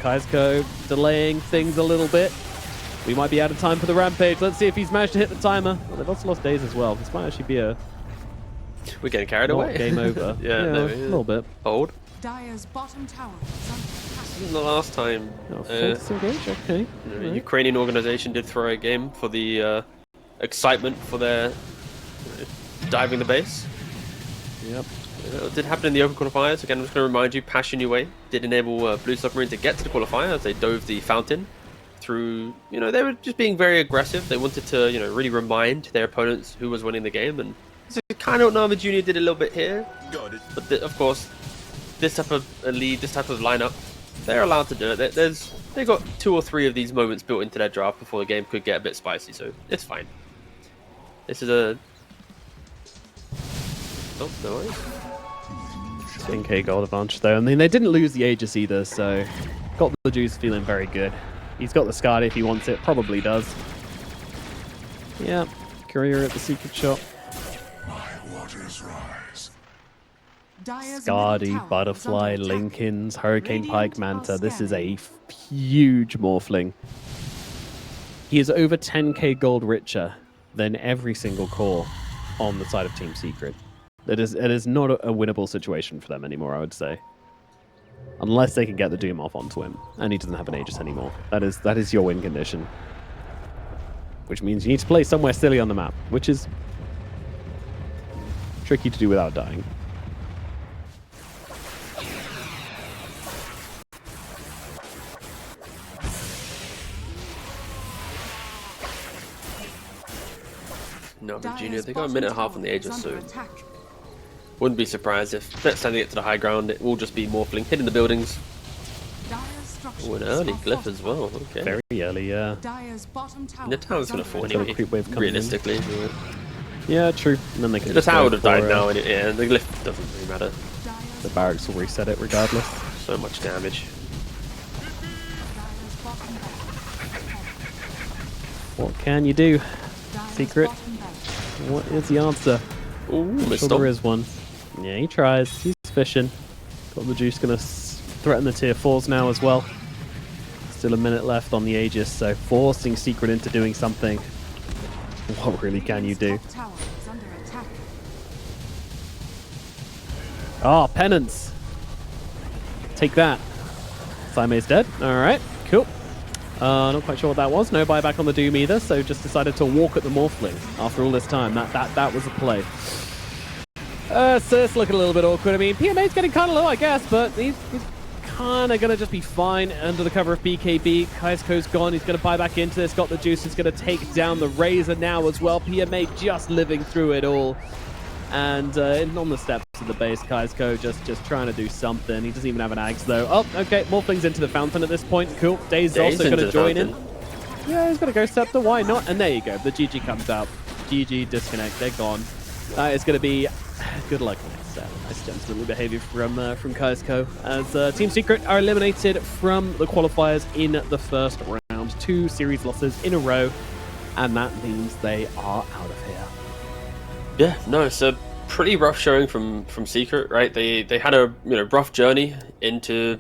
A: Kaisko delaying things a little bit. We might be out of time for the rampage. Let's see if he's managed to hit the timer. Well, they've also lost days as well. This might actually be a...
B: We're getting carried away.
A: Game over.
B: Yeah,
A: a little bit.
B: Hold.
C: Dire's bottom tower is under attack.
B: This isn't the last time
A: Disengage? Okay.
B: a Ukrainian organization did throw a game for the excitement for their diving the base.
A: Yep.
B: It did happen in the open qualifiers. Again, I'm just going to remind you, Passion UA did enable Blue Submarine to get to the qualifier as they dove the fountain through, they were just being very aggressive. They wanted to, really remind their opponents who was winning the game. And this is kind of what NAVI Junior did a little bit here. But of course, this type of lead, this type of lineup, they're allowed to do it. They got 2 or 3 of these moments built into their draft before the game could get a bit spicy, so it's fine. This is a... Oh, no worries.
A: 10k gold advantage though. I mean, they didn't lose the Aegis either, so got the juice feeling very good. He's got the Skadi if he wants it, probably does. Yeah, Courier at the secret shop.
D: My waters rise.
A: Skadi, Butterfly, Lincolns, Hurricane Pike, Manta. This is a huge Morphling. He is over 10k gold richer than every single core on the side of Team Secret. It is not a winnable situation for them anymore, I would say. Unless they can get the Doom off onto him, and he doesn't have an Aegis anymore. That is your win condition. Which means you need to play somewhere silly on the map, which is tricky to do without dying.
B: NAVI Junior, they got a minute and a half on the Aegis, so wouldn't be surprised if next time they get to the high ground, it will just be Morphling hitting the buildings. Oh, an early glyph as well. Okay.
A: Very early, yeah.
B: And the tower's going to fall anyway, realistically.
A: Yeah, true. And then they can
B: the tower would have died
A: for,
B: now, and the glyph doesn't really matter.
A: The barracks will reset it regardless.
B: So much damage.
A: What can you do? Secret? What is the answer?
B: Ooh,
A: I'm sure there is one. Yeah, he tries. He's fishing. Got the juice going to threaten the tier 4s now as well. Still a minute left on the Aegis, so forcing Secret into doing something. What really can you do? Oh, Penance! Take that. Sime's dead. Alright, cool. Not quite sure what that was. No buyback on the Doom either, so just decided to walk at the Morphling after all this time. That was a play. Sis looking a little bit awkward. I mean, PMA's getting kind of low, I guess, but he's kind of going to just be fine under the cover of BKB. Kaisko's gone. He's going to buy back into this. Got the juice. He's going to take down the Razor now as well. PMA just living through it all. And on the steps of the base, Kaisko just trying to do something. He doesn't even have an Axe, though. Oh, okay. Morphling's into the fountain at this point. Cool. Dave's also going to join in. Yeah, he's going to go Scepter. Why not? And there you go. The GG comes out. GG, disconnect. They're gone. That is going to be good luck next set. Nice gentlemanly behavior from Kaisko, as Team Secret are eliminated from the qualifiers in the first round. 2 series losses in a row, and that means they are out of here.
B: Yeah, no, it's a pretty rough showing from Secret, right? They had a rough journey into